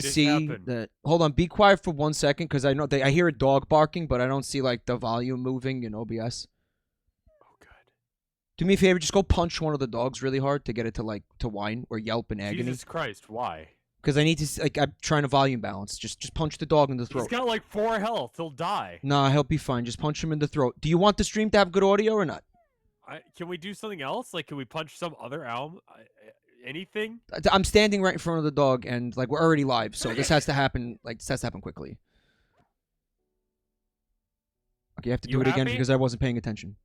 see that. Hold on, be quiet for 1 second, because I know I hear a dog barking, but I don't see like the volume moving in OBS. Oh, good. Do me a favor, just go punch one of the dogs really hard to get it to whine or yelp in agony. Jesus Christ, why? Because I need to, like, I'm trying to volume balance. Just punch the dog in the throat. He's got like 4 health. He'll die. Nah, he'll be fine. Just punch him in the throat. Do you want the stream to have good audio or not? Can we do something else? Like, can we punch some other album? Anything? I'm standing right in front of the dog, and like we're already live, so this has to happen. Like, this has to happen quickly. Okay, you have to do it again because I wasn't paying attention.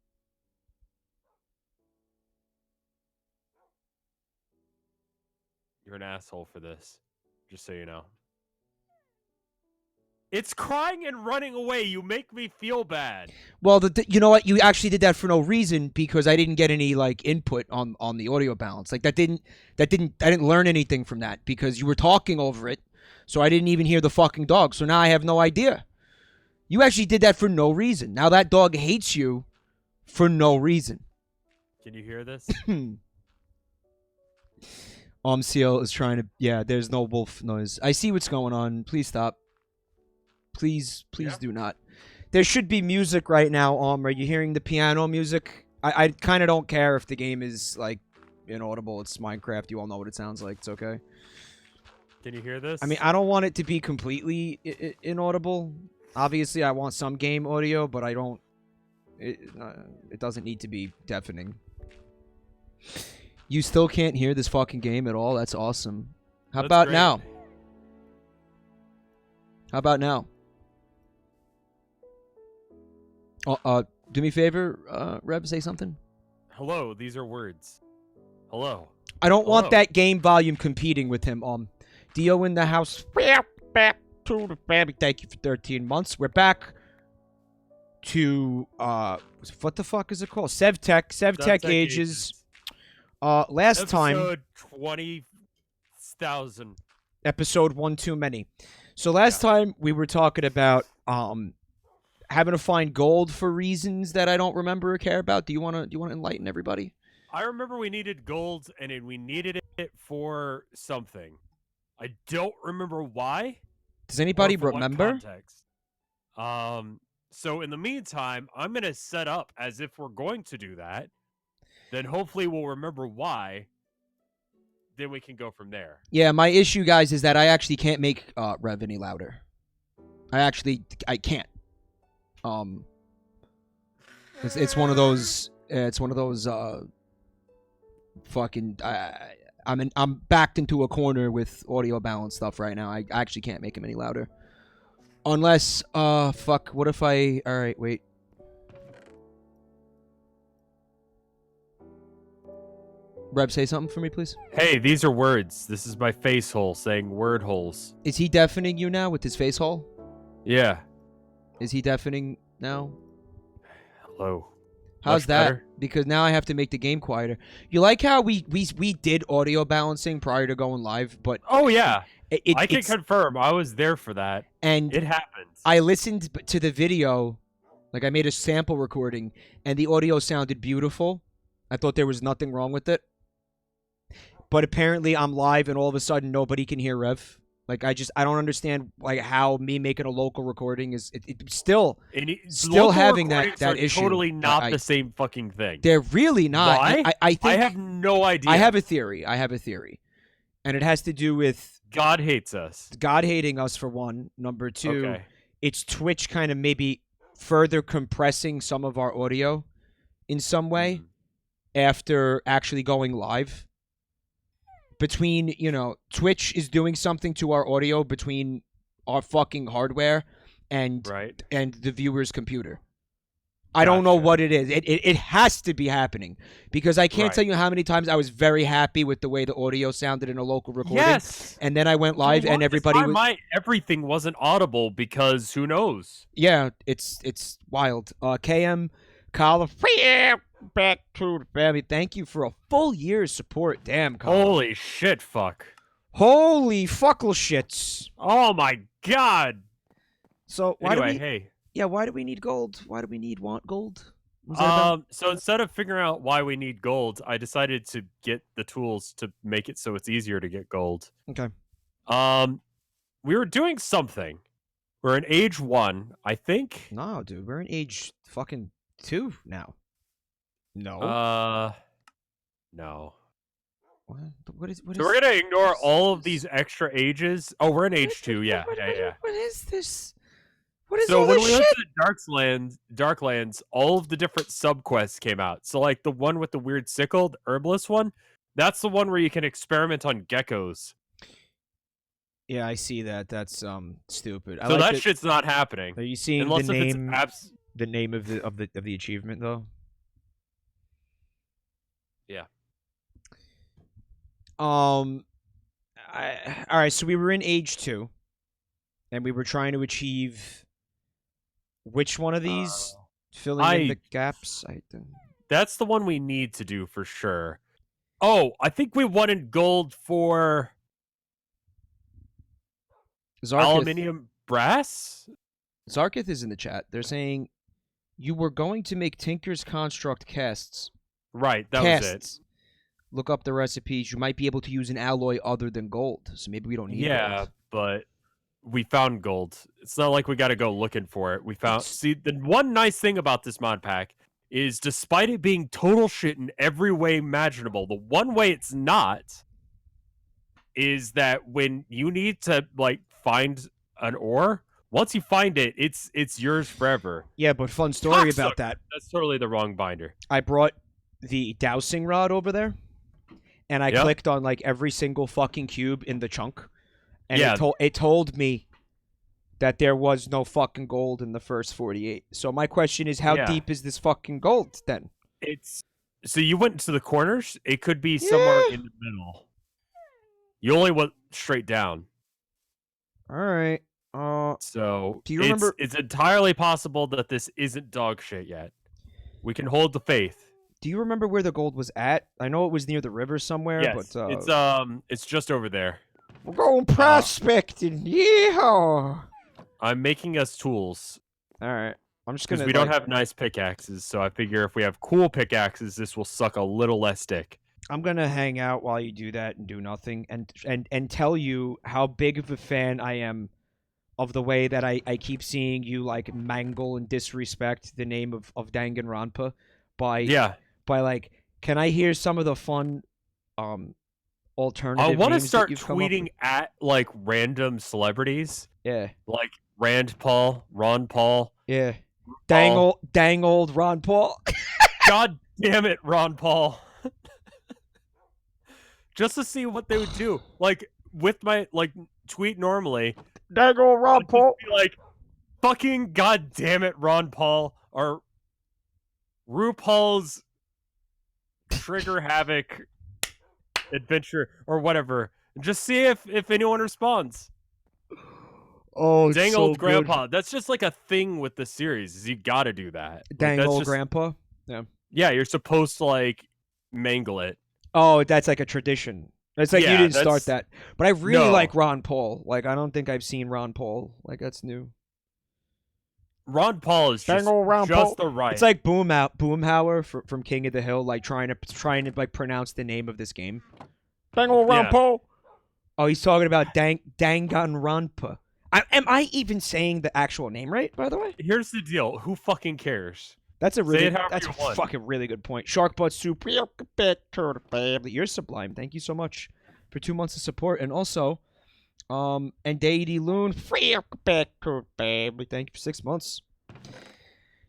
You're an asshole for this. Just so you know. It's crying and running away. You make me feel bad. Well, you know what? You actually did that for no reason, because I didn't get any like input on the audio balance. Like I didn't learn anything from that because you were talking over it. So I didn't even hear the fucking dog. So now I have no idea. You actually did that for no reason. Now that dog hates you for no reason. Can you hear this? CL is trying to... Yeah, there's no wolf noise. I see what's going on. Please stop. Please do not. There should be music right now, Are you hearing the piano music? I kind of don't care if the game is, like, inaudible. It's Minecraft. You all know what it sounds like. It's okay. Can you hear this? I mean, I don't want it to be completely inaudible. Obviously, I want some game audio, but I don't... It doesn't need to be deafening. You still can't hear this fucking game at all? That's awesome. How about now? How about now? Do me a favor, Rev, say something. Hello, these are words. Hello. I don't want that game volume competing with him. Dio in the house. Thank you for 13 months. We're back to what the fuck is it called? SevTech Ages. Last time, episode 20,000. Episode 1 too many. So last time we were talking about having to find gold for reasons that I don't remember or care about. Do you want to enlighten everybody? I remember we needed gold, and we needed it for something. I don't remember why. Does anybody remember? What context. So in the meantime, I'm gonna set up as if we're going to do that. Then hopefully we'll remember why. Then we can go from there. Yeah, my issue, guys, is that I actually can't make Rev any louder. I can't. It's one of those. It's one of those. Fucking. I'm backed into a corner with audio balance stuff right now. I actually can't make him any louder. Unless, fuck. What if I? All right, wait. Reb, say something for me, please. Hey, these are words. This is my face hole saying word holes. Is he deafening you now with his face hole? Yeah. Is he deafening now? Hello. How's that? Better? Because now I have to make the game quieter. You like how we did audio balancing prior to going live, but oh yeah, I can confirm. I was there for that, and it happens. I listened to the video, like I made a sample recording, and the audio sounded beautiful. I thought there was nothing wrong with it. But apparently I'm live and all of a sudden nobody can hear Rev. Like I don't understand like how me making a local recording is still having that issue. Totally not the same fucking thing. They're really not. Why? I think I have no idea. I have a theory. And it has to do with God hates us. God hating us for one. Number two, it's Twitch kind of maybe further compressing some of our audio in some way after actually going live. Between, Twitch is doing something to our audio between our fucking hardware and the viewer's computer. I don't know what it is. It has to be happening because I can't tell you how many times I was very happy with the way the audio sounded in a local recording. Yes. And then I went live and everybody everything wasn't audible because who knows? Yeah, it's wild. KM California. Back to the family. Thank you for a full year's support. Damn, Colin. Holy shit, fuck. Holy fuckle shits. Oh my god. So why do we need gold? Why do we want gold? So instead of figuring out why we need gold, I decided to get the tools to make it so it's easier to get gold. Okay. we were doing something. We're in age 1, I think. No, dude, we're in age fucking 2 now. No. No. What is? So we're gonna ignore all of these extra ages. Oh, we're in age 2. Yeah. What is this? What is so all when this we shit? went to the Darklands, all of the different subquests came out. So like the one with the weird sickle, the herbalist one, that's the one where you can experiment on geckos. Yeah, I see that. That's stupid. So that shit's not happening. Are you seeing unless the name? It's the name of the achievement though? Yeah. All right. So we were in age 2, and we were trying to achieve which one of these? Filling in the gaps. That's the one we need to do for sure. Oh, I think we wanted gold for aluminium brass. Zarkith is in the chat. They're saying you were going to make Tinker's Construct casts. Right, that was it. Look up the recipes. You might be able to use an alloy other than gold, so maybe we don't need gold. Yeah, but we found gold. It's not like we got to go looking for it. We found. See, the one nice thing about this mod pack is, despite it being total shit in every way imaginable, the one way it's not is that when you need to like find an ore, once you find it, it's yours forever. Yeah, but fun story about that. That's totally the wrong binder. I brought the dowsing rod over there, and I clicked on like every single fucking cube in the chunk, and it told me that there was no fucking gold in the first 48. So my question is, how deep is this fucking gold then? So you went to the corners? It could be somewhere in the middle. You only went straight down. All right. So do you remember? It's entirely possible that this isn't dog shit yet. We can hold the faith. Do you remember where the gold was at? I know it was near the river somewhere. Yes, but it's just over there. We're going prospecting. Yeehaw! I'm making us tools. All right. I'm just gonna. Because we don't have nice pickaxes, so I figure if we have cool pickaxes, this will suck a little less dick. I'm gonna hang out while you do that and do nothing, and tell you how big of a fan I am of the way that I keep seeing you like mangle and disrespect the name of Danganronpa by like, can I hear some of the fun alternative? I want to start tweeting at like random celebrities. Yeah. Like Rand Paul, Ron Paul. Yeah. Dang old Ron Paul. God damn it, Ron Paul. Just to see what they would do. Like with my tweet normally. Dang old Ron Paul. Be like, fucking god damn it, Ron Paul, or RuPaul's Trigger Havoc adventure or whatever. Just see if anyone responds. Oh, dang so old grandpa. Good. That's just like a thing with the series. Is you got to do that. Dang old grandpa. Yeah. Yeah, you're supposed to like mangle it. Oh, that's like a tradition. It's like you didn't start that. But I really like Ron Paul. Like, I don't think I've seen Ron Paul. Like, that's new. Ron Paul is just the right. It's like Boomhauer from King of the Hill, like trying to like pronounce the name of this game. Dang old Ron Paul. Oh, he's talking about Danganronpa. Am I even saying the actual name right, by the way? Here's the deal. Who fucking cares? That's a fucking really good point. Shark Butt Soup. You're sublime. Thank you so much for 2 months of support. And also, and Deity Loon. Thank you for 6 months.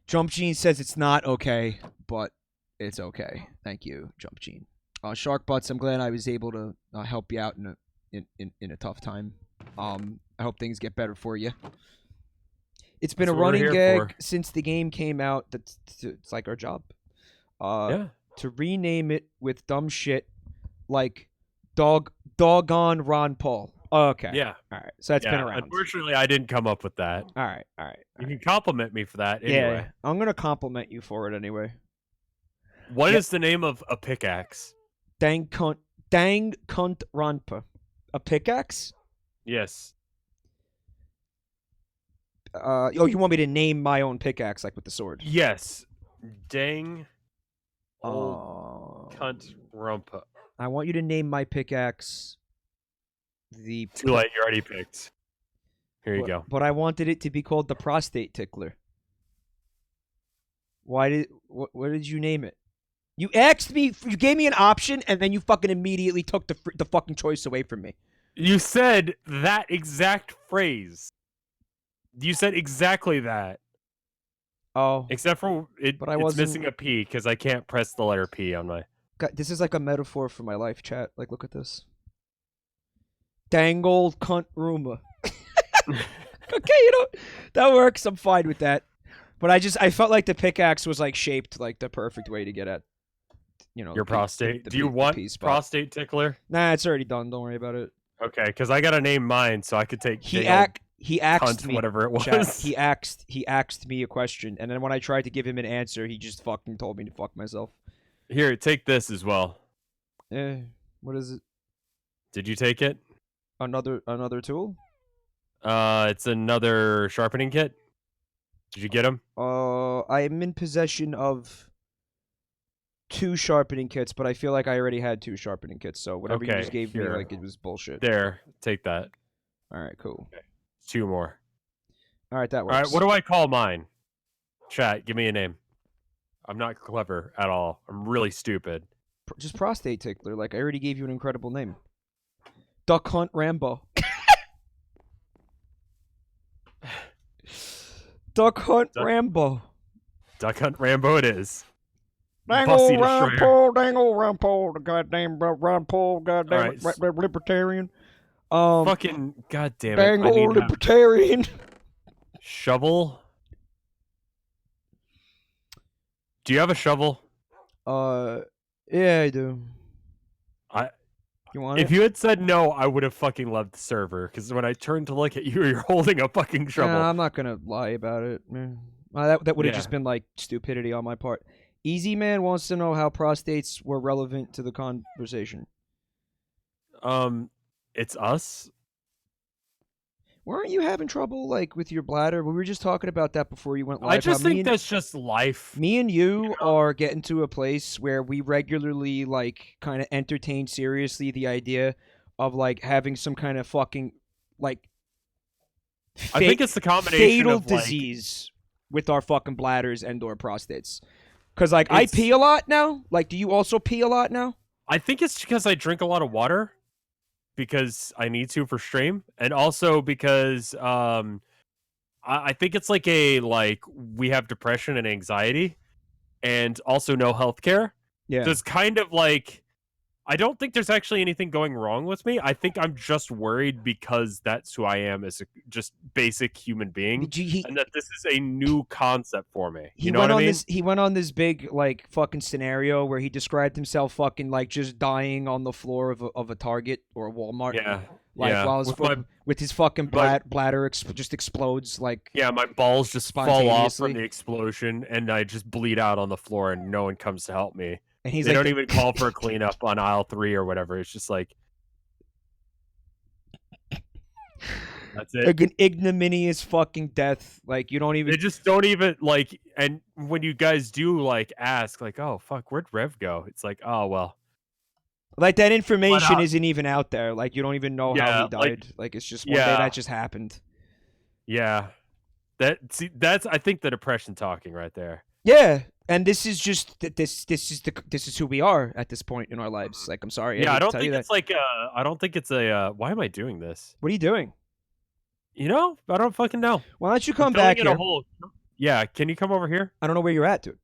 Jump Gene says it's not okay, but it's okay. Thank you, Jump Gene. Shark Butts, I'm glad I was able to help you out in a tough time. I hope things get better for you. It's been a running gag since the game came out. It's like our job. To rename it with dumb shit like doggone Ron Paul. Okay. Yeah. All right. So that's been around. Unfortunately, I didn't come up with that. All right. You can compliment me for that anyway. Yeah, I'm gonna compliment you for it anyway. What is the name of a pickaxe? Dang cunt Ranpa. A pickaxe? Yes. You want me to name my own pickaxe, like with the sword? Yes. Dang old cunt rumpa. I want you to name my pickaxe the... Too late, you already picked. Here you go. But I wanted it to be called the prostate tickler. Why did what did you name it? You asked me, you gave me an option, and then you fucking immediately took the fucking choice away from me. You said that exact phrase. You said exactly that. Oh. Except for it's missing a P because I can't press the letter P on my. God, this is like a metaphor for my life, chat. Like, look at this. Dang old cunt rumor. Okay, that works. I'm fine with that. But I felt like the pickaxe was like shaped like the perfect way to get at, your prostate. Do you want prostate tickler? Nah, it's already done. Don't worry about it. Okay, because I gotta name mine so I could take. He asked me whatever it was. Chat, he asked me a question, and then when I tried to give him an answer, he just fucking told me to fuck myself. Here, take this as well. What is it? Did you take it? Another tool? It's another sharpening kit. Did you get them? I am in possession of 2 sharpening kits, but I feel like I already had 2 sharpening kits, so whatever you just gave me, like, it was bullshit. There, take that. All right, cool. Okay. 2 more. All right, that works. All right, what do I call mine? Chat, give me a name. I'm not clever at all. I'm really stupid. Just prostate tickler. Like, I already gave you an incredible name. Duck Hunt Rambo. Duck Hunt Rambo. Duck Hunt Rambo it is. Dang old Rambo, the goddamn Rambo, goddamn libertarian. Fucking goddamn it. Dang old libertarian. Shovel? Do you have a shovel? Yeah, I do. You want it? If you had said no, I would have fucking left the server. Because when I turned to look at you, you're holding a fucking shovel. I'm not gonna lie about it. That would have just been like stupidity on my part. Easy Man wants to know how prostates were relevant to the conversation. It's us. Weren't you having trouble like with your bladder? We were just talking about that before you went live. I just think that's just life. Me and you are getting to a place where we regularly like kind of entertain seriously the idea of like having some kind of fucking like I think it's the combination fatal of disease with our fucking bladders and or prostates. Because like I pee a lot now. Like, do you also pee a lot now? I think it's because I drink a lot of water. Because I need to for stream, and also because I think it's like we have depression and anxiety, and also no healthcare. Yeah, so it's kind of like I don't think there's actually anything going wrong with me. I think I'm just worried because that's who I am as a just basic human being, and that this is a new concept for me. You know what I mean? He went on this big like fucking scenario where he described himself fucking like just dying on the floor of a Target or a Walmart. Yeah. Like while with his fucking bladder just explodes like. Yeah, my balls just fall off from the explosion, and I just bleed out on the floor, and no one comes to help me. And they don't even call for a cleanup on aisle 3 or whatever. It's just like that's it. Like an ignominious fucking death. Like you don't even. They just don't even like. And when you guys do like ask, like, "Oh fuck, where'd Rev go?" It's like, "Oh well." Like that information isn't even out there. Like you don't even know how he died. Like it's just one day that just happened. Yeah, that's I think the depression talking right there. Yeah. And this is just this is who we are at this point in our lives. Like I'm sorry. Yeah, I don't think it's like I don't think it's a why am I doing this? What are you doing? You know, I don't fucking know. Why don't you come back here? Yeah, can you come over here? I don't know where you're at, dude.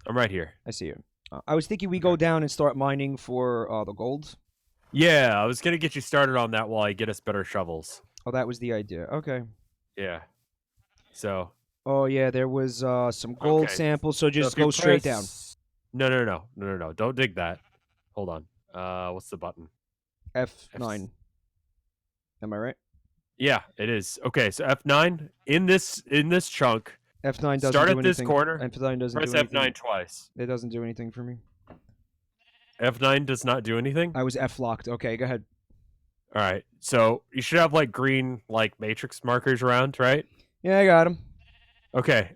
I'm right here. I see you. I was thinking we go down and start mining for the gold. Yeah, I was gonna get you started on that while I get us better shovels. Oh, that was the idea. Okay. Yeah. So. Oh yeah, there was some gold samples. So just go straight down. No. Don't dig that. Hold on. What's the button? F9. Am I right? Yeah, it is. Okay, so F9 in this chunk. F9 doesn't start do at anything. This corner. F9 doesn't press do anything. F9 twice. It doesn't do anything for me. F9 does not do anything? I was F locked. Okay, go ahead. All right. So you should have like green like matrix markers around, right? Yeah, I got them. Okay.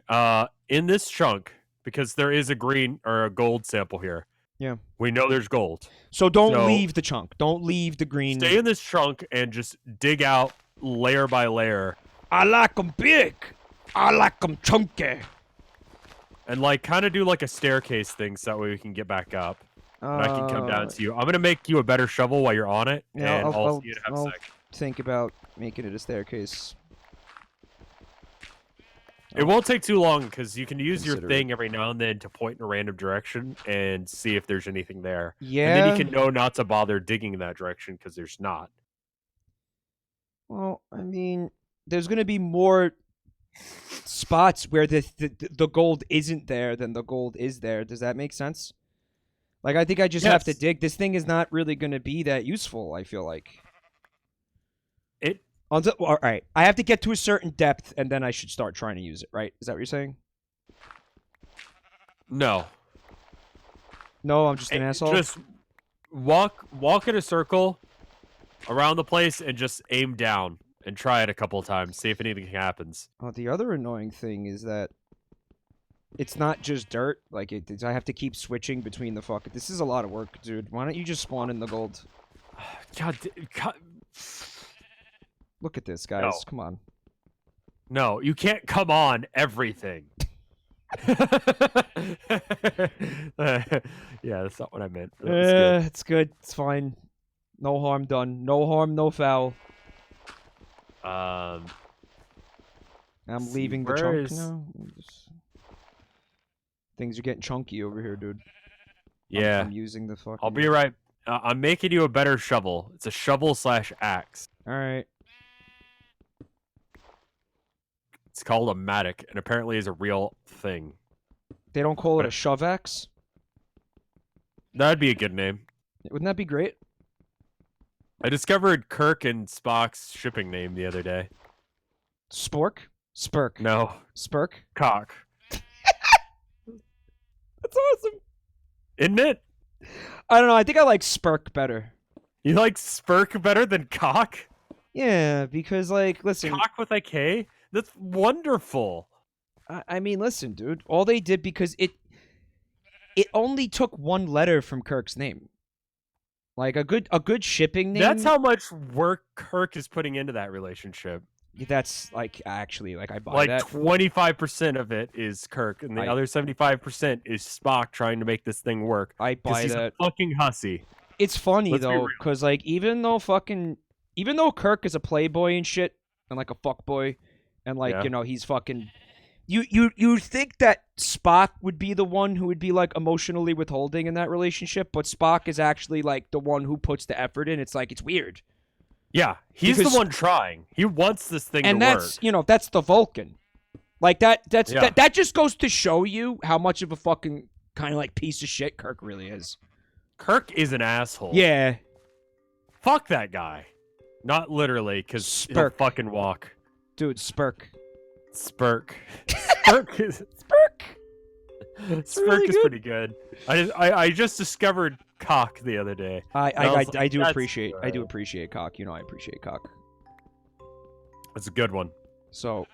In this chunk, because there is a green or a gold sample here. Yeah. We know there's gold. So don't leave the chunk. Don't leave the green. Stay in this chunk and just dig out layer by layer I like them big. I like them chunky. And like kind of do like a staircase thing so that way we can get back up. And I can come down to you. I'm gonna make you a better shovel while you're on it, Yeah, and I'll see you in a I'll sec. think about making it a staircase. It won't take too long because you can use your Consider thing every now and then to point in a random direction and see if there's anything there. Yeah. And then you can know not to bother digging in that direction because there's not. Well, I mean, there's gonna be more spots where the gold isn't there than the gold is there. Does that make sense? Like, I think I just have to dig. This thing is not really gonna be that useful, I feel like. All right, I have to get to a certain depth, and then I should start trying to use it, right? Is that what you're saying? No. No, I'm just an asshole? Just walk in a circle around the place and just aim down and try it a couple of times. See if anything happens. Oh, the other annoying thing is that it's not just dirt. Like, I have to keep switching between the fuck. This is a lot of work, dude. Why don't you just spawn in the gold? God. Look at this, guys. No. Come on. No, you can't come on everything. Yeah, that's not what I meant. It's good. It's fine. No harm done. No harm, no foul. I'm leaving the chunk now. Things are getting chunky over here, dude. Yeah. I'm using the fucking... I'll be right. I'm making you a better shovel. It's a shovel/axe. All right. It's called a mattock, and apparently is a real thing. They don't call it a shove axe? That'd be a good name. Wouldn't that be great? I discovered Kirk and Spock's shipping name the other day. Spork? Spurk. No. Spurk? Cock. That's awesome. Isn't it? I don't know. I think I like Spurk better. You like Spurk better than cock? Yeah, because, like, listen... Cock with a K? That's wonderful. I mean, listen, dude. All they did, because it only took one letter from Kirk's name. Like, a good shipping name... That's how much work Kirk is putting into that relationship. That's, like, actually, like, I buy like that. 25% of it is Kirk, and the other 75% is Spock trying to make this thing work. I buy he's that. A fucking hussy. It's funny, though, because, like, even though Kirk is a playboy and shit, and, like, a fuckboy, and, like, you know, he's fucking... You think that Spock would be the one who would be, like, emotionally withholding in that relationship, but Spock is actually, like, the one who puts the effort in. It's like, it's weird. Yeah, he's the one trying. He wants this thing to work. And that's, you know, that's the Vulcan. Like, that just goes to show you how much of a fucking kind of, like, piece of shit Kirk really is. Kirk is an asshole. Yeah. Fuck that guy. Not literally, because he'll fucking walk. Dude, Spurk. Spurk. Spurk is... Spurk! Spurk is pretty good. I just discovered cock the other day. I do appreciate cock. You know I appreciate cock. That's a good one. So,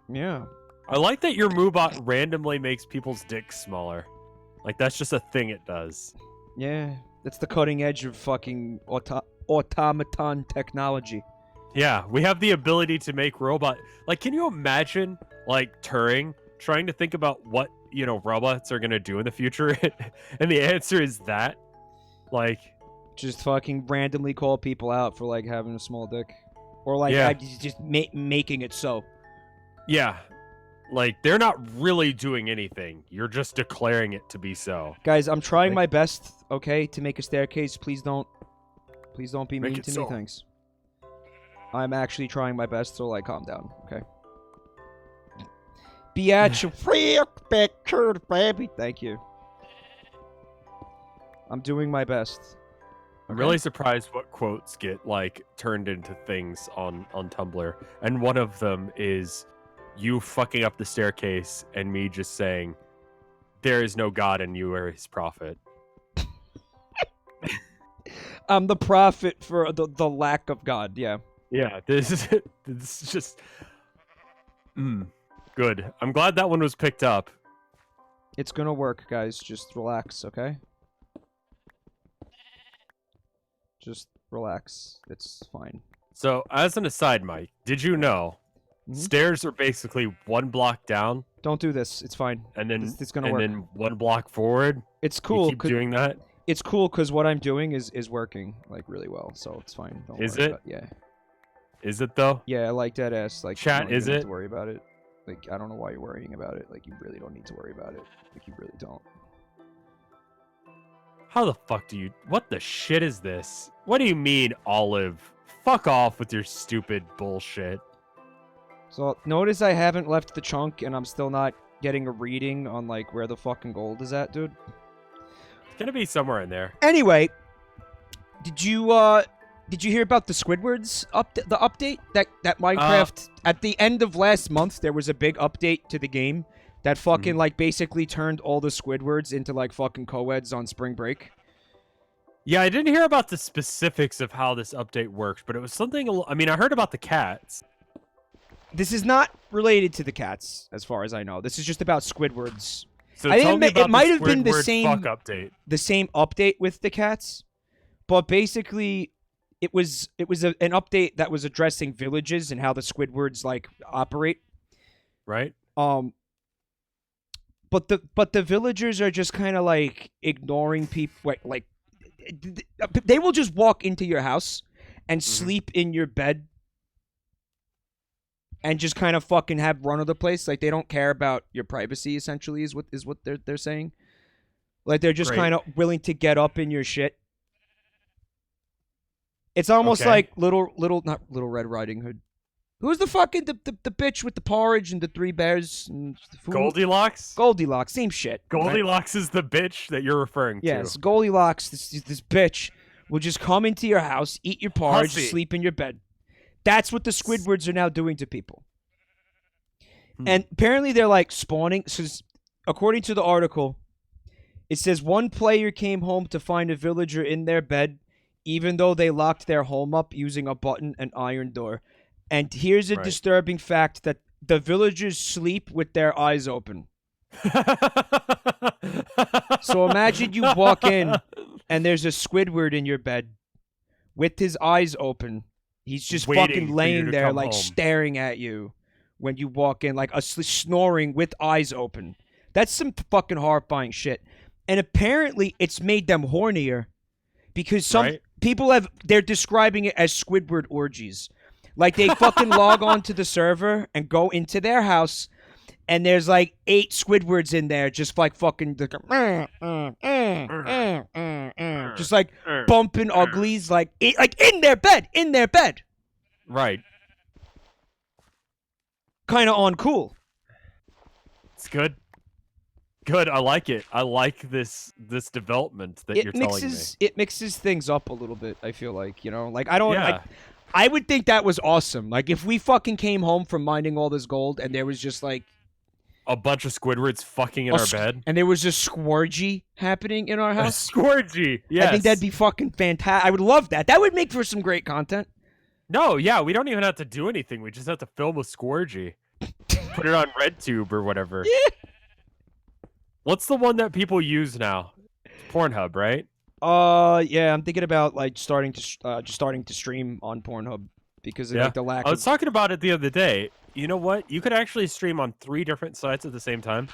yeah. I like that your Moobot randomly makes people's dicks smaller. Like, that's just a thing it does. Yeah, that's the cutting edge of fucking automaton technology. Yeah, we have the ability to make robot... Like, can you imagine, like, Turing trying to think about what, you know, robots are going to do in the future? And the answer is that? Like... Just fucking randomly call people out for, like, having a small dick. Or, like, just making it so. Yeah. Like, they're not really doing anything. You're just declaring it to be so. Guys, I'm trying my best, okay, to make a staircase. Please don't be mean to me, thanks. I'm actually trying my best, so, like, calm down, okay? Be at your baby. Thank you. I'm doing my best. I'm really surprised what quotes get, like, turned into things on Tumblr. And one of them is you fucking up the staircase and me just saying, there is no God and you are his prophet. I'm the prophet for the lack of God, yeah. Yeah, this is just... good. I'm glad that one was picked up. It's gonna work, guys. Just relax, okay? Just relax. It's fine. So, as an aside, Mike, did you know stairs are basically 1 block down? Don't do this. It's fine. And then it's gonna work. Then 1 block forward. It's cool. You keep doing that. It's cool because what I'm doing is working like really well, so it's fine. Don't is worry it? About, yeah. Is it though? Yeah, I like that ass. Like, chat, you don't is even it? have to worry about it. Like, I don't know why you're worrying about it. Like, you really don't need to worry about it. Like, you really don't. How the fuck do you... What the shit is this? What do you mean, Olive? Fuck off with your stupid bullshit. So, notice I haven't left the chunk, and I'm still not getting a reading on, like, where the fucking gold is at, dude. It's gonna be somewhere in there. Anyway, did you hear about the Squidward's the update that MikeRevt at the end of last month? There was a big update to the game that fucking like basically turned all the Squidwards into like fucking co-eds on spring break. Yeah, I didn't hear about the specifics of how this update works, but it was something. I mean, I heard about the cats. This is not related to the cats, as far as I know. This is just about Squidwards. So tell me about it might have been the Squidward same fuck update. The same update with the cats, but basically. It was an update that was addressing villages and how the Squidwards like operate. Right. But the villagers are just kind of like ignoring people. Like they will just walk into your house and sleep in your bed and just kind of fucking have run of the place. Like they don't care about your privacy. Essentially, is what they're saying. Like they're just kind of willing to get up in your shit. It's almost like not Little Red Riding Hood. Who's the fucking the bitch with the porridge and the 3 bears and the food? Goldilocks? Goldilocks, same shit. Goldilocks is the bitch that you're referring to. Yes, Goldilocks, this bitch will just come into your house, eat your porridge, sleep in your bed. That's what the Squidwards are now doing to people. And apparently they're like spawning. So according to the article, it says one player came home to find a villager in their bed, even though they locked their home up using a button and iron door. And here's a disturbing fact that the villagers sleep with their eyes open. So imagine you walk in and there's a Squidward in your bed with his eyes open. He's just fucking laying there like staring at you when you walk in, like snoring with eyes open. That's some fucking horrifying shit. And apparently it's made them hornier because some people they're describing it as Squidward orgies. Like they fucking log on to the server and go into their house and there's like 8 Squidwards in there just like fucking just like bumping uglies like in their bed. Right. Kind of uncool. It's good. Good, I like it. I like this development that you're telling me. It mixes things up a little bit, I feel like, you know? Like, I would think that was awesome. Like, if we fucking came home from mining all this gold and there was just, like... a bunch of Squidwards fucking in our bed? And there was just squorgy happening in our house? Squorgy, yes. I think that'd be fucking fantastic. I would love that. That would make for some great content. No, yeah, we don't even have to do anything. We just have to film a squorgy. Put it on RedTube or whatever. Yeah. What's the one that people use now? Pornhub, right? Yeah, I'm thinking about like starting to stream on Pornhub because of like the lack. I was talking about it the other day. You know what? You could actually stream on 3 different sites at the same time,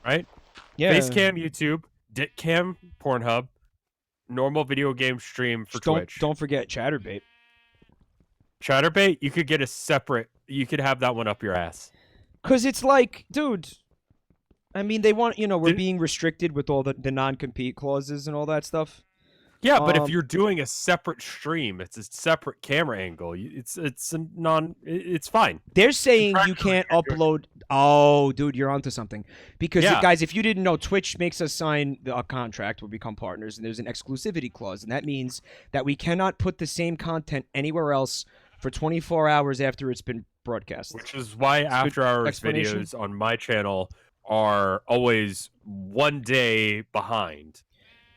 right? Yeah. Facecam YouTube, Ditcam Pornhub, normal video game stream for Twitch. Don't forget Chatterbait. Chatterbait, you could get a separate. You could have that one up your ass. Cause it's like, dude. I mean, they want, we're being restricted with all the non-compete clauses and all that stuff. Yeah, but if you're doing a separate stream, it's a separate camera angle. It's fine. They're saying you can't upload. Oh, dude, you're onto something. Because guys, if you didn't know, Twitch makes us sign a contract. We become partners, and there's an exclusivity clause, and that means that we cannot put the same content anywhere else for 24 hours after it's been broadcast. Which is why after hours videos on my channel are always 1 day behind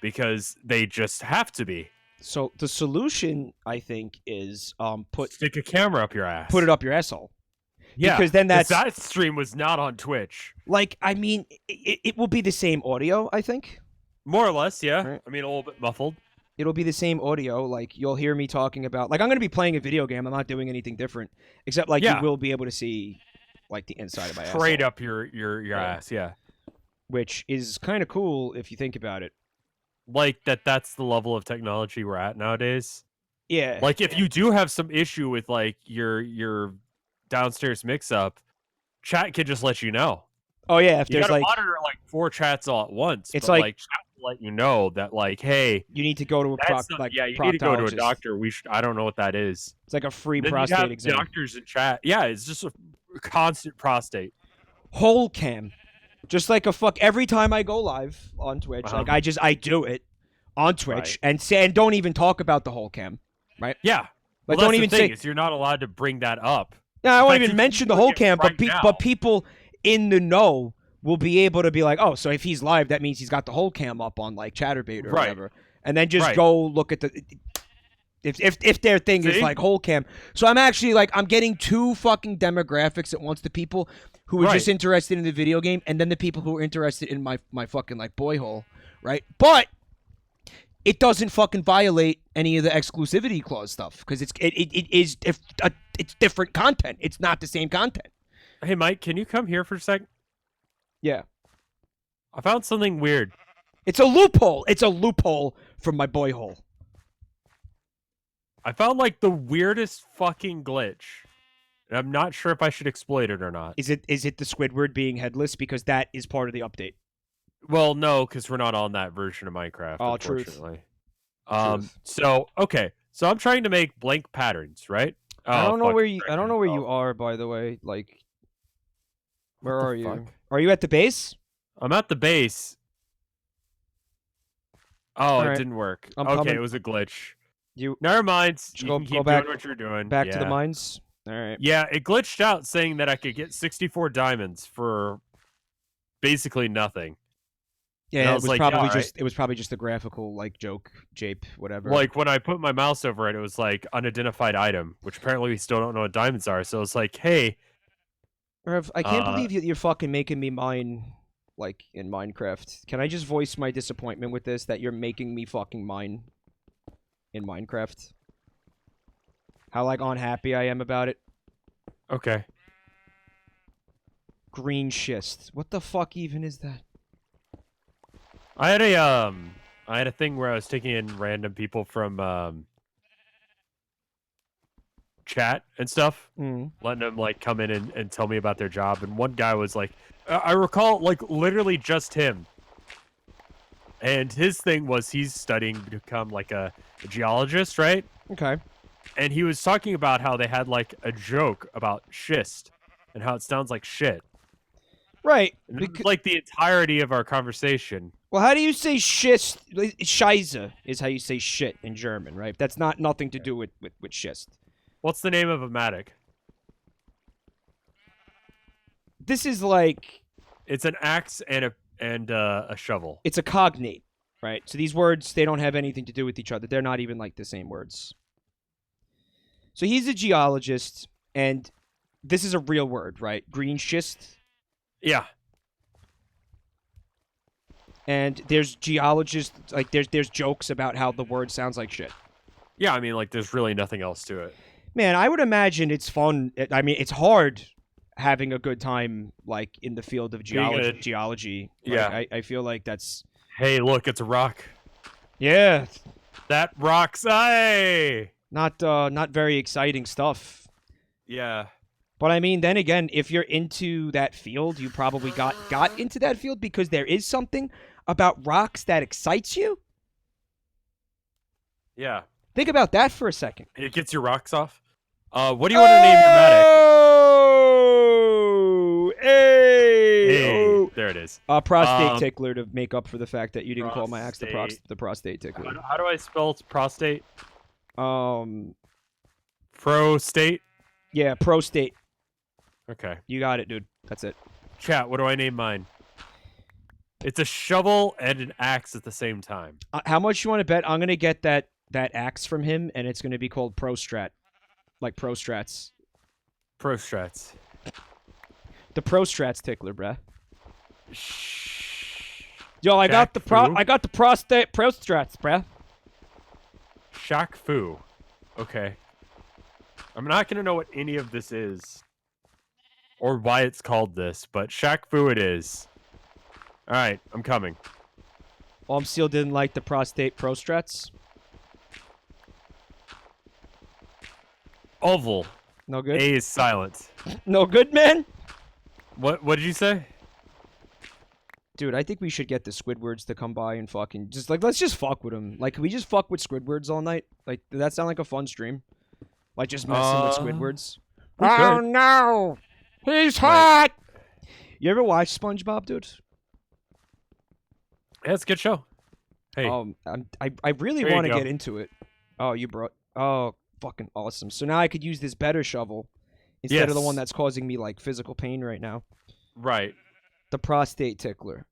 because they just have to be. So the solution, I think, is stick a camera up your ass. Put it up your asshole. Yeah, because then that stream was not on Twitch. Like, I mean, it will be the same audio, I think. More or less, yeah. Right. I mean, a little bit muffled. It'll be the same audio. Like, you'll hear me talking about... Like, I'm going to be playing a video game. I'm not doing anything different. Except, like, you will be able to see, like, the inside of my ass. Straight up your ass, yeah. Which is kind of cool if you think about it. Like, that's the level of technology we're at nowadays. Yeah. Like, if you do have some issue with, like, your downstairs mix-up, chat can just let you know. Oh, yeah, if you there's, gotta like... monitor, like, 4 chats all at once. It's but, like chat will let you know that, like, hey... You need to go to a you need to go to a doctor. I don't know what that is. It's like a free then prostate exam. Doctors in chat. Yeah, it's just a constant prostate. Whole cam. Just like every time I go live on Twitch, like, I do it on Twitch and don't even talk about the whole cam. Right? Yeah. Like, don't even say... You're not allowed to bring that up. Yeah, I won't even mention the whole cam, but people in the know will be able to be like, oh, so if he's live, that means he's got the whole cam up on, like, Chatterbait or whatever. And then just go look at the... If their thing is, like, whole cam. So I'm actually, like, I'm getting 2 fucking demographics at once. The people who are just interested in the video game, and then the people who are interested in my fucking, like, boy hole, right? But it doesn't fucking violate any of the exclusivity clause stuff, because it's different content. It's not the same content. Hey, Mike, can you come here for a sec? Yeah. I found something weird. It's a loophole. It's a loophole from my boy hole. I found, like, the weirdest fucking glitch. And I'm not sure if I should exploit it or not. Is it the Squidward being headless? Because that is part of the update. Well, no, because we're not on that version of Minecraft, unfortunately. Truth. So, okay. So I'm trying to make blank patterns, right? I don't know where you are, by the way. Like, where are you? Are you at the base? I'm at the base. Oh, it didn't work. Okay, it was a glitch. Never mind. You can keep doing what you're doing. Back to the mines? All right. Yeah, it glitched out saying that I could get 64 diamonds for basically nothing. Yeah, it was probably just a graphical, like, joke, jape, whatever. Like, when I put my mouse over it, it was like unidentified item, which apparently we still don't know what diamonds are. So it's like, hey, Rev, I can't believe you're fucking making me mine, like, in Minecraft. Can I just voice my disappointment with this, that you're making me fucking mine in Minecraft? How, like, unhappy I am about it. Okay. Green schist. What the fuck even is that? I had a thing where I was taking in random people from chat and stuff, letting them, like, come in and tell me about their job. And one guy was like, I recall, like, literally just him. And his thing was he's studying to become, like, a geologist, right? Okay. And he was talking about how they had, like, a joke about schist and how it sounds like shit. Right. Like, the entirety of our conversation. Well, how do you say schist? Scheiße is how you say shit in German, right? That's nothing to do with schist. What's the name of a matic? This is like... It's an axe and a shovel. It's a cognate, right? So these words, they don't have anything to do with each other. They're not even, like, the same words. So he's a geologist, and this is a real word, right? Green schist? Yeah. And there's geologists, like, there's jokes about how the word sounds like shit. Yeah, I mean, like, there's really nothing else to it. Man, I would imagine it's fun. I mean, it's hard having a good time, like, in the field of geology. Yeah. Like, I feel like that's... Hey, look, it's a rock. Yeah. That rock's eye! Not very exciting stuff. Yeah. But I mean, then again, if you're into that field, you probably got into that field because there is something about rocks that excites you. Yeah. Think about that for a second. It gets your rocks off. What do you want to name your matic? Oh, hey, there it is. Prostate tickler to make up for the fact that you didn't call my axe the prostate tickler. How do I spell prostate? Prostate. Yeah, prostate. Okay. You got it, dude. That's it. Chat, what do I name mine? It's a shovel and an axe at the same time. How much you want to bet? I'm going to get that axe from him, and it's going to be called Prostrat. Like Prostrats. Prostrats. The Prostrats tickler, bruh. Yo, I got the prostate Prostrats, bruh. Shaq Fu. Okay. I'm not gonna know what any of this is. Or why it's called this, but Shaq Fu it is. Alright, I'm coming. Seal didn't like the prostate prostrats. Oval. No good? A is silent. No good, man? What did you say? Dude, I think we should get the Squidwards to come by and fucking just like let's just fuck with them. Like, can we just fuck with Squidwards all night? Like, does that sound like a fun stream? Like just messing with Squidwards. Oh no, he's hot. You ever watch SpongeBob, dude? Yeah, it's a good show. Hey, I really want to get into it. Oh, you brought. Oh, fucking awesome. So now I could use this better shovel instead of the one that's causing me like physical pain right now. Right. The prostate tickler.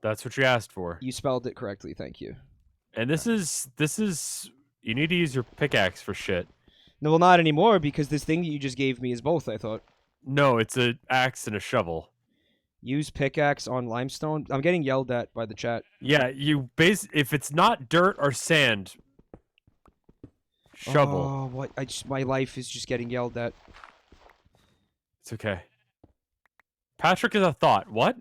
That's what you asked for. You spelled it correctly, thank you. And this is you need to use your pickaxe for shit. No, well, not anymore because this thing that you just gave me is both, I thought. No, it's an axe and a shovel. Use pickaxe on limestone. I'm getting yelled at by the chat. Yeah, if it's not dirt or sand, shovel. Oh, what? My life is just getting yelled at. It's okay. Patrick is a thought. What?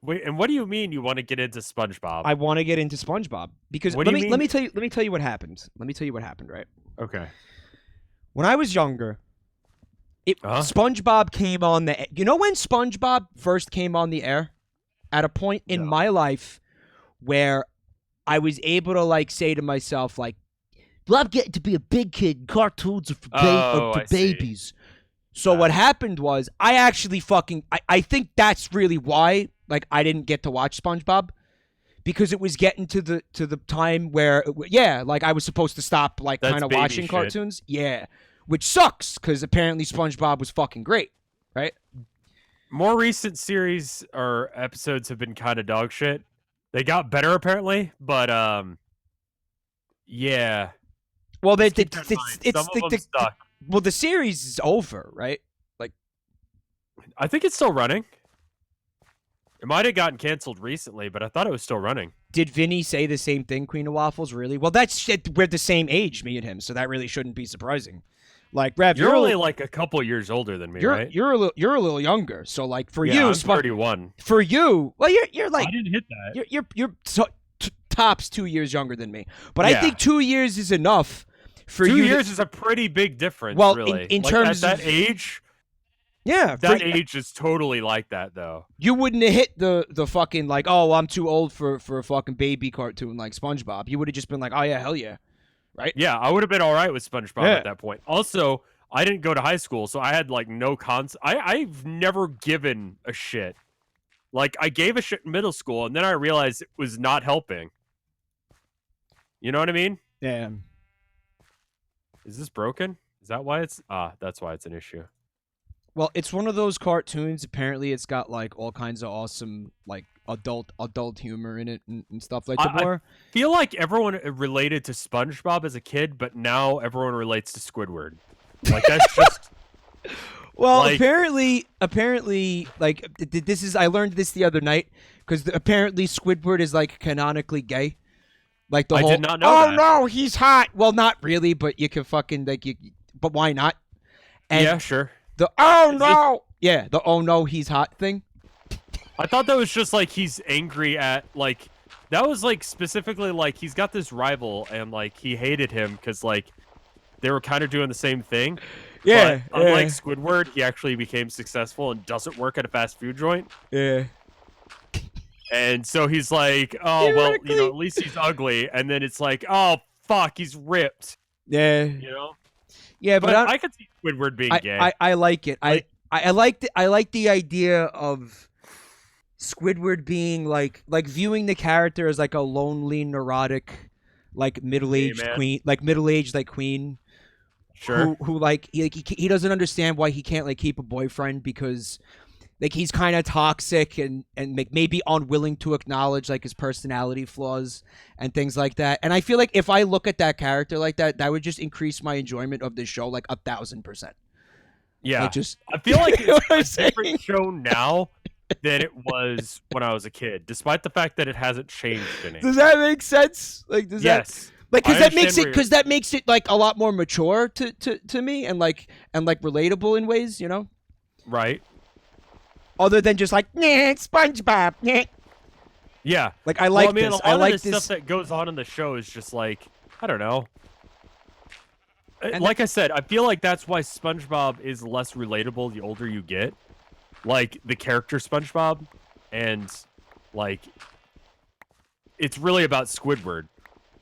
Wait, and what do you mean you want to get into SpongeBob? I want to get into SpongeBob because let me tell you what happened. Let me tell you what happened, right? Okay. When I was younger, SpongeBob came on the. You know when SpongeBob first came on the air? At a point in my life where I was able to like say to myself like, "Well, I'm getting to be a big kid. And cartoons are for babies." So what happened was I actually I think that's really why like I didn't get to watch SpongeBob because it was getting to the time where like I was supposed to stop like kind of watching cartoons. Yeah. Which sucks cuz apparently SpongeBob was fucking great, right? More recent series or episodes have been kind of dog shit. They got better apparently, but yeah. Well, some of them stuck. Well, the series is over, right? Like, I think it's still running. It might have gotten canceled recently, but I thought it was still running. Did Vinny say the same thing, Queen of Waffles? Really? Well, we're the same age, me and him, so that really shouldn't be surprising. Like, Rev, you're only like a couple years older than me, right? You're a little younger, so like for you, I'm 31. For you, well, you're like I didn't hit that. You're tops 2 years younger than me, but I think 2 years is enough. For 2 years is a pretty big difference, well, really. In like terms at that age, that age is totally like that, though. You wouldn't have hit the fucking like, oh, I'm too old for a fucking baby cartoon like SpongeBob. You would have just been like, oh yeah, hell yeah, right? Yeah, I would have been all right with SpongeBob at that point. Also, I didn't go to high school, so I had like no I've never given a shit. Like I gave a shit in middle school, and then I realized it was not helping. You know what I mean? Yeah. Is this broken? Is that why it's... that's why it's an issue. Well, it's one of those cartoons. Apparently, it's got, like, all kinds of awesome, like, adult humor in it and stuff like that. I feel like everyone related to SpongeBob as a kid, but now everyone relates to Squidward. Like, that's just... Well, like, apparently, like, this is... I learned this the other night, because apparently Squidward is, like, canonically gay. Like the whole, I did not know that. No, he's hot. Well, not really, but you can fucking like but why not? And yeah, sure. The oh no, he's hot thing. I thought that was just like he's angry at like that was like specifically like he's got this rival and like he hated him because like they were kind of doing the same thing. Yeah. But unlike Squidward, he actually became successful and doesn't work at a fast food joint. Yeah. And so he's like, oh, well, you know, at least he's ugly. And then it's like, oh, fuck, he's ripped. Yeah. You know? Yeah, but I could see Squidward being gay. I like it. Like, I like the idea of Squidward being like viewing the character as like a lonely, neurotic, like middle-aged queen. Sure. Who like he doesn't understand why he can't like keep a boyfriend because like he's kind of toxic and maybe unwilling to acknowledge like his personality flaws and things like that. And I feel like if I look at that character like that, that would just increase my enjoyment of this show like 1,000%. Yeah, like I feel like it's a different show now than it was when I was a kid, despite the fact that it hasn't changed any. Does that make sense? Like, does yes. Like, because that makes it like a lot more mature to me and like relatable in ways, you know? Right. Other than just like, nah, SpongeBob, nah. Yeah. Like, I like this. I like of the this stuff that goes on in the show is just like, I don't know. And like I said, I feel like that's why SpongeBob is less relatable the older you get. Like, the character SpongeBob, and, like, it's really about Squidward.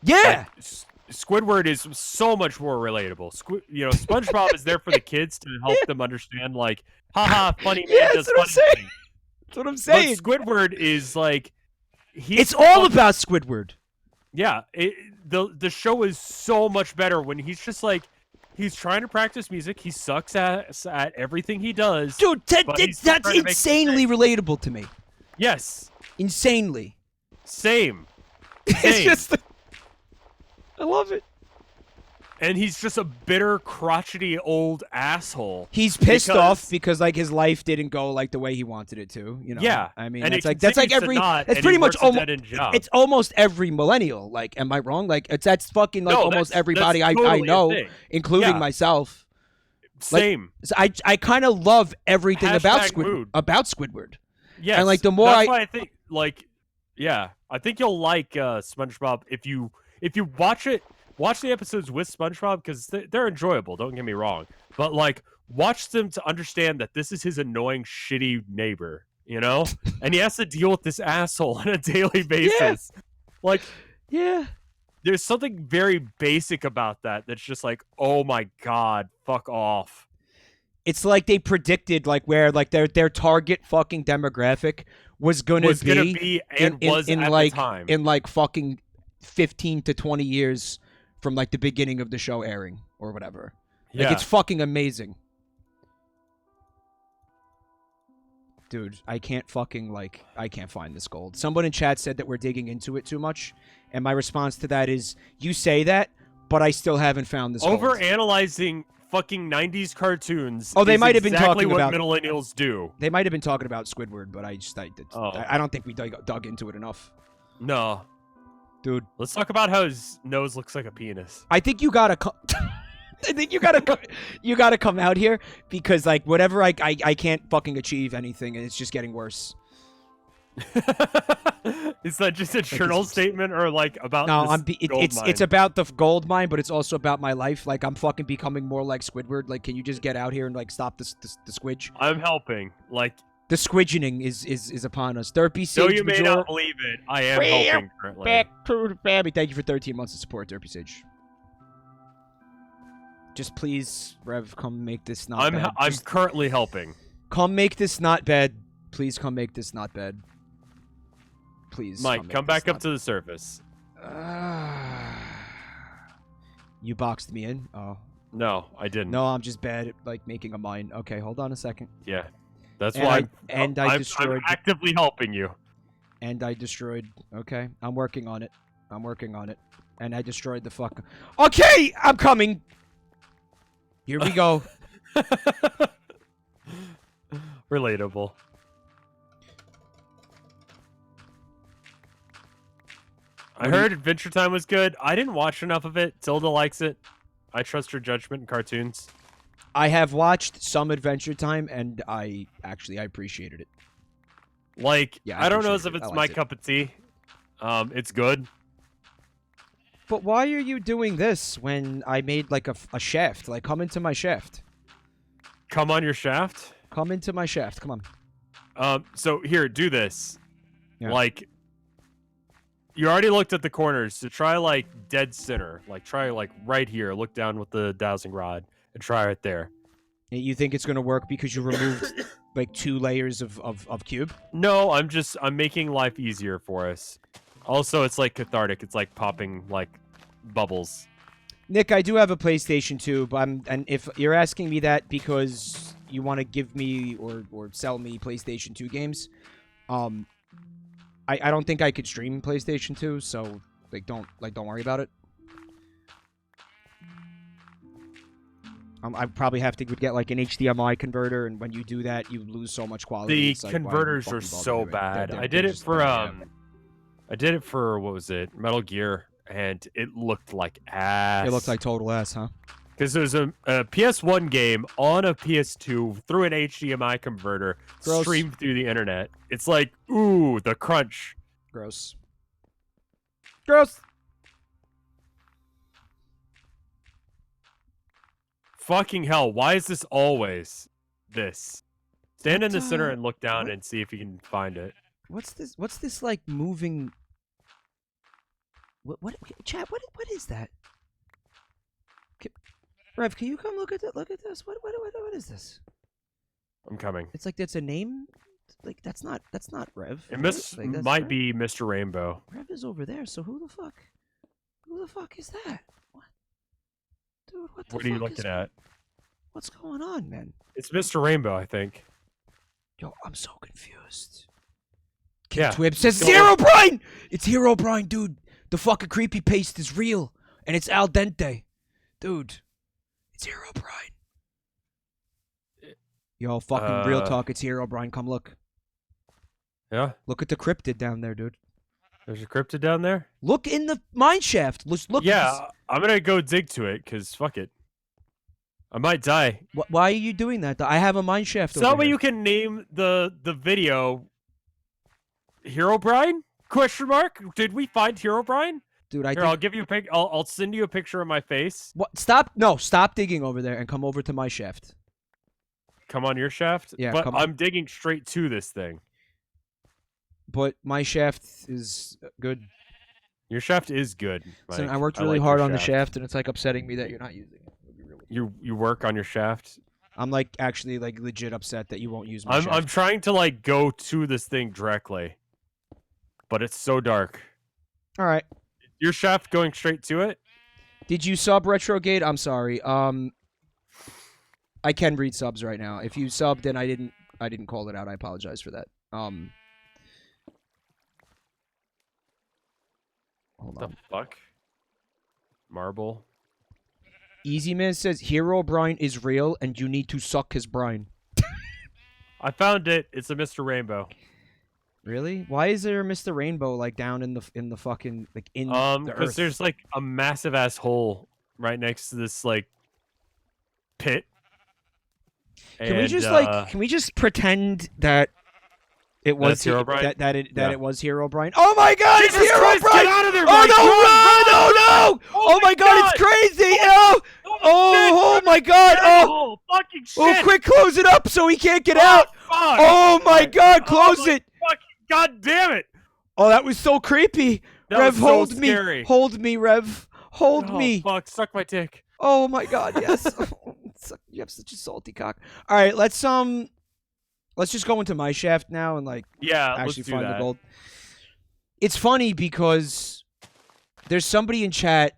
Yeah! Like, Squidward is so much more relatable. SpongeBob is there for the kids to help them understand, like, haha, funny man does funny things. That's what I'm saying. But Squidward is, like, it's all about Squidward. Yeah, the show is so much better when he's just like, he's trying to practice music. He sucks at everything he does. Dude, that's insanely relatable to me. Yes. Insanely. Same. It's just... I love it. And he's just a bitter, crotchety old asshole. He's pissed off because like his life didn't go like the way he wanted it to. You know. Yeah. I mean, and that's like every. It's pretty much almost. It's almost every millennial. Like, am I wrong? Like, that's fucking like almost everybody I know, including myself. Same. Like, so I kind of love everything about Squidward. Yes. And like the more that's why I think like, yeah, I think you'll like SpongeBob if you watch it. Watch the episodes with SpongeBob because they're enjoyable. Don't get me wrong, but like watch them to understand that this is his annoying, shitty neighbor, you know, and he has to deal with this asshole on a daily basis. Yeah. Like, yeah, there's something very basic about that that's just like, oh my god, fuck off. It's like they predicted like where like their target fucking demographic was gonna be and was at like the time in like fucking 15 to 20 years. From like the beginning of the show airing or whatever. Like it's fucking amazing. Dude, I can't find this gold. Someone in chat said that we're digging into it too much. And my response to that is, you say that, but I still haven't found this gold. Overanalyzing fucking 90s cartoons. Oh, they might have been talking about what millennials do. They might have been talking about Squidward, but I don't think we dug into it enough. No. Dude, let's talk about how his nose looks like a penis. I think you gotta you gotta come out here because like whatever I can't fucking achieve anything and it's just getting worse. Is that just a journal statement or like about? No, it's about the gold mine, but it's also about my life. Like I'm fucking becoming more like Squidward. Like, can you just get out here and like stop the squidge? I'm helping. Like. The squidgening is upon us. Derpy Sage. So you may not believe it. I am helping currently. Back to the family. Thank you for 13 months of support, Derpy Sage. Just please, Rev, come make this not bad. I'm currently helping. Come make this not bad. Please come make this not bad. Please. Mike, come back up to the surface. You boxed me in? Oh. No, I didn't. No, I'm just bad at like making a mine. Okay, hold on a second. Yeah. That's why I'm actively helping you. And I destroyed. Okay, I'm working on it. And I destroyed the fuck. Okay, I'm coming. Here we go. Relatable. I heard Adventure Time was good. I didn't watch enough of it. Tilda likes it. I trust her judgment in cartoons. I have watched some Adventure Time, and I appreciated it. Like, yeah, I don't know if it's my cup of tea. It's good. But why are you doing this when I made, like, a shaft? Like, come into my shaft. Come on your shaft? Come into my shaft. Come on. So, here, do this. Yeah. Like, you already looked at the corners, so try, like, dead center. Like, try, like, right here. Look down with the dowsing rod. And try right there. You think it's gonna work because you removed like 2 layers of cube? No, I'm making life easier for us. Also, it's like cathartic. It's like popping like bubbles. Nick, I do have a PlayStation 2, but and if you're asking me that because you want to give me or sell me PlayStation 2 games, I don't think I could stream PlayStation 2, so don't worry about it. I probably would get like an HDMI converter, and when you do that, you lose so much quality. The converters are so bad. I did it for what was it? Metal Gear, and it looked like ass. It looked like total ass, huh? Because there's a PS1 game on a PS2 through an HDMI converter streamed through the internet. It's like, ooh, the crunch. Gross. Gross. Fucking hell, why is this always this? Stand in the center and look down and see if you can find it. What's this? What's this like moving? What? Chat. What is that? Rev, can you come look at that? Look at this. What is this? I'm coming. It's like that's a name. Like that's not Rev. It might be Mr. Rainbow. Rev is over there. So who the fuck? Who the fuck is that? What? Dude, what the fuck? What are you looking at? What's going on, man? It's Mr. Rainbow, I think. Yo, I'm so confused. Yeah. Twib says it's Herobrine! It's Herobrine, dude. The fucking creepy paste is real. And it's al dente. Dude. It's Herobrine. Yo, fucking real talk. It's Herobrine. Come look. Yeah? Look at the cryptid down there, dude. There's a cryptid down there? Look in the mine shaft. Look. Yeah, I'm gonna go dig to it, because fuck it. I might die. Why are you doing that? I have a mine shaft So that way you can name the video Herobrine? Question mark? Did we find Herobrine? Dude, I'll give you a pic. I'll send you a picture of my face. What? Stop digging over there and come over to my shaft. Come on your shaft? Yeah, but I'm digging straight to this thing. But my shaft is good. Your shaft is good, Mike. So I worked really hard on the shaft, and it's like upsetting me that you're not using it. You work on your shaft? I'm like actually like legit upset that you won't use my shaft. I'm trying to like go to this thing directly, but it's so dark. All right. Your shaft going straight to it? Did you sub Retrogate? I'm sorry. I can read subs right now. If you subbed and I didn't call it out, I apologize for that. Hold on. The fuck? Marble. Easy Man says Herobrine is real and you need to suck his brine. I found it. It's a Mr. Rainbow. Really? Why is there a Mr. Rainbow like down in the fucking like in the earth? Because there's like a massive ass hole right next to this like pit. Can we just pretend that it was Herobrine? that it was Herobrine? Oh my God, Jesus it's Herobrine! Christ, get out of there, Oh Mike! no! Oh my God, it's crazy! Oh my God! Oh, fucking shit! Oh, quick, close it up so he can't get out! Fuck. Oh my God, close it! Fucking God damn it! Oh, that was so creepy. Rev, hold me. Scary. Hold me, Rev. Hold me. Fuck, suck my dick. Oh my God, yes. You have such a salty cock. All right, let's just go into my shaft now and like actually find the gold. It's funny because there's somebody in chat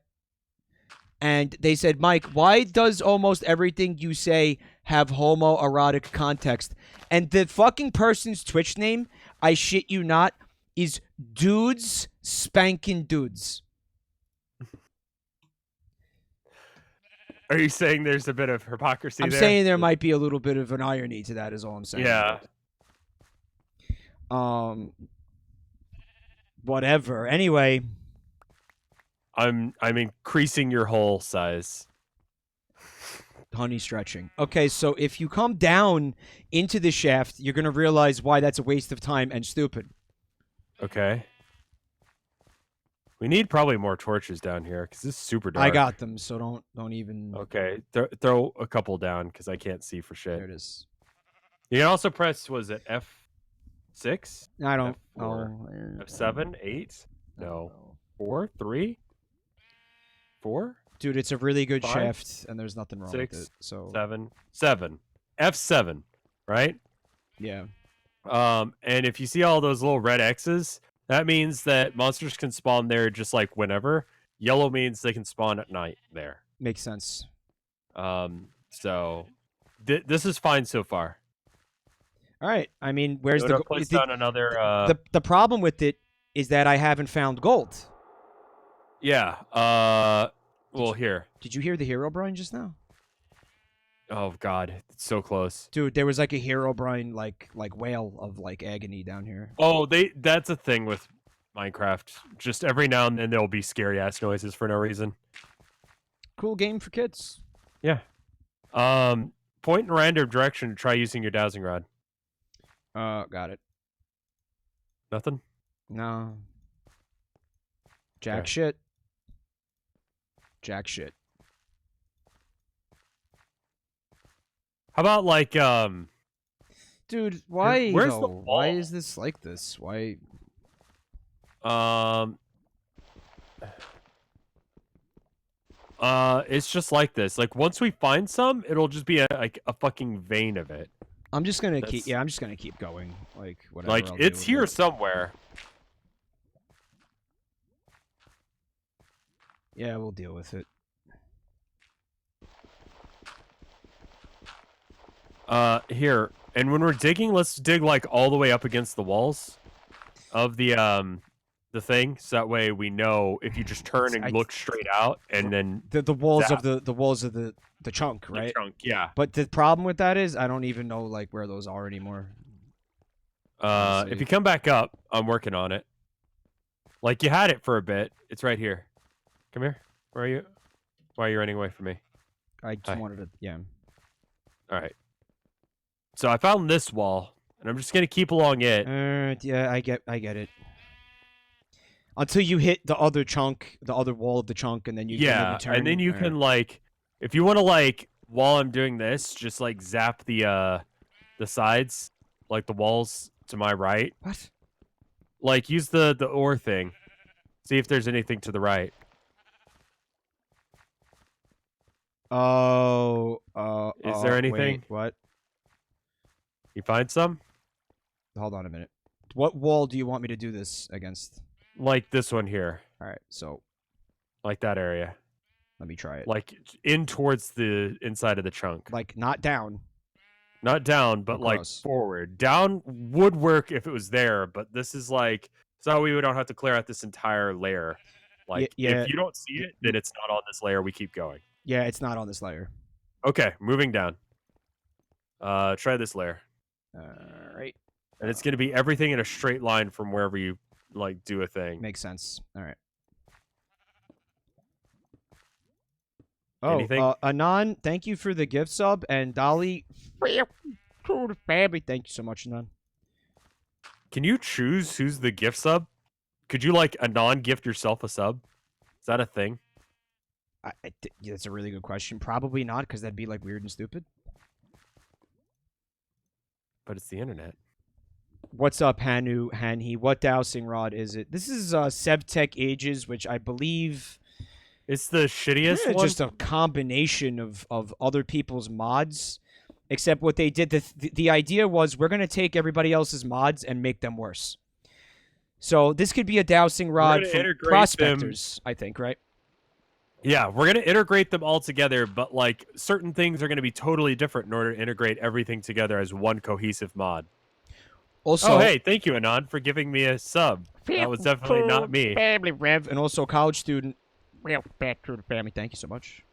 and they said, Mike, why does almost everything you say have homoerotic context? And the fucking person's Twitch name, I shit you not, is Dudes Spanking Dudes. Are you saying there's a bit of hypocrisy there? I'm saying there might be a little bit of an irony to that is all I'm saying. Yeah. Whatever. Anyway. I'm increasing your hole size. Honey stretching. Okay, so if you come down into the shaft, you're going to realize why that's a waste of time and stupid. Okay. We need probably more torches down here because this is super dark. I got them, so don't even. Okay, throw a couple down because I can't see for shit. There it is. You can also press. Was it F6? I don't. F4, F7, 8. No, 4, 3, 4. Dude, it's a really good 5, shaft, and there's nothing wrong 6, with it. So 7, F7, right? Yeah. And if you see all those little red X's, that means that monsters can spawn there just like whenever. Yellow means they can spawn at night there. Makes sense. So this is fine so far. All right. I mean, where's the place down another? The problem with it is that I haven't found gold. Yeah. Well, here. Did you hear the Herobrine just now? Oh God, it's so close. Dude, there was like a Herobrine like wail of like agony down here. Oh, that's a thing with Minecraft. Just every now and then there'll be scary ass noises for no reason. Cool game for kids. Yeah. Point in random direction to try using your dowsing rod. Got it. Nothing? No. Jack Okay. shit. Jack shit. How about like dude, why where's though? the wall? Why is this like this? Why it's just like this. Like once we find some, it'll just be like a fucking vein of it. I'm just gonna keep I'm just gonna keep going. Like whatever. Like it's here somewhere. Yeah, we'll deal with it. Here. And when we're digging, let's dig like all the way up against the walls of the thing, so that way we know if you just turn and look straight out, and then the walls of the walls of the chunk, right? The chunk, yeah. But the problem with that is I don't even know like where those are anymore. If you come back up, I'm working on it. Like you had it for a bit. It's right here. Come here. Where are you? Why are you running away from me? I just wanted to, yeah. All right. So I found this wall, and I'm just gonna keep along it. Yeah, I get it. Until you hit the other chunk, the other wall of the chunk, and then you can turn. And then you can like, if you want to like, while I'm doing this, just like zap the sides, like the walls to my right. What? Like use the ore thing. See if there's anything to the right. Is there anything? Wait, what? You find some? Hold on a minute. What wall do you want me to do this against? Like this one here. All right, so like that area. Let me try it. Like in towards the inside of the chunk. Like not down. Not down, but like forward. Down would work if it was there, but this is like so we don't have to clear out this entire layer. Like if you don't see it, then it's not on this layer. We keep going. Yeah, it's not on this layer. Okay, moving down. Try this layer. All right. And it's going to be everything in a straight line from wherever you like do a thing. Makes sense. All right. Anything? Anon, thank you for the gift sub, and Dolly, to the family. Thank you so much, Anon. Can you choose who's the gift sub? Could you like Anon gift yourself a sub? Is that a thing? That's a really good question. Probably not, because that'd be like weird and stupid. But it's the internet. What's up, Hanhi? What dowsing rod is it? This is SevTech Ages, which I believe it's the shittiest one. Just a combination of other people's mods. Except what they did, the idea was we're gonna take everybody else's mods and make them worse. So this could be a dowsing rod for prospectors, I think, right? Yeah, we're going to integrate them all together, but like certain things are going to be totally different in order to integrate everything together as one cohesive mod. Also, oh, hey, thank you, Anon, for giving me a sub. That was definitely not me. Family Rev, and also college student. Well, back to the family. Thank you so much.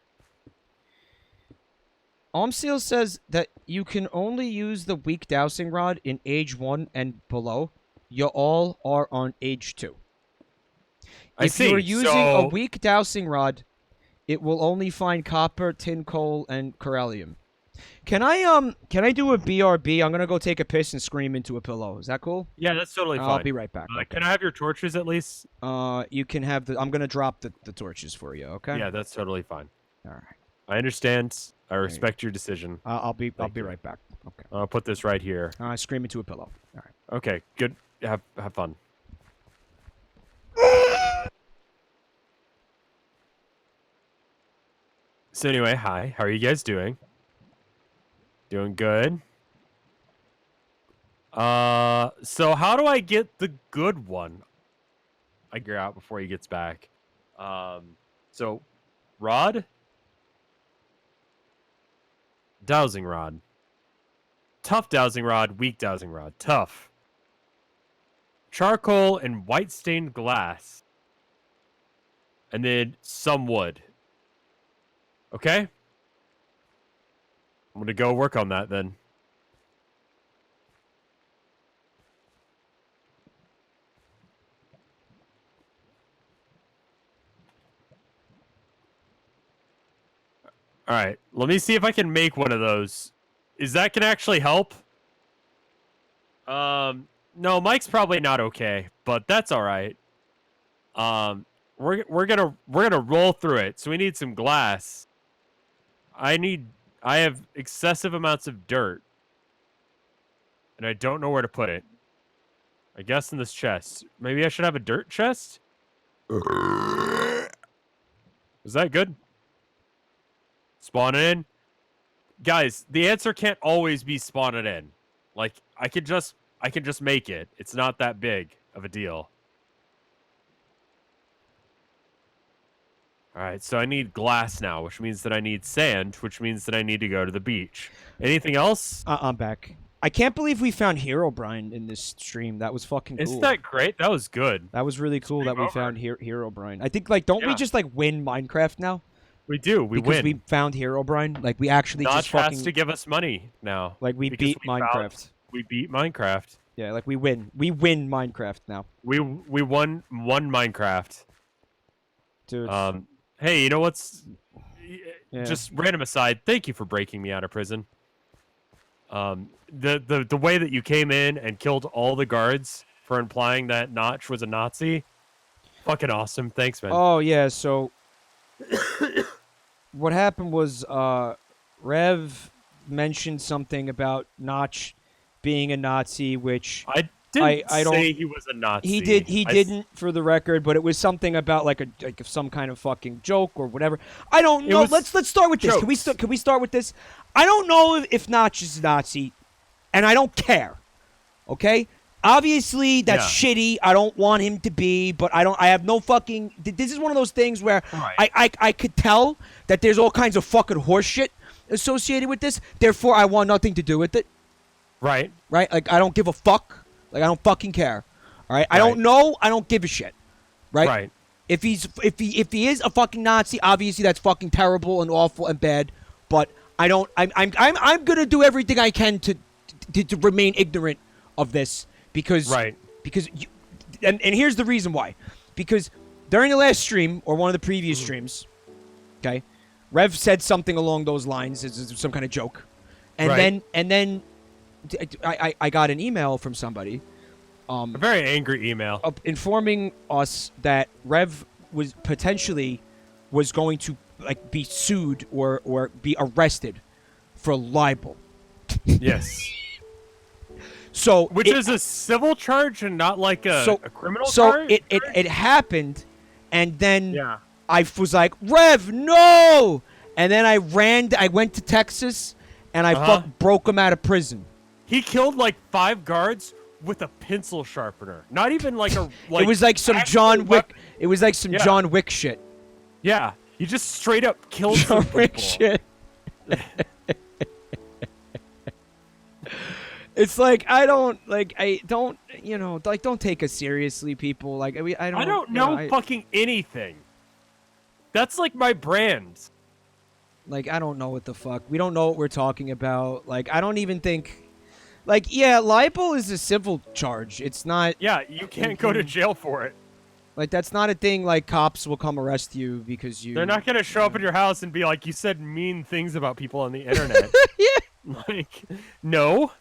Omseal says that you can only use the weak dowsing rod in age 1 and below. You all are on age 2. If you're using a weak dowsing rod, it will only find copper, tin coal, and corellium. Can I do a BRB? I'm gonna go take a piss and scream into a pillow. Is that cool? Yeah, that's totally fine. I'll be right back. Okay. Can I have your torches at least? You can have the. I'm gonna drop the torches for you. Okay. Yeah, that's totally fine. All right. I understand. I respect your decision. I'll be right back. Okay. I'll put this right here. Scream into a pillow. All right. Okay. Good. Have fun. So anyway, hi. How are you guys doing? Doing good. So how do I get the good one? I figure out before he gets back. So rod, dowsing rod, tough dowsing rod, weak dowsing rod, tough, charcoal and white stained glass, and then some wood. Okay? I'm going to go work on that then. All right, let me see if I can make one of those. Is that can actually help? No, Mike's probably not okay, but that's all right. We're gonna roll through it. So we need some glass. I have excessive amounts of dirt, and I don't know where to put it. I guess in this chest. Maybe I should have a dirt chest? Is that good? Spawn it in? Guys, the answer can't always be spawn it in. Like, I can just make it. It's not that big of a deal. Alright, so I need glass now, which means that I need sand, which means that I need to go to the beach. Anything else? I'm back. I can't believe we found Herobrine in this stream. That was fucking cool. Isn't that great? That was good. That was really cool that we found Herobrine. I think, like, don't we just, like, win Minecraft now? We do. We because win. we found Herobrine. Like, we actually Notch just fucking... has to give us money now. Like, we beat Minecraft. We beat Minecraft. Yeah, like, we win. We win Minecraft now. We won Minecraft. Dude. Hey, you know what's... Yeah. Just random aside, thank you for breaking me out of prison. The way that you came in and killed all the guards for implying that Notch was a Nazi, fucking awesome. Thanks, man. Oh, yeah, so... what happened was, Rev mentioned something about Notch being a Nazi, which... I didn't don't say he was a Nazi. He didn't, for the record, but it was something about like some kind of fucking joke or whatever. I don't know. Let's start with this. Jokes. Can we start with this? I don't know if Notch is a Nazi, and I don't care. Okay? Obviously, that's shitty. I don't want him to be, but I have no fucking... This is one of those things where I could tell that there's all kinds of fucking horse shit associated with this. Therefore, I want nothing to do with it. Right. Right? Like, I don't give a fuck. Like, I don't fucking care. All right? I don't know. I don't give a shit. Right? Right. If he is a fucking Nazi, obviously that's fucking terrible and awful and bad. But I'm gonna do everything I can to remain ignorant of this because and here's the reason why. Because during the last stream or one of the previous streams, okay, Rev said something along those lines, some kind of joke, and then I got an email from somebody, a very angry email, informing us that Rev was potentially going to like be sued or be arrested for libel. Yes. So which is a civil charge and not like a criminal charge? So it happened, and then I was like, Rev, no! And then I went to Texas, and I broke him out of prison. He killed like 5 guards with a pencil sharpener. Not even like a... It was like some John Wick... It was like some John Wick shit. Yeah. He just straight up killed some people. Wick shit. It's like, don't take us seriously, people. Like, I don't know fucking anything. That's like my brand. Like, I don't know what the fuck. We don't know what we're talking about. Like, I don't even think... Like, yeah, libel is a civil charge. It's not... Yeah, you can't go to jail for it. Like, that's not a thing, like, cops will come arrest you because you... They're not going to show up at your house and be like, you said mean things about people on the internet. Yeah. Like, no.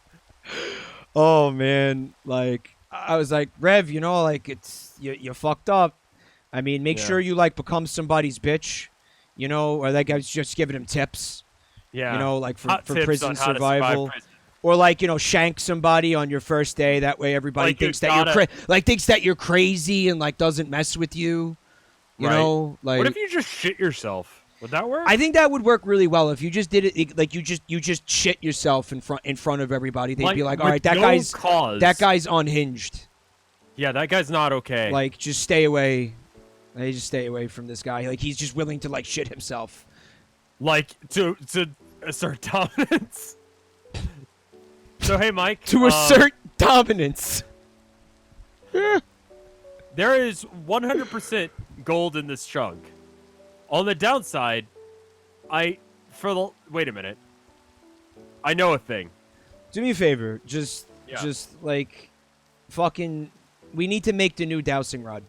Oh, man. Like, I was like, Rev, like, it's... You fucked up. I mean, make sure you, like, become somebody's bitch. Or like I was just giving him tips. Yeah. Like, for prison survival. Or like, shank somebody on your first day. That way everybody thinks that thinks that you're crazy and like doesn't mess with you. You know, like, what if you just shit yourself? Would that work? I think that would work really well if you just did it like you just shit yourself in front of everybody. They'd be like, "All right, that guy's unhinged." Yeah, that guy's not okay. Like, just stay away. Just stay away from this guy. Like, he's just willing to like shit himself. Like to assert dominance. So, hey, Mike. To assert dominance. There is 100% gold in this chunk. On the downside, wait a minute. I know a thing. Do me a favor. Just like, fucking, we need to make the new dowsing rod.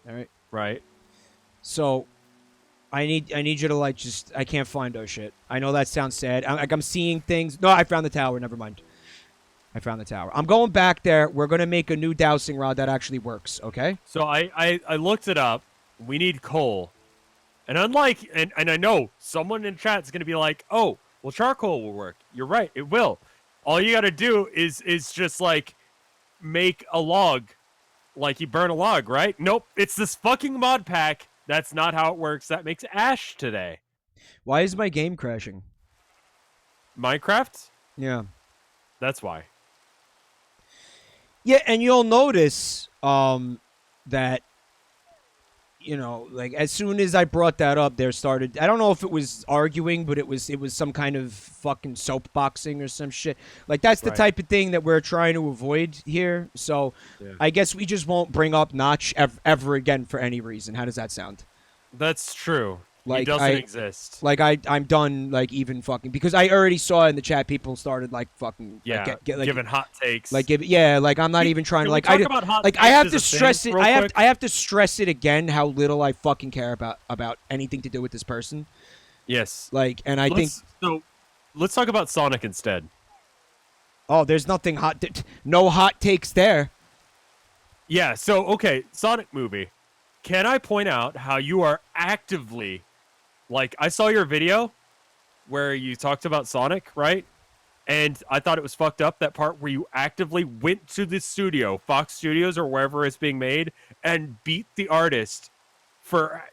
All right? Right. So, I need you to like just. I can't find our shit. I know that sounds sad. I'm seeing things. No, I found the tower. Never mind. I found the tower. I'm going back there. We're gonna make a new dowsing rod that actually works. Okay. So I looked it up. We need coal, and unlike and I know someone in chat is gonna be like, oh, well, charcoal will work. You're right. It will. All you gotta do is just like make a log, like you burn a log, right? Nope. It's this fucking mod pack. That's not how it works. That makes ash today. Why is my game crashing? Minecraft? Yeah. That's why. Yeah, and you'll notice that, you know, like as soon as I brought that up, there started. I don't know if it was arguing, but it was some kind of fucking soapboxing or some shit. Like that's the type of thing that we're trying to avoid here. So I guess we just won't bring up Notch ever again for any reason. How does that sound? That's true. Like he doesn't exist. Like I'm done. Like even fucking because I already saw in the chat people started like fucking like, giving hot takes. Like like I'm not even trying to like I have to stress it. I have to stress it again how little I fucking care about anything to do with this person. Yes. Like and so. Let's talk about Sonic instead. Oh, there's nothing hot. No hot takes there. Yeah. So okay, Sonic movie. Can I point out how you are actively. Like, I saw your video where you talked about Sonic, right? And I thought it was fucked up, that part where you actively went to the studio, Fox Studios or wherever it's being made, and beat the artist for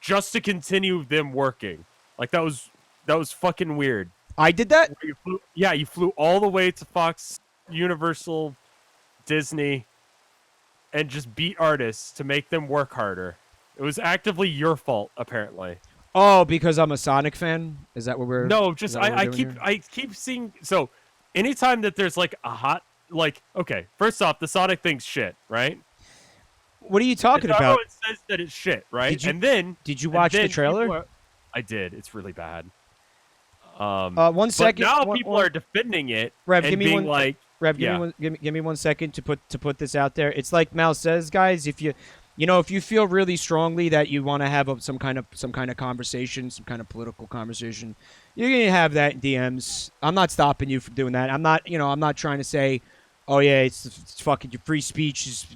just to continue them working. Like, that was fucking weird. I did that? You flew all the way to Fox, Universal, Disney, and just beat artists to make them work harder. It was actively your fault, apparently. Oh, because I'm a Sonic fan? Is that what we're... No, just I keep seeing... So, anytime that there's like a hot... Like, okay, first off, the Sonic thing's shit, right? What are you talking about? Everyone says that it's shit, right? Did you watch the trailer? I did. It's really bad. 1 second. But now people are defending it Rev, and give me being one, like... Rev, give me 1 second to put this out there. It's like Mal says, guys, if you feel really strongly that you want to have some kind of conversation, some kind of political conversation, you're gonna have that in DMs. I'm not stopping you from doing that. I'm not trying to say, oh yeah, it's fucking your free speech is,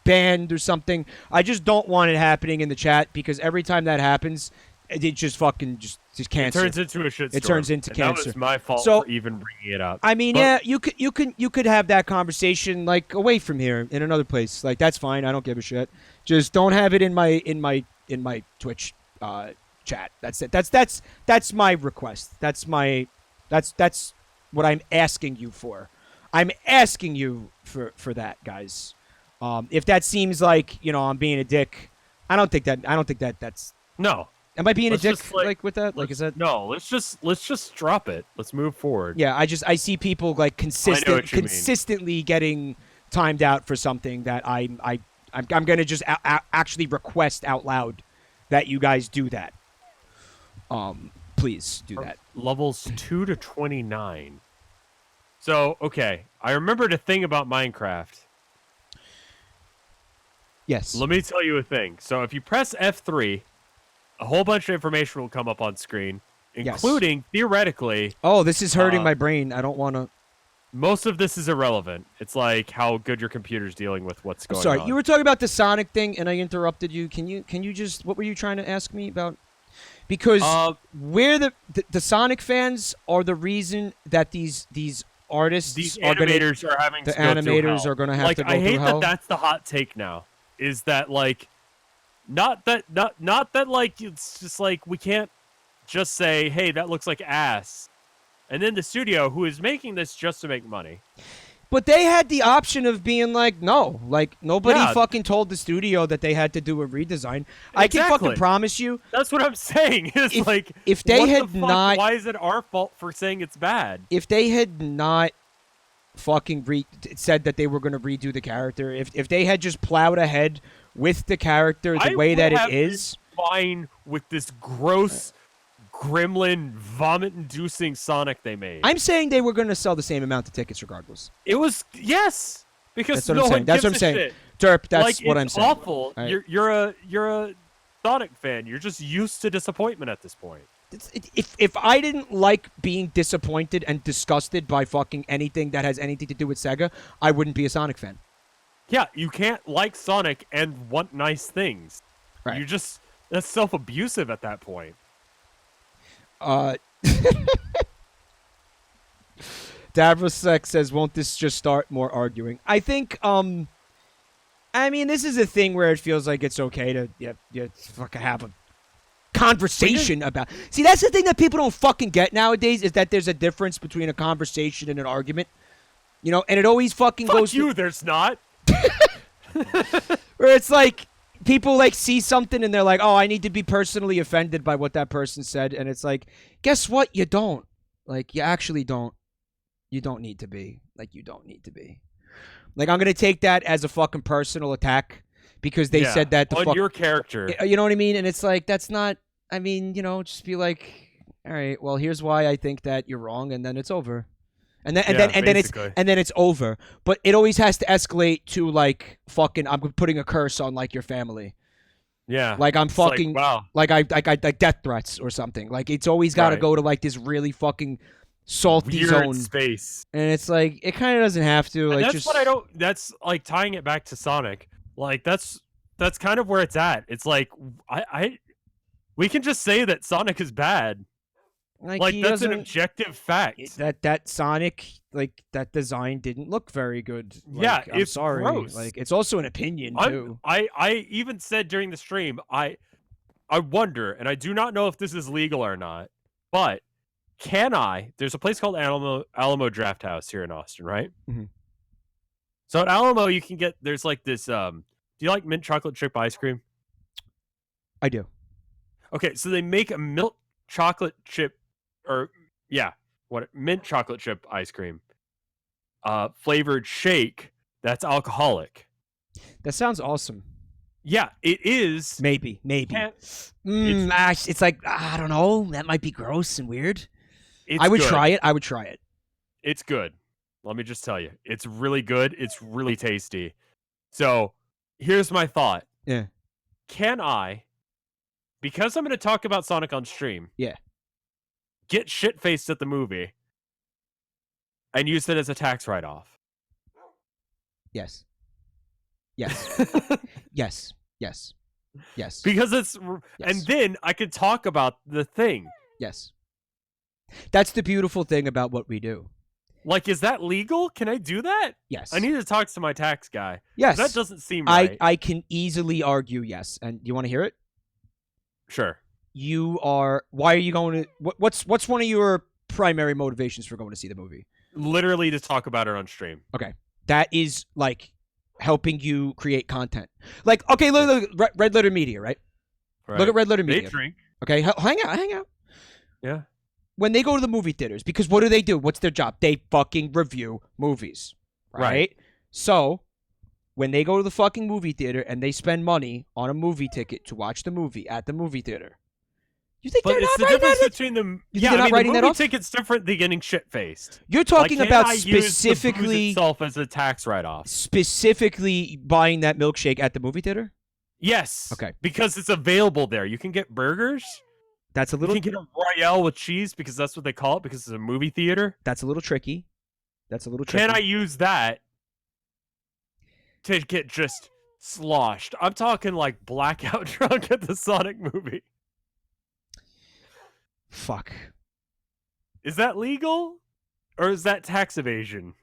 banned or something. I just don't want it happening in the chat because every time that happens, it just fucking just cancer. It turns into a shitstorm. It turns into cancer. That was my fault for even bringing it up. I mean, you could have that conversation like away from here in another place. Like that's fine. I don't give a shit. Just don't have it in my Twitch chat. That's it. That's my request. That's what I'm asking you for. I'm asking you for that, guys. If that seems like I'm being a dick, I don't think that's no. Am I being a dick with that? Like, is that no? Let's just drop it. Let's move forward. Yeah, I see people like consistently getting timed out for something that I'm gonna just actually request out loud that you guys do that. Please do that. Levels 2 to 29. So okay, I remembered a thing about Minecraft. Yes. Let me tell you a thing. So if you press F3. A whole bunch of information will come up on screen, including, theoretically... Oh, this is hurting my brain. I don't want to... Most of this is irrelevant. It's like how good your computer's dealing with what's going on. Sorry, you were talking about the Sonic thing, and I interrupted you. Can you just... What were you trying to ask me about? Because we're the Sonic fans are the reason that these artists... These animators are having to go through hell. The animators are going to have to go through hell. I hate that that's the hot take now. Is that, like... Not that like it's just like we can't just say, hey, that looks like ass. And then the studio who is making this just to make money. But they had the option of being like, no. Like nobody fucking told the studio that they had to do a redesign. Exactly. I can fucking promise you. That's what I'm saying. Is if they had not, why is it our fault for saying it's bad? If they had not fucking said that they were going to redo the character, if they had just plowed ahead with the character the way that it is, fine with this gross gremlin vomit-inducing Sonic they made. I'm saying they were going to sell the same amount of tickets regardless. It was because that's what I'm saying. That's what I'm saying. Derp, that's what I'm saying. It's awful. Right. You're a Sonic fan. You're just used to disappointment at this point. If I didn't like being disappointed and disgusted by fucking anything that has anything to do with Sega, I wouldn't be a Sonic fan. Yeah, you can't like Sonic and want nice things. Right. You just that's self-abusive at that point. Davrosek says, "Won't this just start more arguing?" I think. I mean, this is a thing where it feels like it's okay to fucking have a conversation about. See, that's the thing that people don't fucking get nowadays is that there's a difference between a conversation and an argument. You know, and it always fucking goes. Fuck you. There's not. Where it's like people like see something and they're like, "Oh, I need to be personally offended by what that person said," and it's like, guess what? You don't. Like, you actually don't. You don't need to be. Like, you don't need to be. Like, I'm gonna take that as a fucking personal attack because they said that on your character. You know what I mean? And it's like, that's not. I mean, you know, just be like, all right, well, here's why I think that you're wrong, and then it's over. And then it's over. But it always has to escalate to like fucking I'm putting a curse on like your family. Yeah. Like I'm fucking like, wow. like I like death threats or something. Like it's always got to go to like this really fucking salty weird zone space. And it's like it kind of doesn't have to. Like that's what I don't. That's like tying it back to Sonic. Like that's kind of where it's at. It's like we can just say that Sonic is bad. Like that's an objective fact. That Sonic, like that design didn't look very good. Like, yeah, I'm sorry. Gross. Like it's also an opinion too. I even said during the stream, I wonder, and I do not know if this is legal or not, but can I? There's a place called Alamo Draft House here in Austin, right? Mm-hmm. So at Alamo, you can get there's like this. Do you like mint chocolate chip ice cream? I do. Okay, so they make a milk chocolate chip. Mint chocolate chip ice cream, flavored shake that's alcoholic. That sounds awesome. Yeah, it is. Maybe. It's like I don't know. That might be gross and weird. I would try it. It's good. Let me just tell you, it's really good. It's really tasty. So here's my thought. Yeah. Can I? Because I'm going to talk about Sonic on stream. Yeah. Get shit-faced at the movie and use it as a tax write-off. Yes. Yes. Because it's... Yes. And then I could talk about the thing. Yes. That's the beautiful thing about what we do. Like, is that legal? Can I do that? Yes. I need to talk to my tax guy. Yes. That doesn't seem right. I can easily argue yes. And you want to hear it? Sure. Why are you going to... What's one of your primary motivations for going to see the movie? Literally to talk about it on stream. Okay. That is, like, helping you create content. Like, okay, look Red Letter Media, right? Look at Red Letter Media. They drink. Okay, hang out. Yeah. When they go to the movie theaters, because what do? What's their job? They fucking review movies, right? So, when they go to the fucking movie theater and they spend money on a movie ticket to watch the movie at the movie theater, you think they're not writing that off? Between them. You think they're not writing that off? The movie ticket's different than getting shit-faced. You're talking like, about I specifically use the booze itself as a tax write-off. Specifically buying that milkshake at the movie theater? Yes. Okay. Because it's available there. You can get burgers. That's a little. You can get a Royale with cheese because that's what they call it because it's a movie theater. That's a little tricky. Can I use that to get just sloshed? I'm talking like blackout drunk at the Sonic movie. Fuck. Is that legal? Or is that tax evasion?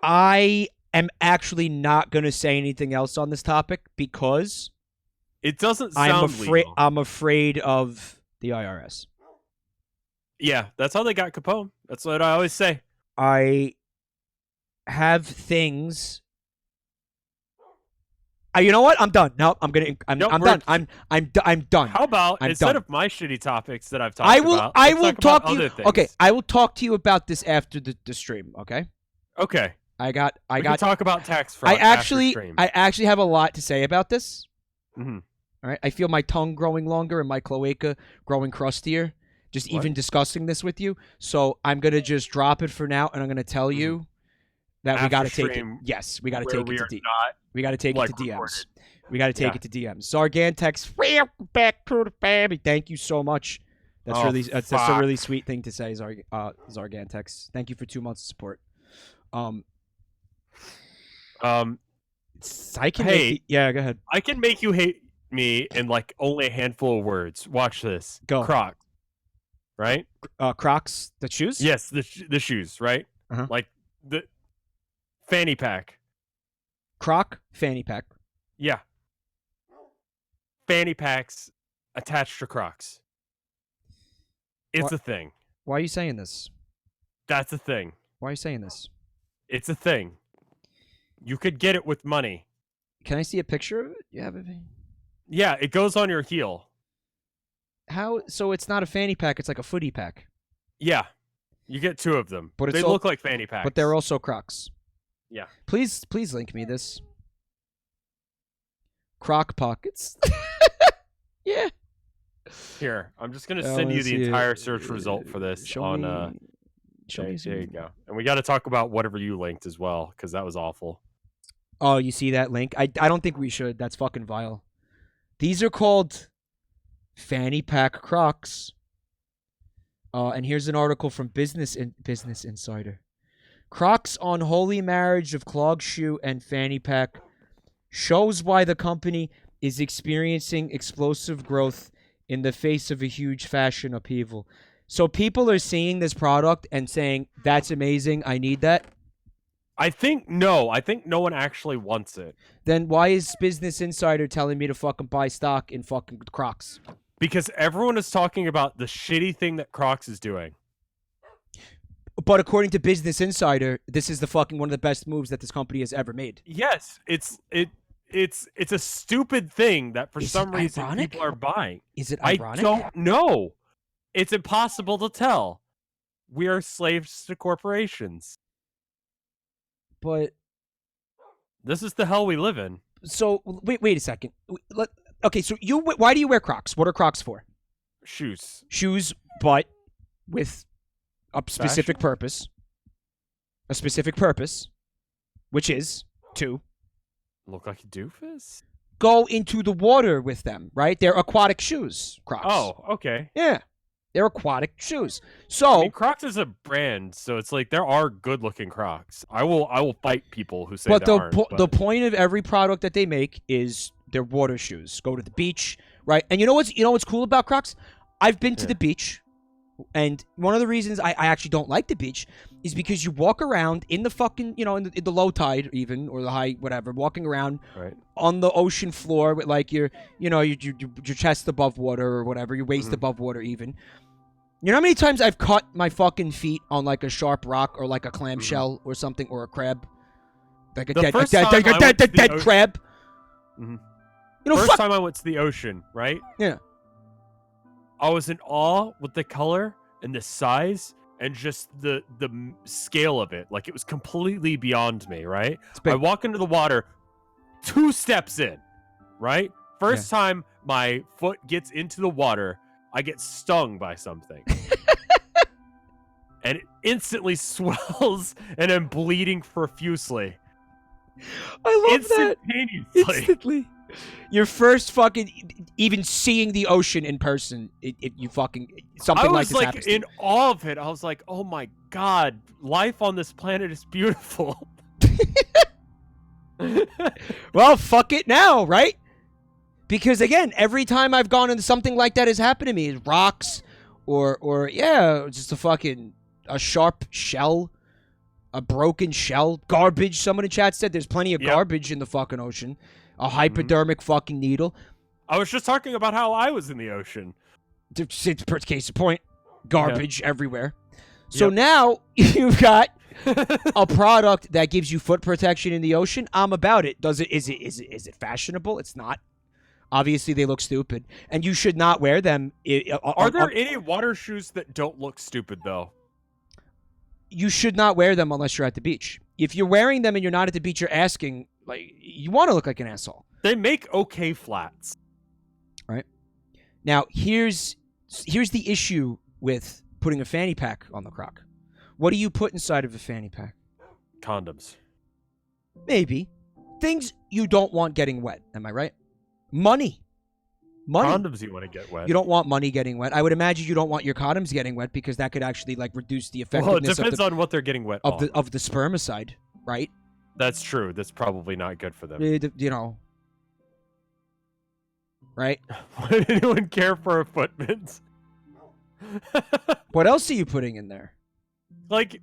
I am actually not going to say anything else on this topic because it doesn't sound legal. I'm afraid of the IRS. Yeah, that's how they got Capone. That's what I always say. I have things. You know what? I'm done. No, I'm done. I'm done. How about instead of my shitty topics that I've talked about, I will talk to you. Things. Okay, I will talk to you about this after the stream. Okay. Okay. We can talk about tax fraud. I actually have a lot to say about this. Mm-hmm. All right. I feel my tongue growing longer and my cloaca growing crustier. Just even discussing this with you. So I'm gonna just drop it for now, and I'm gonna tell you that we got to take it. Yes, we got to take it to we got to take it to DMs We got to take it to DMs. Zargantex, back to the family. Thank you so much. That's that's a really sweet thing to say, Zargantex. Thank you for 2 months of support. I can go ahead. I can make you hate me in like only a handful of words. Watch this. Go. Crocs. Right? Crocs, the shoes? Yes, the shoes, right? Like the fanny pack. Croc fanny pack. Yeah. Fanny packs attached to Crocs. It's a thing. Why are you saying this? That's a thing. Why are you saying this? It's a thing. You could get it with money. Can I see a picture of it? You have it? Yeah, it goes on your heel. How? So it's not a fanny pack. It's like a footy pack. Yeah. You get 2 of them. But they look like fanny packs. But they're also Crocs. Yeah. Please link me this. Croc pockets. Yeah. Here, I'm just gonna send you the entire search result for this on. There you go. And we got to talk about whatever you linked as well, because that was awful. Oh, you see that link? I don't think we should. That's fucking vile. These are called fanny pack Crocs. And here's an article from Business Insider. Crocs on holy marriage of clog shoe and fanny pack shows why the company is experiencing explosive growth in the face of a huge fashion upheaval. So people are seeing this product and saying, that's amazing, I need that. I think no one actually wants it. Then why is Business Insider telling me to fucking buy stock in fucking Crocs? Because everyone is talking about the shitty thing that Crocs is doing. But according to Business Insider, this is the fucking one of the best moves that this company has ever made. Yes, it's a stupid thing that for some reason people are buying. Is it ironic? I don't know. It's impossible to tell. We are slaves to corporations. But this is the hell we live in. So wait a second. Okay, so why do you wear Crocs? What are Crocs for? Shoes. Shoes, but with a specific purpose. A specific purpose, which is to look like a doofus? Go into the water with them, right? They're aquatic shoes, Crocs. Oh, okay. Yeah. They're aquatic shoes. So I mean, Crocs is a brand, so it's like there are good-looking Crocs. I will fight people who say but there aren't. The point of every product that they make is they're water shoes. Go to the beach, right? And you know what's cool about Crocs? I've been to the beach, and one of the reasons I actually don't like the beach is because you walk around in the fucking, in the low tide even, or the high, whatever, walking around on the ocean floor with like your chest above water or whatever, your waist above water even. You know how many times I've cut my fucking feet on like a sharp rock or like a clamshell or something, or a crab? Like a dead crab. Mm-hmm. First time I went to the ocean, right? Yeah. I was in awe with the color and the size and just the scale of it. Like, it was completely beyond me, right? I walk into the water 2 steps in, right? First time my foot gets into the water, I get stung by something. And it instantly swells and I'm bleeding profusely. I love that. Instantly. Your first fucking, even seeing the ocean in person, you fucking, something like this happens. I was like in awe of it. I was like, oh my God, life on this planet is beautiful. Well, fuck it now, right? Because again, every time I've gone into something like that has happened to me, rocks or just a sharp shell, a broken shell, garbage. Someone in chat said there's plenty of garbage in the fucking ocean. A hypodermic fucking needle. I was just talking about how I was in the ocean. Case in point, garbage everywhere. So now you've got a product that gives you foot protection in the ocean. I'm about it. Is it fashionable? It's not. Obviously, they look stupid, and you should not wear them. Are there any water shoes that don't look stupid though? You should not wear them unless you're at the beach. If you're wearing them and you're not at the beach, you're asking, like, you want to look like an asshole. They make okay flats. Right. Now, here's the issue with putting a fanny pack on the Croc. What do you put inside of a fanny pack? Condoms. Maybe. Things you don't want getting wet. Am I right? Money. Condoms you want to get wet. You don't want money getting wet. I would imagine you don't want your condoms getting wet because that could actually like reduce the effectiveness. Well, it depends on what they're getting wet of the spermicide, right? That's true. That's probably not good for them. You know, right? Would anyone care for a foot mint? What else are you putting in there? Like,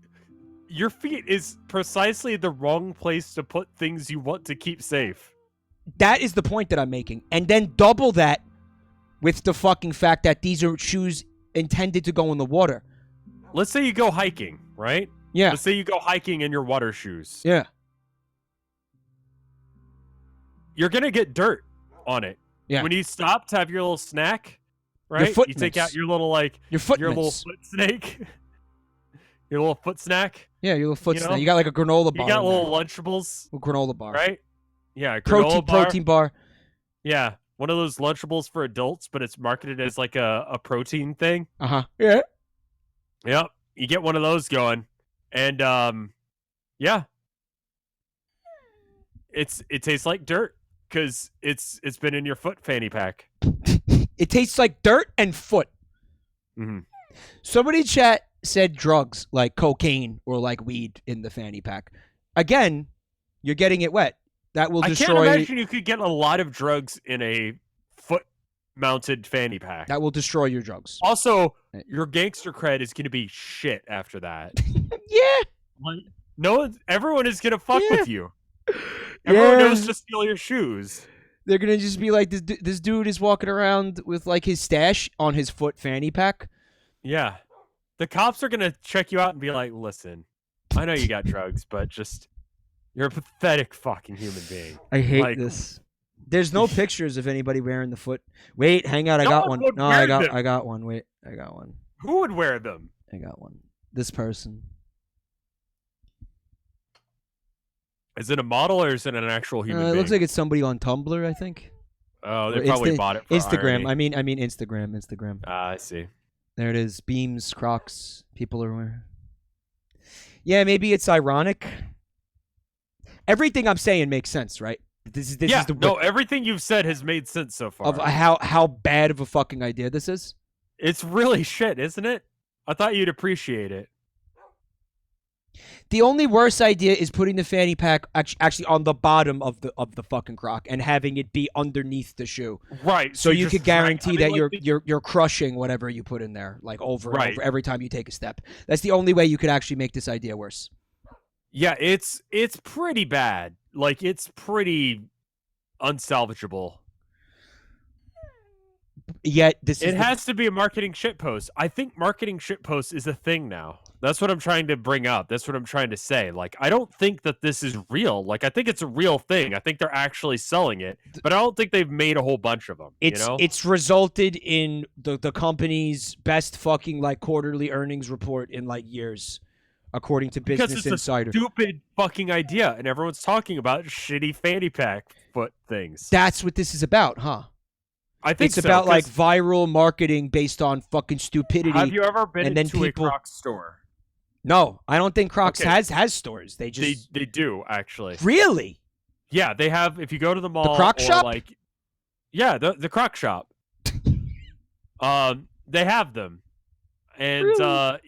your feet is precisely the wrong place to put things you want to keep safe. That is the point that I'm making. And then double that with the fucking fact that these are shoes intended to go in the water. Let's say you go hiking, right? Yeah. Let's say you go hiking in your water shoes. Yeah. You're going to get dirt on it. Yeah. When you stop to have your little snack, right? You take out your little, like, your little foot snake. Your little foot snack. Yeah, your little foot snack. You got like a granola bar. You got little Lunchables. A granola bar. Right? Yeah, protein bar. Yeah. One of those Lunchables for adults, but it's marketed as like a protein thing. Uh-huh. Yeah. Yep. You get one of those going. And yeah. It tastes like dirt because it's been in your foot fanny pack. It tastes like dirt and foot. Mm-hmm. Somebody in chat said drugs like cocaine or like weed in the fanny pack. Again, you're getting it wet. That will destroy. I can't imagine you could get a lot of drugs in a foot-mounted fanny pack. That will destroy your drugs. Also, your gangster cred is going to be shit after that. Yeah. Everyone is going to fuck with you. Everyone knows to steal your shoes. They're going to just be like, this dude is walking around with like his stash on his foot fanny pack. Yeah. The cops are going to check you out and be like, listen, I know you got drugs, but just... You're a pathetic fucking human being. I hate this. There's no pictures of anybody wearing the foot. Wait, hang on, I got one. No, I got one. Wait, I got one. Who would wear them? I got one. This person. Is it a model or is it an actual human being? It looks like it's somebody on Tumblr, I think. Oh, they probably bought it for Instagram. irony. I mean Instagram. I see. There it is. Beams, Crocs. People are wearing. Yeah, maybe it's ironic. Everything I'm saying makes sense, right? This is everything you've said has made sense so far. Of how bad of a fucking idea this is. It's really shit, isn't it? I thought you'd appreciate it. The only worse idea is putting the fanny pack actually on the bottom of the fucking Croc and having it be underneath the shoe. Right. So you could guarantee that you're crushing whatever you put in there, like over and over every time you take a step. That's the only way you could actually make this idea worse. Yeah, it's pretty bad. Like, it's pretty unsalvageable. Yet it has to be a marketing shitpost. I think marketing shitpost is a thing now. That's what I'm trying to bring up. That's what I'm trying to say. Like, I don't think that this is real. Like, I think it's a real thing. I think they're actually selling it, but I don't think they've made a whole bunch of them. It's resulted in the company's best fucking like quarterly earnings report in like years. According to Business Insider. Because it's a stupid fucking idea, and everyone's talking about shitty fanny pack foot things. That's what this is about, huh? I think it's about like viral marketing based on fucking stupidity. Have you ever been into a Crocs store? No, I don't think Crocs has stores. They do actually. Really? Yeah, they have. If you go to the mall, the Croc shop, the Croc shop. They have them, and really?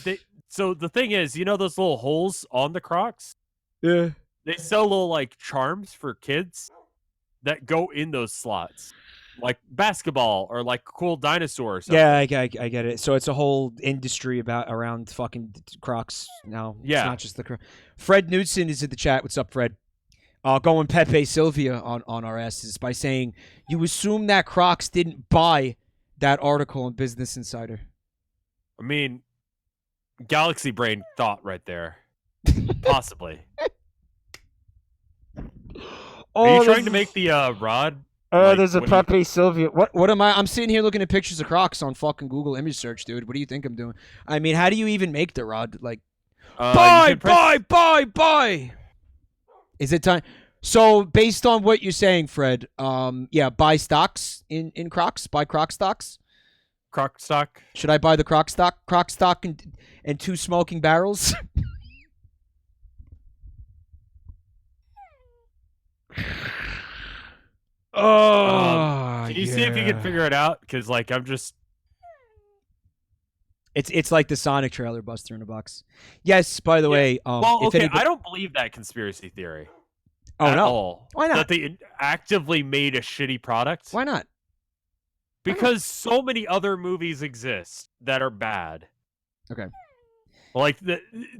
they. So the thing is, you know those little holes on the Crocs? Yeah. They sell little like charms for kids that go in those slots. Like basketball or like cool dinosaur or something. Yeah, I get it. So it's a whole industry around fucking Crocs now. Yeah. It's not just the Crocs. Fred Knudsen is in the chat. What's up, Fred? Going Pepe Sylvia on our asses by saying, you assume that Crocs didn't buy that article in Business Insider. I mean... Galaxy brain thought right there. Possibly. Are you trying to make the rod? There's a Pepe Sylvia. What am I? I'm sitting here looking at pictures of Crocs on fucking Google image search, dude. What do you think I'm doing? I mean, how do you even make the rod? Like, buy. Is it time? So based on what you're saying, Fred, buy stocks in Crocs. Buy Croc stocks. Croc stock. Should I buy the Croc stock and 2 smoking barrels? Oh, can you see if you can figure it out? Because like I'm just. It's like the Sonic trailer, Buster in a Box. Yes. By the way, well, okay, anybody... I don't believe that conspiracy theory. Oh, at no. all. Why not? That they actively made a shitty product. Why not? Because so many other movies exist that are bad. Okay. Like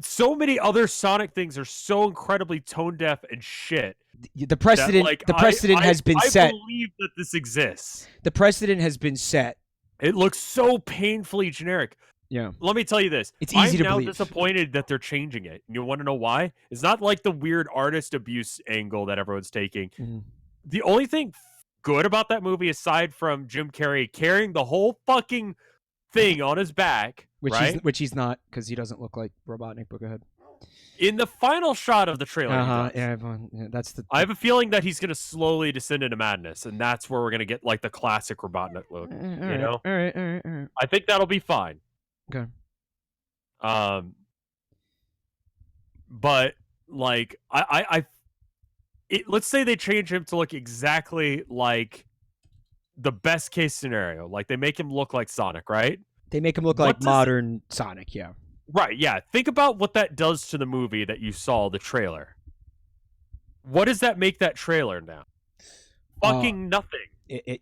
so many other Sonic things are so incredibly tone deaf and shit. The precedent, that, like, the precedent has been set. I believe that this exists. The precedent has been set. It looks so painfully generic. Yeah. Let me tell you this. It's easy to believe. I'm now disappointed that they're changing it. And you want to know why? It's not like the weird artist abuse angle that everyone's taking. Mm-hmm. The only thing good about that movie, aside from Jim Carrey carrying the whole fucking thing on his back, which he's not, because he doesn't look like Robotnik. But go ahead. In the final shot of the trailer, yeah, that's the. I have a feeling that he's going to slowly descend into madness, and that's where we're going to get like the classic Robotnik look. You know, all right. I think that'll be fine. Okay. But like let's say they change him to look exactly like the best case scenario. Like they make him look like Sonic, right? They make him look like modern Sonic, yeah. Right, yeah. Think about what that does to the movie that you saw, the trailer. What does that make that trailer now? Fucking nothing.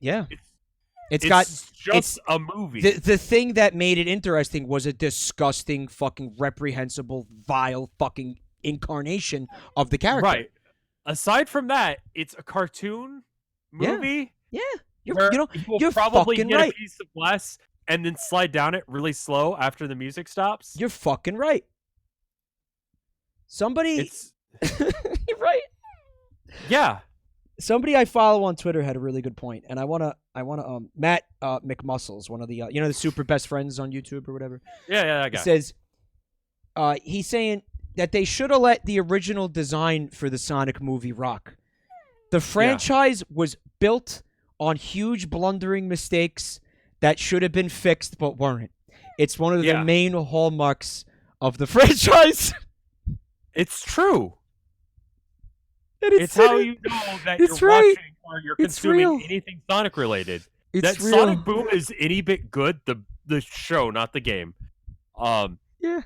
Yeah. It's just a movie. The thing that made it interesting was a disgusting, fucking reprehensible, vile fucking incarnation of the character. Right. Aside from that, it's a cartoon movie. Yeah. You're probably fucking get right. A piece of glass and then slide down it really slow after the music stops. You're fucking right. Somebody... You're right. Yeah. Somebody I follow on Twitter had a really good point, and I wanna Matt McMuscles, one of the the super best friends on YouTube or whatever. Yeah, that guy. Says he's saying that they should have let the original design for the Sonic movie rock. The franchise was built on huge blundering mistakes that should have been fixed but weren't. It's one of the main hallmarks of the franchise. It's true. It's how you know that you're watching or you're consuming anything Sonic related. That real. Sonic Boom is any bit good, the show, not the game. It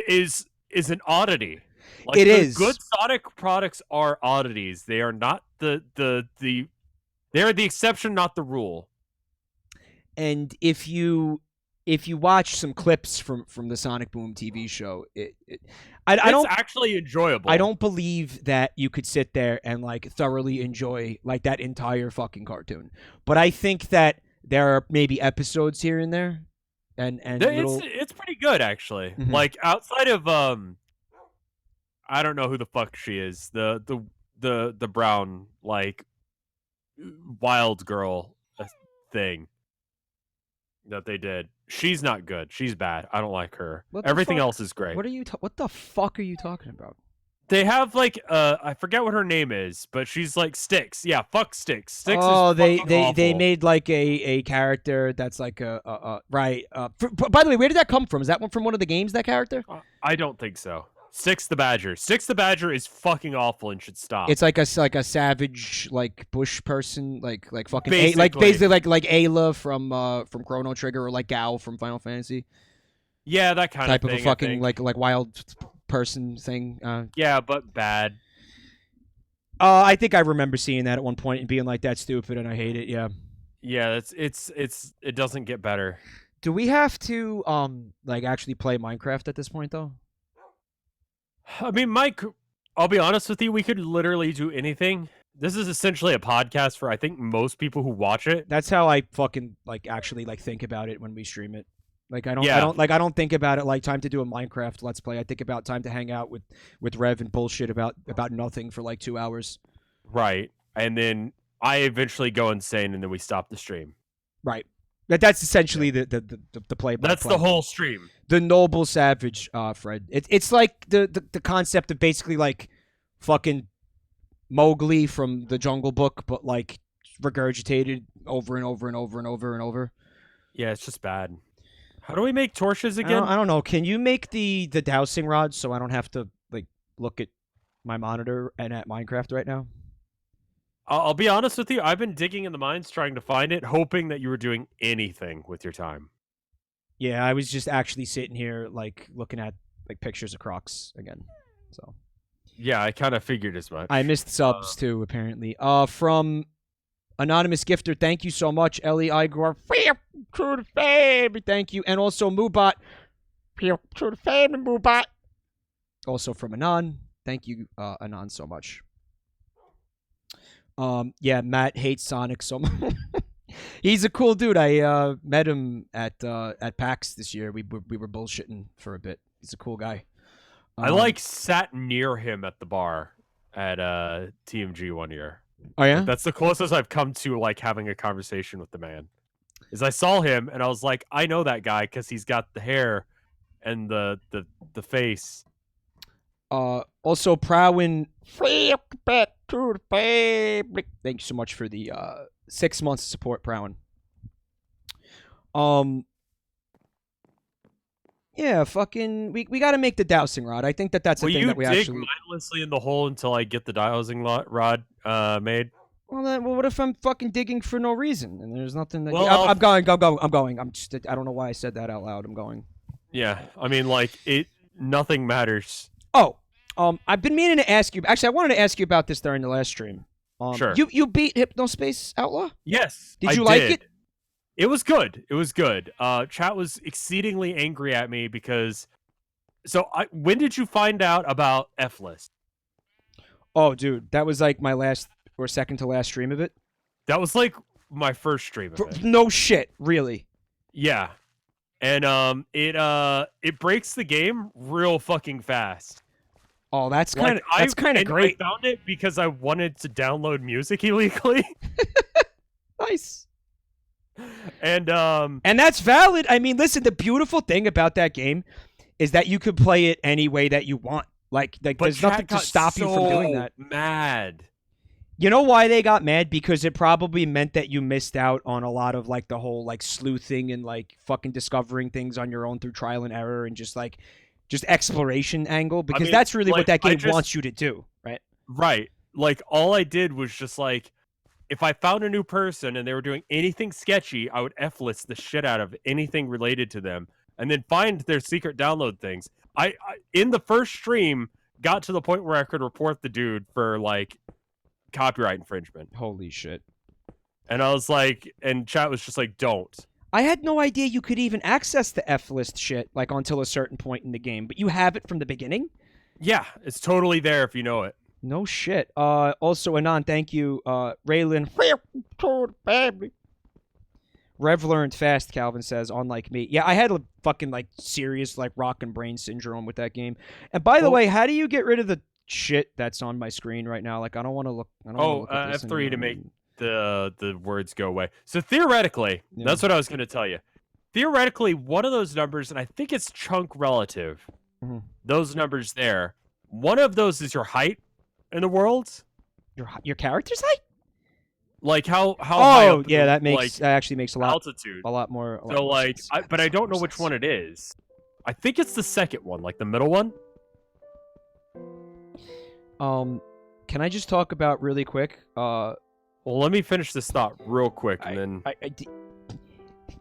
is an oddity. Like, it is. Good Sonic products are oddities. They are not they are the exception, not the rule. And if you watch some clips from the Sonic Boom TV show, it's actually enjoyable. I don't believe that you could sit there and like thoroughly enjoy like that entire fucking cartoon. But I think that there are maybe episodes here and there, and it's pretty good actually. Mm-hmm. Like outside of I don't know who the fuck she is. The brown like wild girl thing that they did. She's not good. She's bad. I don't like her. Everything else is great. What the fuck are you talking about? They have like I forget what her name is, but she's like Styx. Yeah, fuck Styx. Styx is they made like a character that's like right. By the way, where did that come from? Is that one from one of the games? That character? I don't think so. Styx the Badger. Styx the Badger is fucking awful and should stop. It's like a savage like bush person, like fucking basically like Ayla from Chrono Trigger, or like Gao from Final Fantasy. Yeah, that kind type of thing. Type of a fucking like wild person thing. Yeah, but bad. I think I remember seeing that at one point and being like, "That's stupid," and I hate it. Yeah. Yeah, it doesn't get better. Do we have to like actually play Minecraft at this point though? I mean, Mike, I'll be honest with you, we could literally do anything. This is essentially a podcast for, I think, most people who watch it. That's how I fucking like actually like think about it when we stream it. Like I don't think about it like time to do a Minecraft Let's Play. I think about time to hang out with Rev and bullshit about nothing for like 2 hours. Right. And then I eventually go insane and then we stop the stream. Right. That's essentially the play. That's the whole stream. The noble savage, Fred. It's like the concept of basically like fucking Mowgli from the Jungle Book, but like regurgitated over and over and over and over and over. Yeah, it's just bad. How do we make torches again? I don't know. Can you make the dowsing rod so I don't have to like look at my monitor and at Minecraft right now? I'll be honest with you. I've been digging in the mines trying to find it, hoping that you were doing anything with your time. Yeah, I was just actually sitting here like looking at like pictures of Crocs again. So yeah, I kind of figured as much. I missed subs too, apparently. From anonymous gifter, thank you so much, Ellie Igor. To the family, thank you, and also Moobot. To the family, Moobot. Also from Anon, thank you, Anon, so much. Yeah, Matt hates Sonic so much. He's a cool dude. I met him at PAX this year. We were bullshitting for a bit. He's a cool guy. I like sat near him at the bar at TMG one year. Oh yeah, like, that's the closest I've come to like having a conversation with the man. Is I saw him and I was like, I know that guy because he's got the hair and the face. Also, Prowin, back to the family. Thank you so much for the 6 months of support, Prowin. Yeah, fucking, we got to make the dowsing rod. I think that's a thing that we actually. Will you dig mindlessly in the hole until I get the dowsing rod made? Well, then, what if I'm fucking digging for no reason and there's nothing that? Well, I'm going. I'm just. I don't know why I said that out loud. I'm going. Yeah, I mean, like nothing matters. Oh. I've been meaning to ask you. Actually, I wanted to ask you about this during the last stream. Sure. You beat Hypnospace Outlaw? Yes. Did you like it? It was good. It was good. Chat was exceedingly angry at me because. So, when did you find out about F-List? Oh, dude, that was like my last or second to last stream of it. That was like my first stream of it. No shit, really. Yeah, and it breaks the game real fucking fast. Oh, that's kind of great. I found it because I wanted to download music illegally. Nice. And that's valid. I mean, listen, the beautiful thing about that game is that you could play it any way that you want. Like there's nothing to stop you from doing that. Mad. You know why they got mad? Because it probably meant that you missed out on a lot of like the whole like sleuthing and like fucking discovering things on your own through trial and error and just exploration angle, because that's really what that game wants you to do, right? Right. Like, all I did was just, like, if I found a new person and they were doing anything sketchy, I would F-list the shit out of anything related to them and then find their secret download things. I in the first stream, got to the point where I could report the dude for, like, copyright infringement. Holy shit. And I was like, and chat was just like, don't. I had no idea you could even access the F-list shit, like, until a certain point in the game. But you have it from the beginning? Yeah, it's totally there if you know it. No shit. Also, Anon, thank you. Raylan. Rev learned fast, Calvin says, unlike me. Yeah, I had a fucking, like, serious, like, rock and brain syndrome with that game. And by the way, how do you get rid of the shit that's on my screen right now? Like, I don't want to look. F3 to make the words go away. So theoretically, that's what I was going to tell you. Theoretically, one of those numbers, and I think it's chunk relative, those numbers there, one of those is your height in the world. Your character's height? Like how high up yeah, that actually makes a lot altitude. A lot more. So like, but I don't know which one it is. I think it's the second one, like the middle one. Can I just talk about really quick? Well, let me finish this thought real quick, and then.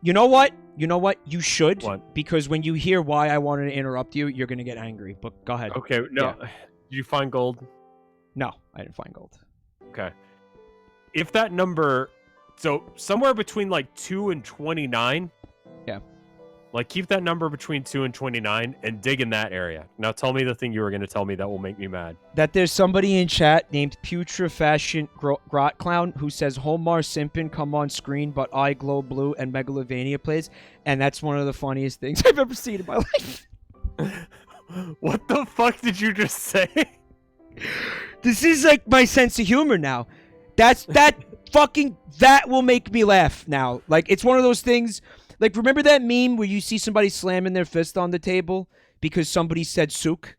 You know what? You should. What? Because when you hear why I wanted to interrupt you, you're gonna get angry. But go ahead. Okay. No. Yeah. Did you find gold? No, I didn't find gold. Okay. If that number, so somewhere between like 2 and 29. Yeah. Like, keep that number between 2 and 29 and dig in that area. Now tell me the thing you were going to tell me that will make me mad. That there's somebody in chat named Putrefaction Grot Clown who says Homar Simpin come on screen, but I glow blue and Megalovania plays. And that's one of the funniest things I've ever seen in my life. What the fuck did you just say? This is like my sense of humor now. That will make me laugh now. Like, it's one of those things. Like, remember that meme where you see somebody slamming their fist on the table because somebody said souk?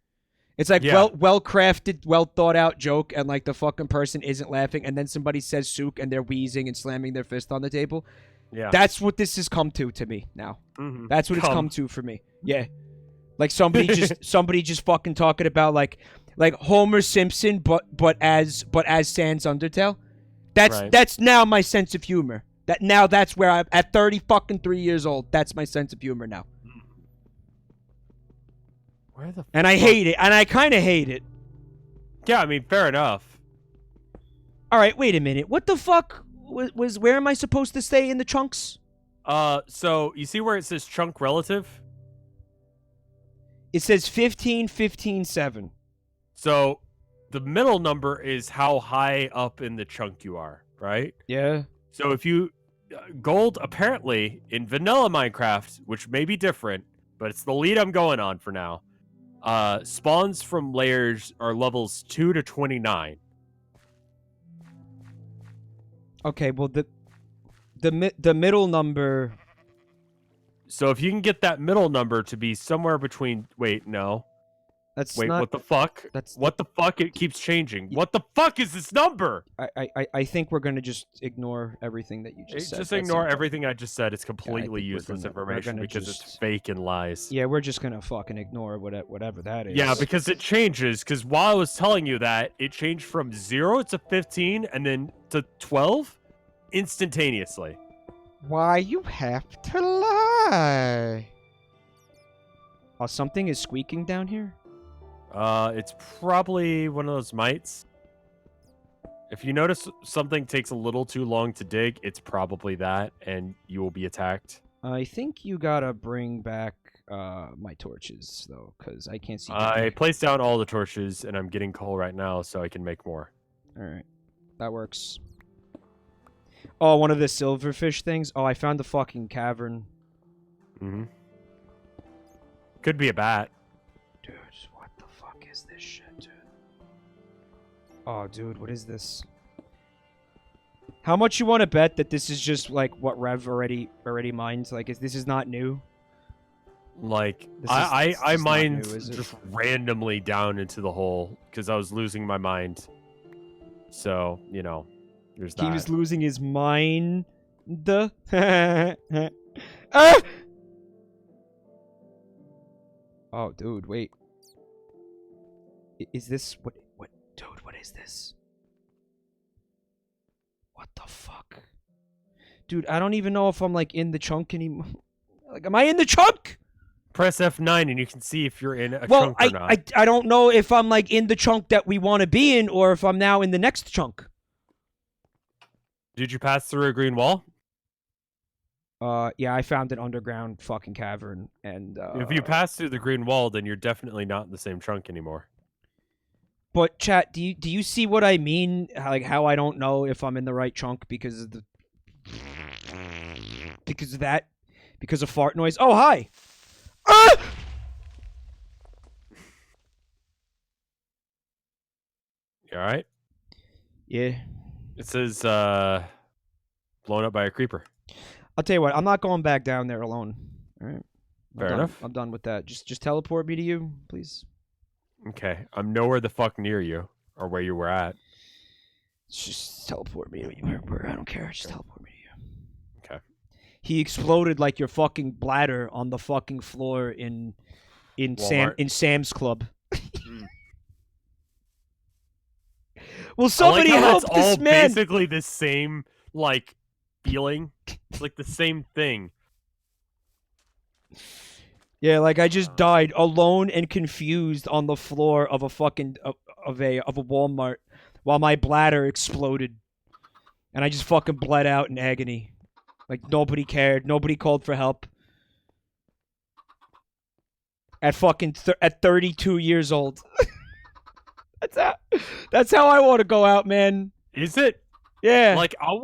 It's like, well-crafted, well-thought-out joke, and, like, the fucking person isn't laughing, and then somebody says souk, and they're wheezing and slamming their fist on the table. Yeah. That's what this has come to me now. Mm-hmm. That's what it's come to for me. Yeah. Like, somebody just fucking talking about, like Homer Simpson, but as Sans Undertale. That's now my sense of humor. That's where I'm at 3 years old. That's my sense of humor now. Where the And I hate it. And I kind of hate it. Yeah, I mean, fair enough. All right, wait a minute. What the fuck was where am I supposed to stay in the chunks? So you see where it says chunk relative? It says 15, 15, 7. So the middle number is how high up in the chunk you are, right? Yeah. So if you gold apparently in vanilla Minecraft, which may be different, but it's the lead I'm going on for now. Spawns from layers are levels 2 to 29. Okay, well the middle number. So if you can get that middle number to be somewhere between, wait, no. Wait, what the fuck? What the fuck? It keeps changing. What the fuck is this number? I think we're gonna just ignore everything that you just said. Just ignore everything I just said. It's completely useless information because it's fake and lies. Yeah, we're just gonna fucking ignore whatever that is. Yeah, because it changes. Because while I was telling you that, it changed from 0 to 15 and then to 12 instantaneously. Why you have to lie? Oh, something is squeaking down here. It's probably one of those mites. If you notice something takes a little too long to dig, it's probably that, and you will be attacked. I think you gotta bring back my torches, though, because I can't see. I placed down all the torches, and I'm getting coal right now, so I can make more. Alright. That works. Oh, one of the silverfish things? Oh, I found the fucking cavern. Mm-hmm. Could be a bat. Dude, what the fuck is this shit, dude? Oh, dude, what is this? How much you want to bet that this is just, like, what Rev already mined? Like, this is not new? Like, I mined just randomly down into the hole because I was losing my mind. So, you know, there's that. He was losing his mind. Ah! Oh, dude, wait. Is this what dude, what is this? What the fuck? Dude, I don't even know if I'm like in the chunk anymore. Like, am I in the chunk? Press F9 and you can see if you're in a chunk or not. I don't know if I'm like in the chunk that we want to be in or if I'm now in the next chunk. Did you pass through a green wall? Yeah, I found an underground fucking cavern, and if you pass through the green wall, then you're definitely not in the same chunk anymore. But chat, do you see what I mean? Like how I don't know if I'm in the right chunk because of because of fart noise. Oh, hi. Ah! You all right? Yeah. It says blown up by a creeper. I'll tell you what, I'm not going back down there alone. All right. Fair enough. I'm done with that. Just teleport me to you, please. Okay. I'm nowhere the fuck near you or where you were at. Just teleport me to you. Where I don't care. Just teleport me to you. Okay. He exploded like your fucking bladder on the fucking floor in Sam's Club. Will somebody help this all man? Basically the same like feeling. It's like the same thing. Yeah, like I just died alone and confused on the floor of a fucking of a Walmart while my bladder exploded, and I just fucking bled out in agony. Like nobody cared, nobody called for help. At fucking at 32 years old. That's how I want to go out, man. Is it? Yeah. Like I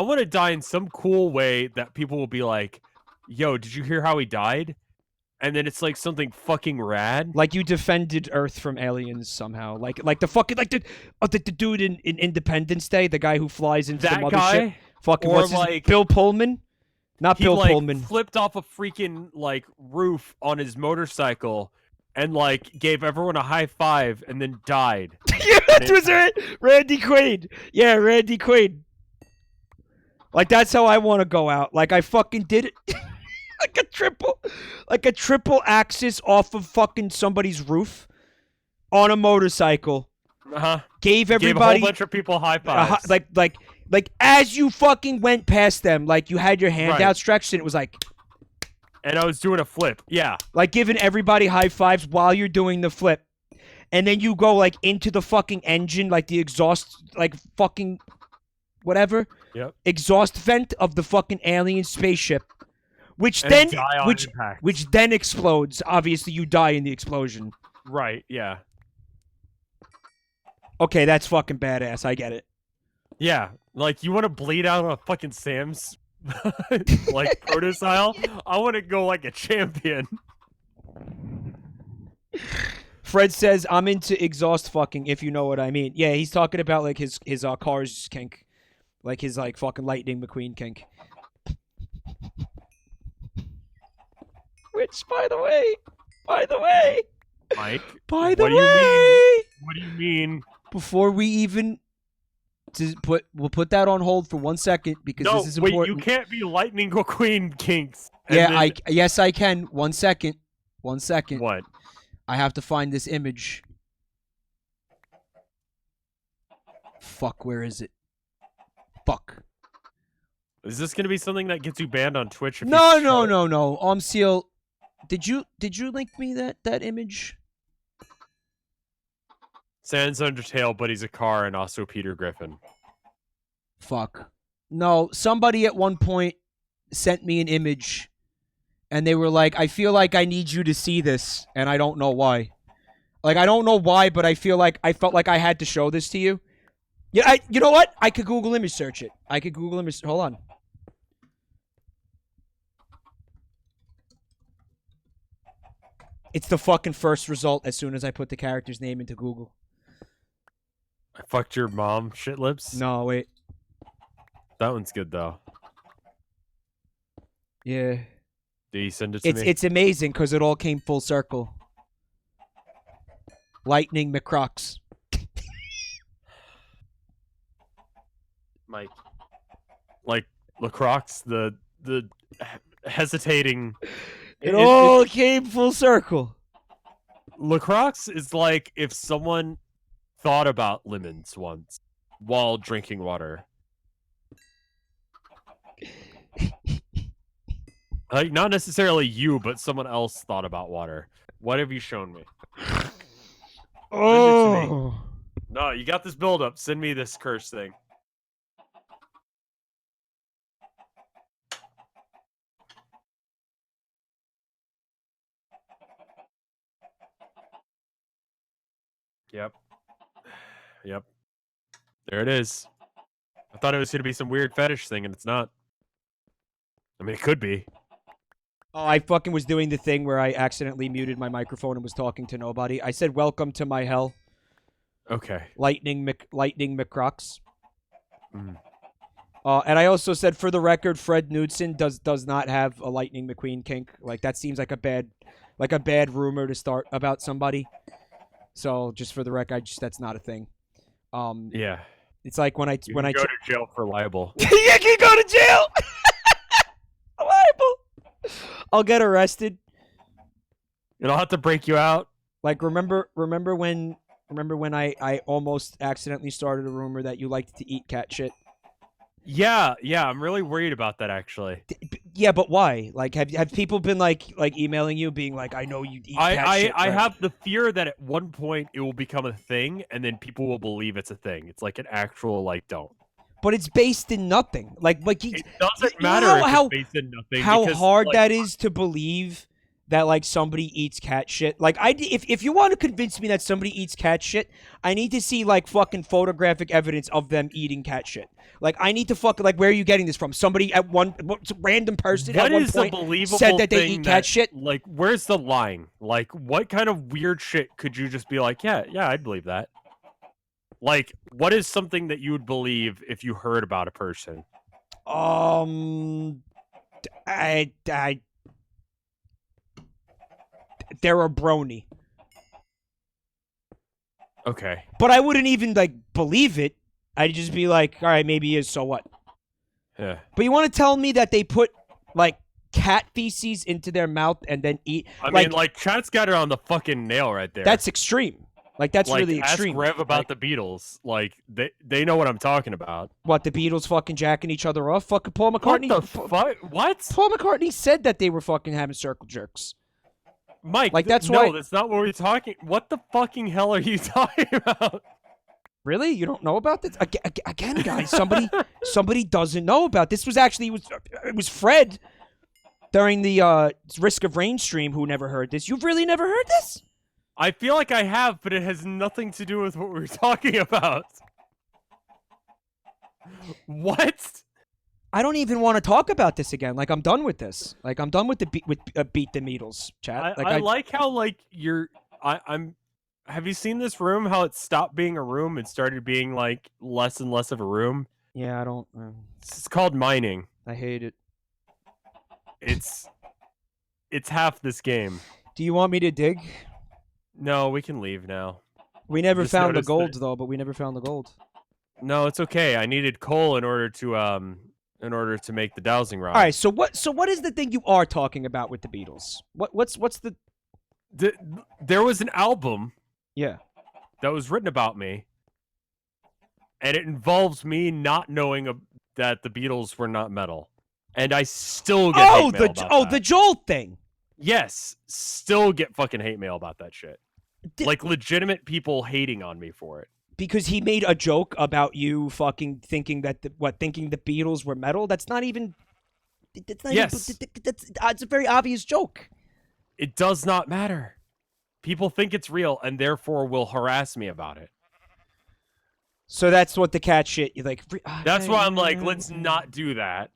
want to die in some cool way that people will be like, "Yo, did you hear how he died?" And then it's like something fucking rad. Like you defended Earth from aliens somehow. Like the fucking the dude in Independence Day, the guy who flies into the mothership. Fucking or what's like Bill Pullman? Not Bill Pullman. He flipped off a freaking like roof on his motorcycle and like gave everyone a high five and then died. Yeah, that was it. Randy Quaid. Yeah, Randy Quaid. Like that's how I want to go out. Like I fucking did it. like a triple axis off of fucking somebody's roof on a motorcycle. Gave everybody Gave a whole bunch of people high fives. Like as you fucking went past them, like you had your hand outstretched and it was like. And I was doing a flip. Yeah. Like giving everybody high fives while you're doing the flip. And then you go like into the fucking engine, like the exhaust, like fucking whatever. Yep. Exhaust vent of the fucking alien spaceship. Which then explodes. Obviously you die in the explosion. Right, yeah. Okay, that's fucking badass. I get it. Yeah. Like you want to bleed out on a fucking Sam's like proto style? I want to go like a champion. Fred says, I'm into exhaust fucking, if you know what I mean. Yeah, he's talking about, like, his cars kink. Like, his, like, fucking Lightning McQueen kink. Which, by the way... Mike, what do you mean? Before we even... We'll put that on hold for 1 second, because this is important. You can't be Lightning McQueen kinks. Yeah, yes, I can. 1 second. 1 second. What? I have to find this image. Fuck, where is it? Fuck. Is this gonna be something that gets you banned on Twitch? No. Seal, did you link me that image? Sans Undertale, but he's a car, and also Peter Griffin. Fuck. No, somebody at one point sent me an image. And they were like, I feel like I need you to see this, and I don't know why. Like, I don't know why, but I felt like I had to show this to you. Yeah, you know what? I could Google image search it. Hold on. It's the fucking first result as soon as I put the character's name into Google. I fucked your mom, shit lips? No, wait. That one's good, though. Yeah. Did you send it to me? It's amazing because it all came full circle. Lightning McCrocs. Mike. Like LaCroix, the hesitating. It all came full circle. LaCroix is like if someone thought about lemons once while drinking water. Like, not necessarily you, but someone else thought about water. What have you shown me? Oh. Send it to me. No, you got this build up. Send me this curse thing. Yep. Yep. There it is. I thought it was going to be some weird fetish thing, and it's not. I mean, it could be. Oh, I fucking was doing the thing where I accidentally muted my microphone and was talking to nobody. I said, welcome to my hell. Okay. Lightning McCrocs. Mm. And I also said, for the record, Fred Knudsen does not have a Lightning McQueen kink. Like, that seems like a bad rumor to start about somebody. So, just for the record, that's not a thing. Yeah. It's like when I go to jail for libel. You can go to jail. Libel. I'll get arrested. And I'll have to break you out. Like, remember when I almost accidentally started a rumor that you liked to eat cat shit? Yeah, I'm really worried about that, actually. Yeah, but why? Like, have people been like emailing you, being like, "I know you eat cat shit"? I have the fear that at one point it will become a thing, and then people will believe it's a thing. It's like an actual don't. But it's based in nothing. Like it doesn't matter if it's based in nothing. How hard that is to believe that like somebody eats cat shit. Like if you want to convince me that somebody eats cat shit, I need to see like fucking photographic evidence of them eating cat shit. Like I need to fucking where are you getting this from? Somebody at random person at one point said that they eat cat shit. Like where's the lying? Like what kind of weird shit could you just be like, yeah, I'd believe that. Like, what is something that you would believe if you heard about a person? They're a brony. Okay. But I wouldn't even like believe it. I'd just be like, all right, maybe he is, so what? Yeah. But you want to tell me that they put like cat feces into their mouth and then eat? I mean, like Chat's got her on the fucking nail right there. That's extreme. Like that's really extreme. Ask Rev about the Beatles. Like they know what I'm talking about. What, the Beatles fucking jacking each other off? Fucking Paul McCartney. What the fuck? What? Paul McCartney said that they were fucking having circle jerks. Mike, like that's no, that's not what we're talking. What the fucking hell are you talking about? Really? You don't know about this? Again, guys, somebody doesn't know about this. It was Fred during the Risk of Rain stream who never heard this. You've really never heard this? I feel like I have, but it has nothing to do with what we're talking about. What? I don't even want to talk about this again. Like, I'm done with this. Like, I'm done with the beat the Beatles chat. I like how like I'm. Have you seen this room? How it stopped being a room and started being like less and less of a room? Yeah, I don't. It's called mining. I hate it. It's half this game. Do you want me to dig? No, we can leave now. We never found the gold though, but we never found the gold. No, it's okay. I needed coal in order to make the dowsing rod. All right, so what is the thing you are talking about with the Beatles? What's the there was an album that was written about me, and it involves me not knowing that the Beatles were not metal, and I still get hate mail about that. The Joel thing. Yes, still get fucking hate mail about that shit. Like legitimate people hating on me for it. Because he made a joke about you fucking thinking that thinking the Beatles were metal. That's not even. Yes. It's a very obvious joke. It does not matter. People think it's real and therefore will harass me about it. So that's what the cat shit. You like. That's why I'm like, let's not do that.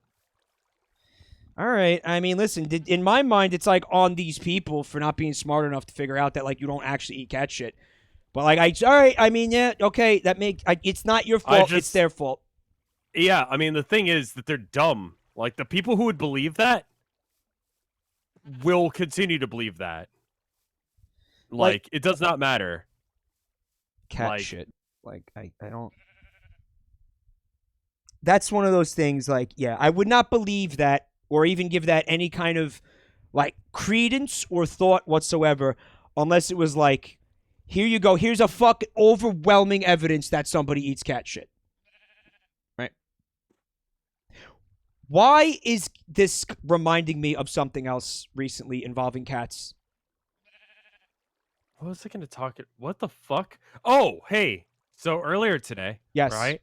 All right. I mean, listen. In my mind, it's like on these people for not being smart enough to figure out that like you don't actually eat cat shit. But like, all right. I mean, yeah, okay. It's not your fault. It's their fault. Yeah. I mean, the thing is that they're dumb. Like the people who would believe that will continue to believe that. Like it does not matter. Cat shit. Like I don't. That's one of those things. Like, yeah, I would not believe that or even give that any kind of like credence or thought whatsoever, unless it was like, here you go. Here's a fucking overwhelming evidence that somebody eats cat shit. Right? Why is this reminding me of something else recently involving cats? What was I going to talk? What the fuck? Oh, hey. So earlier today, yes, right?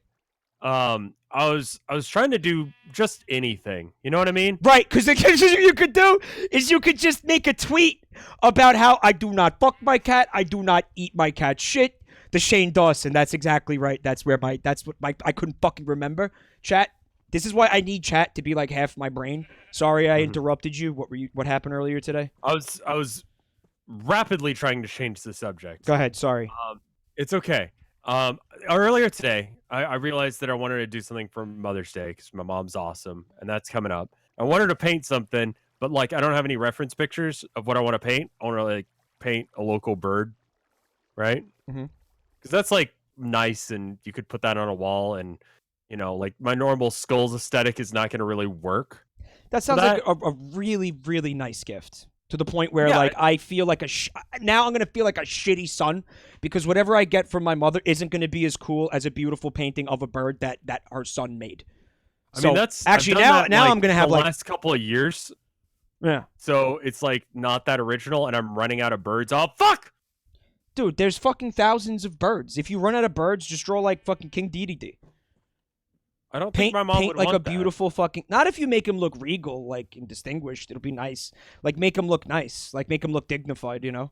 I was trying to do just anything. You know what I mean? Right, because the thing you could do is you could just make a tweet about how I do not fuck my cat, I do not eat my cat shit. The Shane Dawson, that's exactly right. That's what I couldn't fucking remember. Chat, this is why I need chat to be like half my brain. Sorry I interrupted you. What happened earlier today? I was rapidly trying to change the subject. Go ahead, sorry. It's okay. Earlier today, I realized that I wanted to do something for Mother's Day because my mom's awesome, and that's coming up. I wanted to paint something, but like I don't have any reference pictures of what I want to paint. I want to like paint a local bird, right? Because that's like nice, and you could put that on a wall, and you know, like my normal skulls aesthetic is not going to really work. That sounds like a really, really nice gift. To the point where, like, I feel like now I'm going to feel like a shitty son because whatever I get from my mother isn't going to be as cool as a beautiful painting of a bird that her son made. I mean, that's actually now I'm going to have the last couple of years. Yeah. So it's like not that original, and I'm running out of birds. Oh fuck, dude! There's fucking thousands of birds. If you run out of birds, just draw like fucking King Dedede. I don't think my mom would like want a beautiful fucking. Not if you make him look regal, like and distinguished. It'll be nice. Like make him look nice. Like make him look dignified. You know,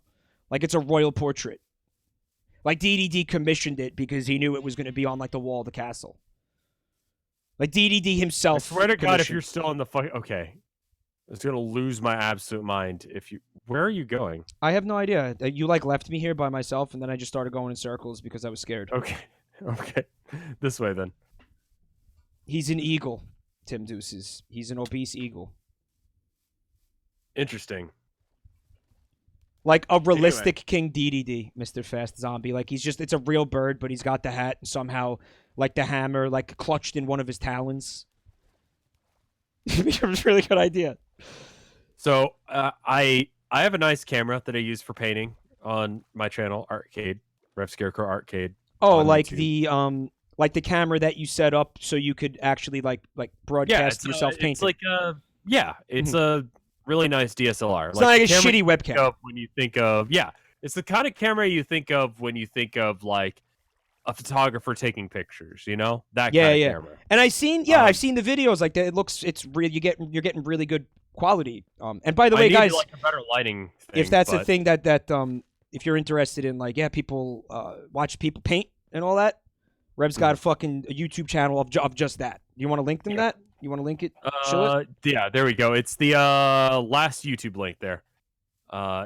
like it's a royal portrait. Like DDD commissioned it because he knew it was going to be on like the wall of the castle. Like DDD himself. I swear to God, if you're still on the fuck, okay, I was gonna lose my absolute mind. If you, where are you going? I have no idea. You like left me here by myself, and then I just started going in circles because I was scared. Okay, okay, this way then. He's an eagle, Tim Deuces. He's an obese eagle. Interesting. Like a realistic King Dedede, Mr. Fast Zombie. Like it's a real bird, but he's got the hat and somehow, like the hammer, like clutched in one of his talons. It was a really good idea. So I have a nice camera that I use for painting on my channel, Arcade RevScarecrow Arcade. Oh, on like YouTube. the camera that you set up so you could actually like broadcast yourself painting. It's like it's a really nice DSLR. It's not like a shitty webcam. When you think of it's the kind of camera you think of when you think of like a photographer taking pictures. You know that kind of camera. And I've seen the videos like that. It's real. You're getting really good quality. And by the way, guys, like a better lighting thing, if that's a thing that if you're interested in like people watch people paint and all that, Rev's got a YouTube channel of just that. You want to link them that? You want to link it? Show it? Yeah, there we go. It's the last YouTube link there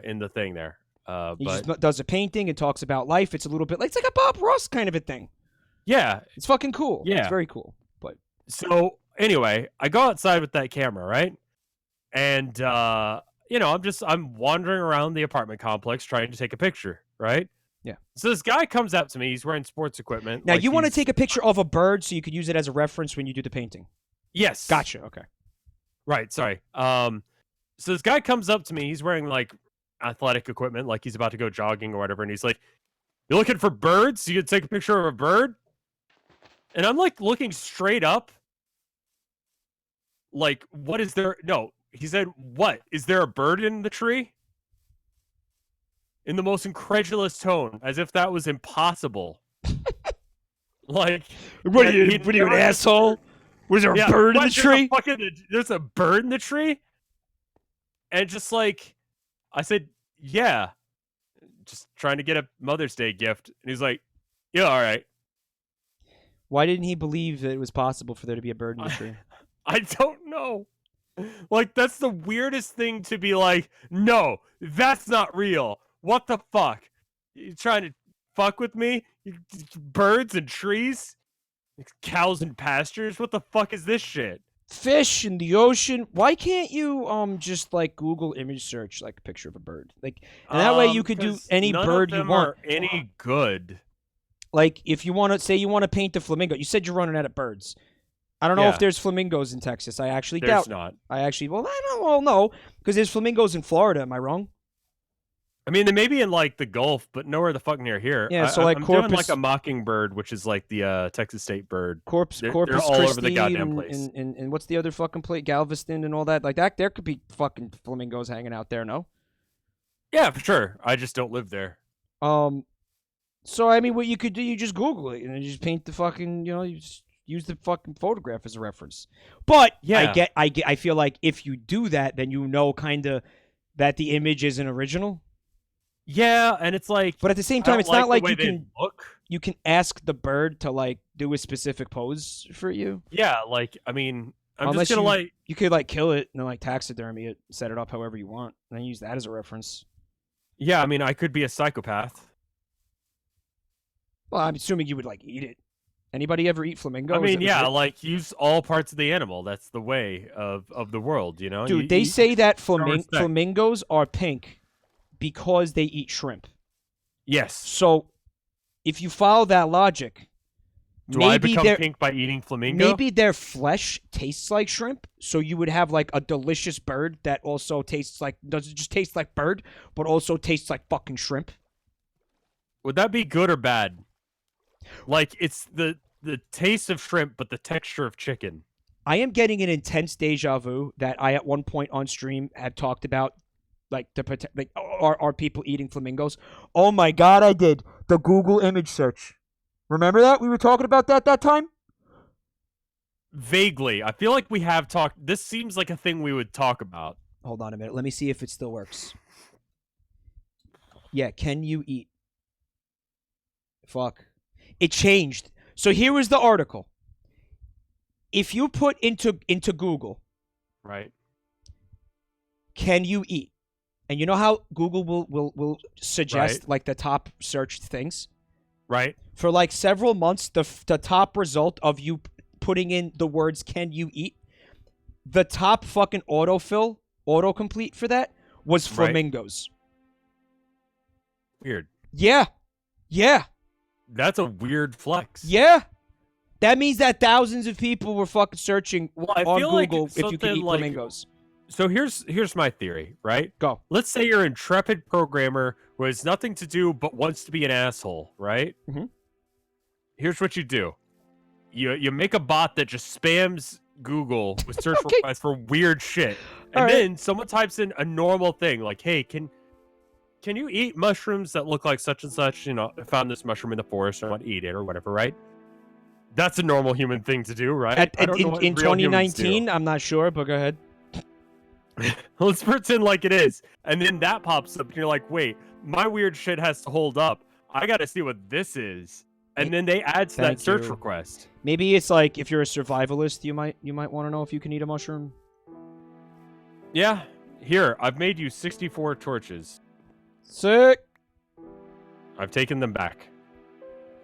in the thing there. He just does a painting and talks about life. It's a little bit like it's like a Bob Ross kind of a thing. Yeah. It's fucking cool. Yeah. It's very cool. But so anyway, I go outside with that camera, right? And I'm wandering around the apartment complex trying to take a picture, right? Yeah. So this guy comes up to me. He's wearing sports equipment. Now you want to take a picture of a bird so you could use it as a reference when you do the painting. Yes. Gotcha. Okay. Right. Sorry. So this guy comes up to me. He's wearing like athletic equipment, like he's about to go jogging or whatever, and he's like, "You looking for birds? You could take a picture of a bird?" And I'm like looking straight up. Like, what is there? No, he said, "What is there a bird in the tree?" In the most incredulous tone, as if that was impossible. Like, what are you, an asshole? Was there a bird in the tree? There's a bird in the tree? And just like, I said, yeah. Just trying to get a Mother's Day gift. And he's like, yeah, all right. Why didn't he believe that it was possible for there to be a bird in the tree? I don't know. Like, that's the weirdest thing to be like, no, that's not real. What the fuck? You trying to fuck with me? Birds and trees? Cows and pastures? What the fuck is this shit? Fish in the ocean. Why can't you just like Google image search like a picture of a bird? Like, and that way you could do any bird you want. Are any good? Like if you want to say you want to paint a flamingo, you said you're running out of birds. I don't know if there's flamingos in Texas. I actually doubt. There's not. I don't. Well, no, because there's flamingos in Florida. Am I wrong? I mean, they may be in like the Gulf, but nowhere the fuck near here. Yeah, so I'm doing like a mockingbird, which is like the Texas state bird. Corpus they're all Christi over the goddamn place. And what's the other fucking place? Galveston and all that. Like that, there could be fucking flamingos hanging out there. No. Yeah, for sure. I just don't live there. So I mean, what you could do, you just Google it and you just paint the fucking, you just use the fucking photograph as a reference. But yeah, I feel like if you do that, then you know kind of that the image isn't original. Yeah, and it's like, but at the same time, it's not like you can ask the bird to like do a specific pose for you. Yeah, like I mean, Unless just gonna you could like kill it and then like taxidermy it, set it up however you want, and then use that as a reference. Yeah, I mean, I could be a psychopath. Well, I'm assuming you would like eat it. Anybody ever eat flamingo? I mean, yeah, like use all parts of the animal. That's the way of the world, you know. Dude, they say that flamingos are pink because they eat shrimp. Yes. So, if you follow that logic, maybe I become pink by eating flamingo? Maybe their flesh tastes like shrimp, so you would have like a delicious bird that also tastes like, doesn't just taste like bird, but also tastes like fucking shrimp. Would that be good or bad? Like, it's the taste of shrimp, but the texture of chicken. I am getting an intense deja vu that I at one point on stream have talked about. Like are people eating flamingos? Oh my god, I did the Google image search. Remember that we were talking about that time? Vaguely, I feel like we have talked. This seems like a thing we would talk about. Hold on a minute. Let me see if it still works. Yeah, can you eat? Fuck, it changed. So here was the article. If you put into Google, right? Can you eat? And you know how Google will suggest like the top searched things? Right. For like several months, the top result of you putting in the words "can you eat," the top fucking autocomplete for that was flamingos. Weird. Yeah. That's a weird flex. Yeah. That means that thousands of people were fucking searching on Google if you could eat flamingos. So here's my theory, right? Go. Let's say you're an intrepid programmer who has nothing to do but wants to be an asshole, right? Mm-hmm. Here's what you do. You make a bot that just spams Google with search Okay. requests for weird shit. And then someone types in a normal thing like, "Hey, can you eat mushrooms that look like such and such? You know, I found this mushroom in the forest, I want to eat it," or whatever, right? That's a normal human thing to do, right? I don't know what in real humans 2019, do. I'm not sure, but go ahead. Let's pretend like it is. And then that pops up and you're like, wait, my weird shit has to hold up. I gotta see what this is. And then they add to that search request. Maybe it's like if you're a survivalist, you might want to know if you can eat a mushroom. Yeah. Here, I've made you 64 torches. Sick. I've taken them back.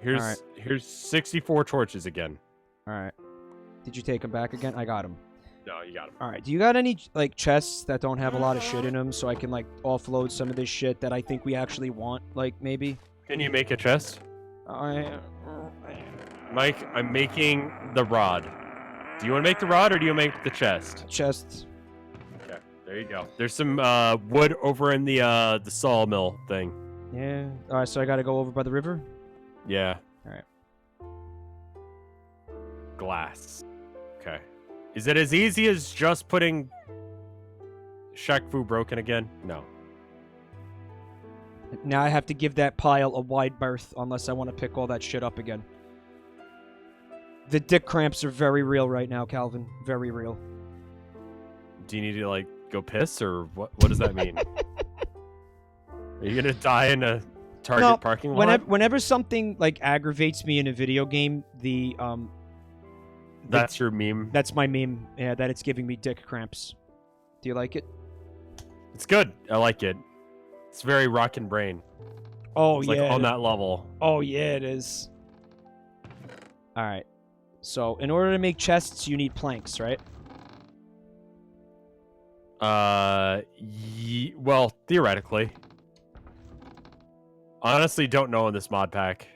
Here's 64 torches again. All right. Did you take them back again? I got them. No, you got them. All right. Do you got any like chests that don't have a lot of shit in them, so I can like offload some of this shit that I think we actually want? Like maybe. Can you make a chest? Mike, I'm making the rod. Do you want to make the rod or do you make the chest? Chest. Okay, there you go. There's some wood over in the sawmill thing. Yeah. All right. So I got to go over by the river. Yeah. All right. Glass. Okay. Is it as easy as just putting Shaq Fu broken again? No. Now I have to give that pile a wide berth unless I want to pick all that shit up again. The dick cramps are very real right now, Calvin. Very real. Do you need to like go piss or what does that mean? Are you gonna die in a Target parking lot? Whenever something like aggravates me in a video game, that's your meme? That's my meme, yeah, that it's giving me dick cramps. Do you like it? It's good. I like it. It's very rockin' brain. Oh, it's yeah. Like on that level. Oh, yeah, it is. All right. So, in order to make chests, you need planks, right? Well, theoretically. Honestly, don't know in this mod pack.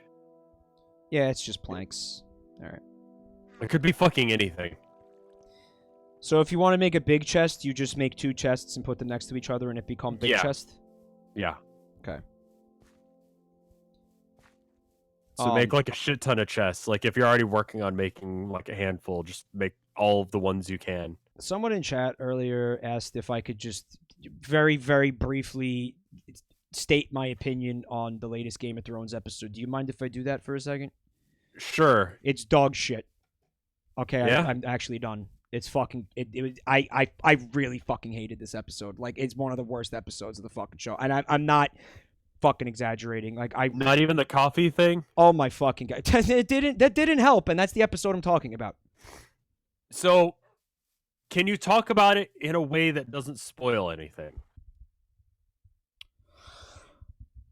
Yeah, it's just planks. All right. It could be fucking anything. So if you want to make a big chest, you just make 2 chests and put them next to each other and it becomes big chest? Yeah. Okay. So make like a shit ton of chests. Like if you're already working on making like a handful, just make all of the ones you can. Someone in chat earlier asked if I could just very, very briefly state my opinion on the latest Game of Thrones episode. Do you mind if I do that for a second? Sure. It's dog shit. Okay, yeah? I'm actually done. It's fucking. I really fucking hated this episode. Like it's one of the worst episodes of the fucking show, and I'm not fucking exaggerating. Like I. Not even the coffee thing. Oh my fucking god! That didn't help, and that's the episode I'm talking about. So, can you talk about it in a way that doesn't spoil anything?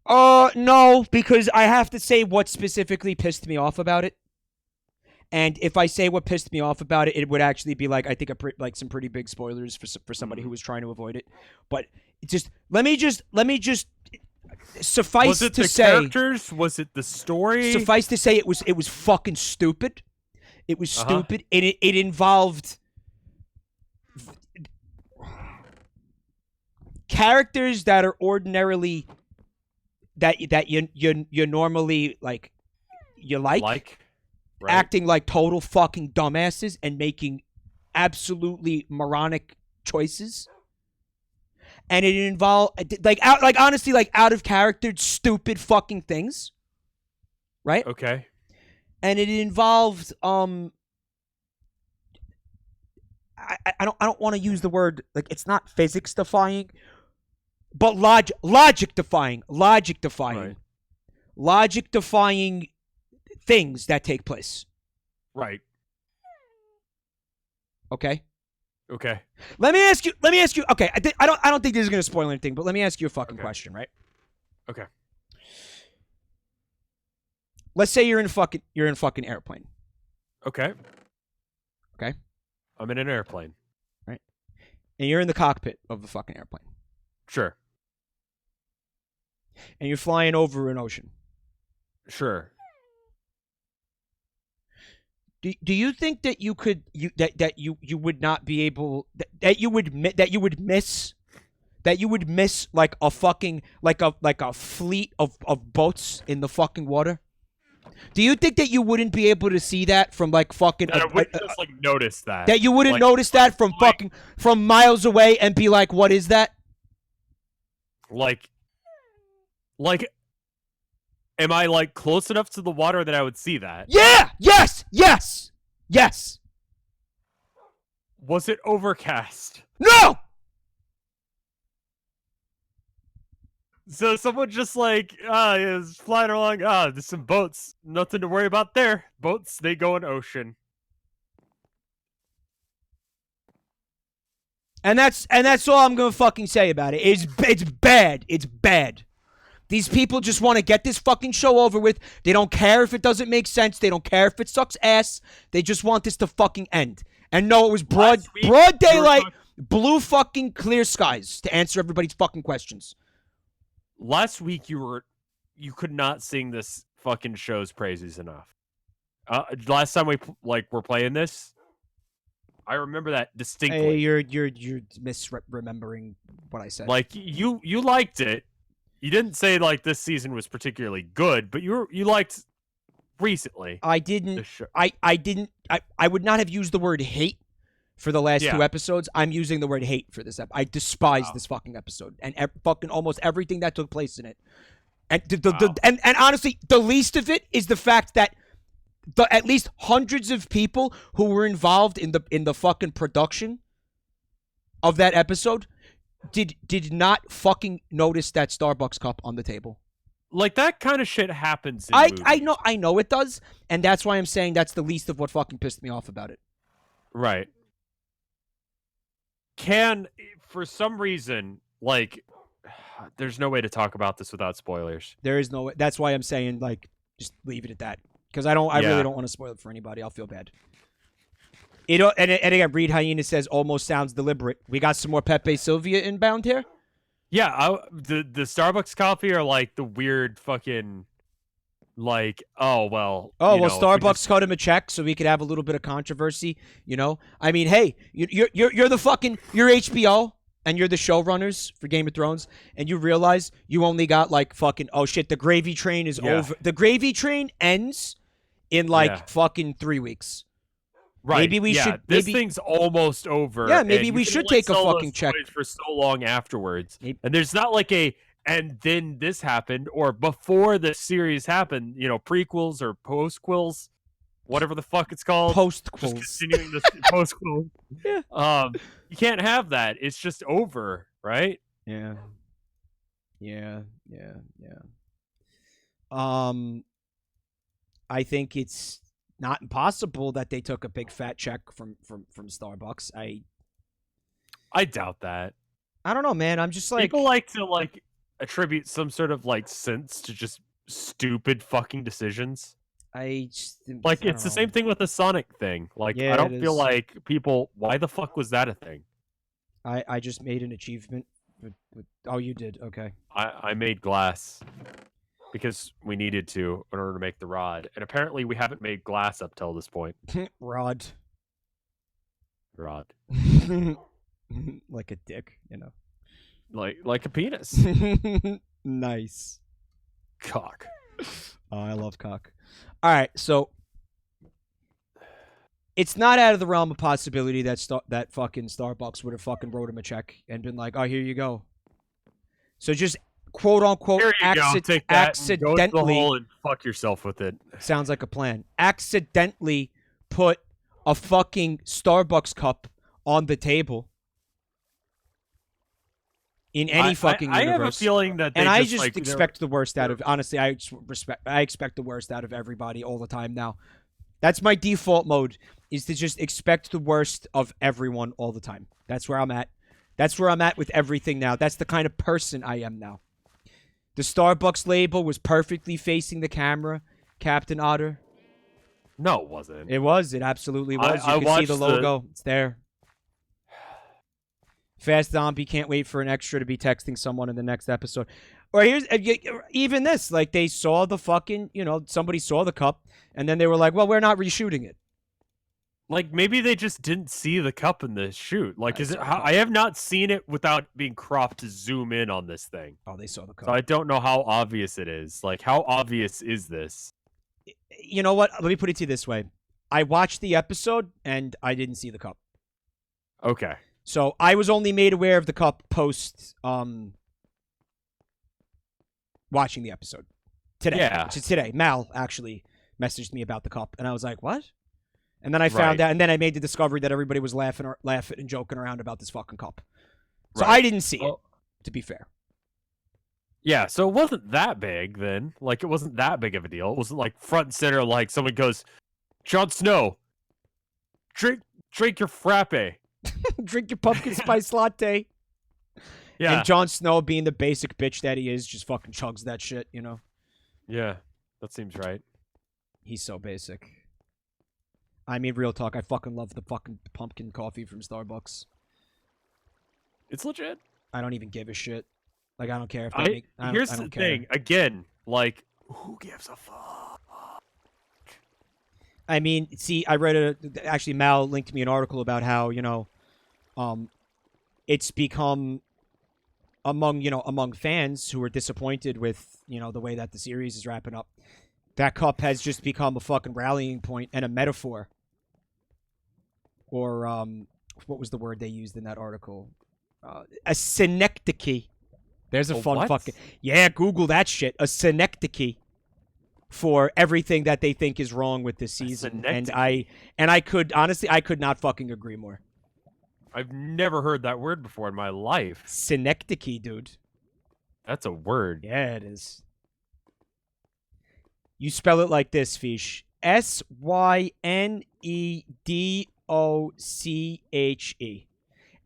No, because I have to say what specifically pissed me off about it. And if I say what pissed me off about it, it would actually be like I think like some pretty big spoilers for somebody who was trying to avoid it. But just let me just suffice to say, characters? Was it the story? Suffice to say, it was fucking stupid. It was stupid. It involved characters that are ordinarily that you normally like. Right. Acting like total fucking dumbasses and making absolutely moronic choices, and it involved honestly out of character stupid fucking things, right? Okay. And it involved I don't want to use the word like it's not physics defying, but logic defying right. Logic defying things that take place. Right. Okay. Let me ask you. Okay, I don't think this is gonna spoil anything, but let me ask you a fucking question, right? Okay. Let's say you're in a fucking airplane. Okay. Okay. I'm in an airplane. Right. And you're in the cockpit of the fucking airplane. Sure. And you're flying over an ocean. Sure. Do you think that you could that you would not be able that you would miss like a fucking like a fleet of boats in the fucking water? Do you think that you wouldn't be able to see that from like fucking? I wouldn't just like notice that. That you wouldn't like, notice that from fucking from miles away and be like, what is that? Like, am I like close enough to the water that I would see that? Yeah. Yes. Was it overcast? No. So someone just like, is flying along. There's some boats. Nothing to worry about there. Boats, they go in ocean. And that's all I'm gonna fucking say about it. It's bad. It's bad. These people just want to get this fucking show over with. They don't care if it doesn't make sense. They don't care if it sucks ass. They just want this to fucking end. And no, it was broad daylight, blue fucking clear skies to answer everybody's fucking questions. Last week you could not sing this fucking show's praises enough. Last time we were playing this, I remember that distinctly. Hey, you're misremembering what I said. Like you liked it. You didn't say like this season was particularly good, but you liked recently. I didn't. I would not have used the word hate for the last two episodes. I'm using the word hate for this episode. I despise this fucking episode and fucking almost everything that took place in it. And and honestly, the least of it is the fact that at least hundreds of people who were involved in the fucking production of that episode did not fucking notice that Starbucks cup on the table. Like that kind of shit happens in I know it does, and that's why I'm saying that's the least of what fucking pissed me off about it. Right. For some reason, like, there's no way to talk about this without spoilers. There is no way. That's why I'm saying, like, just leave it at that. Because I really don't want to spoil it for anybody. I'll feel bad. And again, Reed Hyena says, almost sounds deliberate. We got some more Pepe Sylvia inbound here? Yeah, the Starbucks coffee are like the weird fucking, like, Starbucks cut him a check so we could have a little bit of controversy, you know? I mean, hey, you're the fucking, you're HBO, and you're the showrunners for Game of Thrones, and you realize you only got like fucking, oh shit, the gravy train is over. The gravy train ends in like fucking 3 weeks. Right. Maybe we should. This thing's almost over. Yeah, maybe we should take a fucking check for so long afterwards. And there's not like and then this happened or before the series happened. You know, prequels or postquels, whatever the fuck it's called. Postquels. Just continuing this postquel. Yeah. You can't have that. It's just over, right? Yeah. I think it's not impossible that they took a big fat check from Starbucks. I doubt that. I don't know, man. I'm just like, people like to like attribute some sort of like sense to just stupid fucking decisions. It's the same thing with the Sonic thing. Like, I don't feel like people. Why the fuck was that a thing? I just made an achievement. Oh, you did? Okay. I made glass. Because we needed to in order to make the rod. And apparently we haven't made glass up till this point. Rod. Like a dick, you know. Like a penis. Nice. Cock. Oh, I love cock. All right, so it's not out of the realm of possibility that fucking Starbucks would have fucking wrote him a check and been like, "Oh, here you go." So just quote unquote take that accidentally go to the hole and fuck yourself with it. Sounds like a plan. Accidentally put a fucking Starbucks cup on the table in any fucking universe. I have a feeling that I just expect the worst out of. Honestly, I expect the worst out of everybody all the time now. That's my default mode, is to just expect the worst of everyone all the time. That's where I'm at. That's where I'm at with everything now. That's the kind of person I am now. The Starbucks label was perfectly facing the camera, Captain Otter. No, it wasn't. It was. It absolutely was. You can see the logo. It's there. Fast Zombie can't wait for an extra to be texting someone in the next episode. Or here's even this. Like, they saw the fucking, somebody saw the cup, and then they were like, well, we're not reshooting it. Like maybe they just didn't see the cup in the shoot. Like, is it? I have not seen it without being cropped to zoom in on this thing. Oh, they saw the cup. So I don't know how obvious it is. Like, how obvious is this? You know what? Let me put it to you this way: I watched the episode and I didn't see the cup. Okay. So I was only made aware of the cup post watching the episode today. Yeah. Today, Mal actually messaged me about the cup, and I was like, "What?" And then I found out, and then I made the discovery that everybody was laughing and joking around about this fucking cup. So I didn't see it, to be fair. Yeah, so it wasn't that big then. Like, it wasn't that big of a deal. It wasn't like front and center, like someone goes, Jon Snow, drink your frappe. Drink your pumpkin spice latte. Yeah. And Jon Snow, being the basic bitch that he is, just fucking chugs that shit, you know? Yeah, that seems right. He's so basic. I mean, real talk, I fucking love the fucking pumpkin coffee from Starbucks. It's legit. I don't even give a shit. Like, I don't care if they make... Here's the thing. Again, like, who gives a fuck? I mean, see, I read actually, Mal linked me an article about how, you know, it's become among fans who are disappointed with, you know, the way that the series is wrapping up. That cup has just become a fucking rallying point and a metaphor. Or, what was the word they used in that article? A synecdoche. There's a fun fucking... Yeah, Google that shit. A synecdoche for everything that they think is wrong with this season. And I could, honestly, I could not fucking agree more. I've never heard that word before in my life. Synecdoche, dude. That's a word. Yeah, it is. You spell it like this, Fish. Synedoche.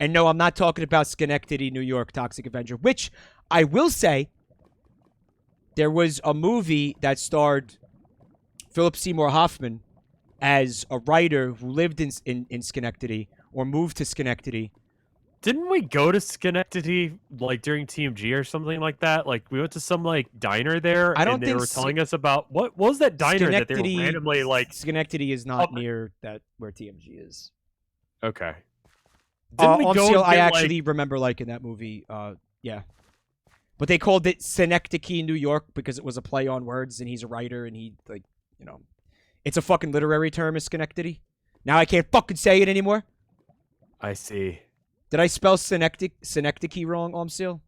And no, I'm not talking about Schenectady, New York, Toxic Avenger, which I will say there was a movie that starred Philip Seymour Hoffman as a writer who lived in Schenectady or moved to Schenectady. Didn't we go to Schenectady like during TMG or something like that? Like we went to some like diner there, and they were telling us about what was that diner that they were randomly like. Schenectady is not near that where TMG is. Okay. Didn't we go? I actually remember liking that movie. Yeah, but they called it Synecdoche, New York, because it was a play on words, and he's a writer, and he like, you know, it's a fucking literary term, is Schenectady. Now I can't fucking say it anymore. I see. Did I spell Synecdoche wrong, Omsil?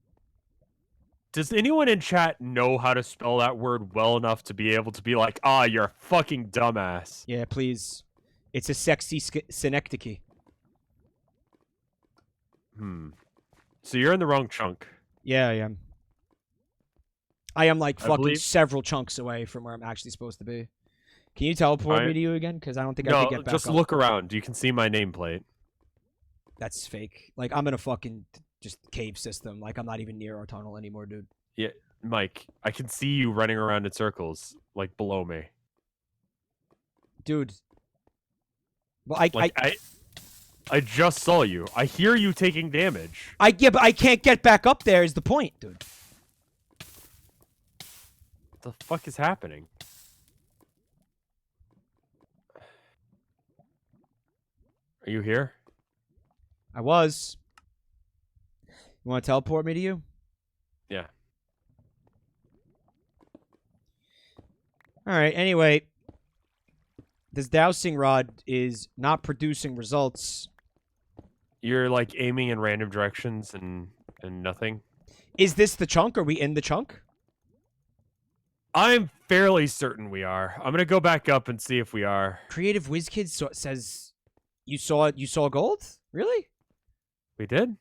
Does anyone in chat know how to spell that word well enough to be able to be like, you're a fucking dumbass? Yeah, please. It's a sexy Synecdoche. So you're in the wrong chunk. Yeah, I am. I am like fucking several chunks away from where I'm actually supposed to be. Can you teleport me to you again? Because I don't think I can get back just up. Look around. You can see my nameplate. That's fake. Like, I'm in a fucking just cave system. Like, I'm not even near our tunnel anymore, dude. Yeah, Mike, I can see you running around in circles, like, below me. Dude. Well, I just saw you. I hear you taking damage. Yeah, but I can't get back up there is the point, dude. What the fuck is happening? Are you here? I was. You want to teleport me to you? Yeah. All right, anyway. This dowsing rod is not producing results. You're, like, aiming in random directions and nothing? Is this the chunk? Are we in the chunk? I'm fairly certain we are. I'm going to go back up and see if we are. Creative WizKid says you saw gold? Really? We did?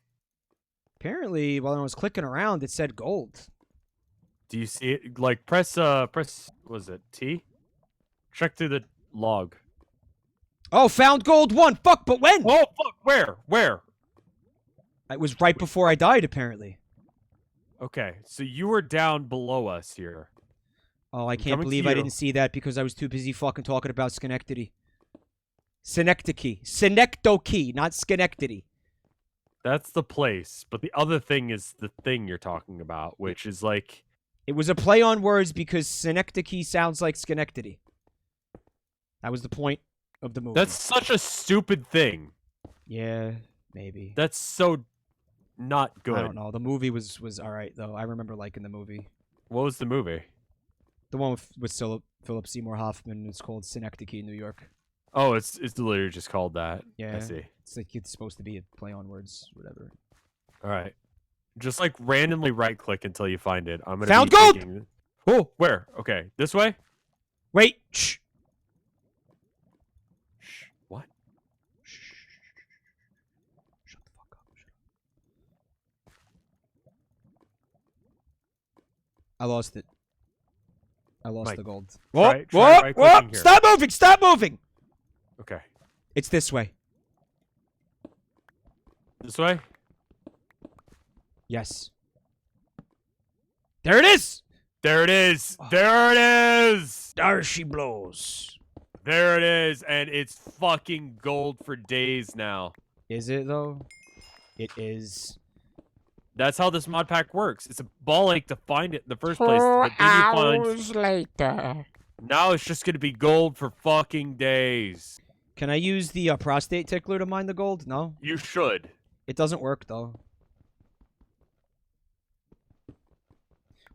Apparently, while I was clicking around, it said gold. Do you see it? Like, press, what was it, T? Check through the log. Oh, found gold 1. Fuck, but when? Oh, fuck, where? It was right before I died, apparently. Okay, so you were down below us here. Oh, I can't believe I didn't see that because I was too busy fucking talking about Schenectady. Synecdoche, not Schenectady. That's the place, but the other thing is the thing you're talking about, which is like... It was a play on words because Synecdoche sounds like Schenectady. That was the point. of the movie. That's such a stupid thing. Yeah, maybe. That's so not good. I don't know. The movie was all right though. I remember liking the movie. What was the movie? The one with Philip Seymour Hoffman. It's called Synecdoche, New York. Oh, it's literally just called that. Yeah. I see. It's like it's supposed to be a play on words, whatever. All right. Just like randomly right click until you find it. I'm gonna Found be gold! thinking... Oh, where? Okay, this way. Wait. Shh. Shh. What? Shh. Shut the fuck up. Shut up. I lost it. I lost Mike, the gold. try Whoa! right-clicking here. Stop moving! Stop moving! Okay. It's this way. This way? Yes. There it is! There it is! There it is! There she blows. There it is, and it's fucking gold for days now. Is it, though? It is. That's how this mod pack works. It's a ball ache to find it in the first place. 4 But then you find... hours later. Now it's just gonna be gold for fucking days. Can I use the prostate tickler to mine the gold? No? You should. It doesn't work, though.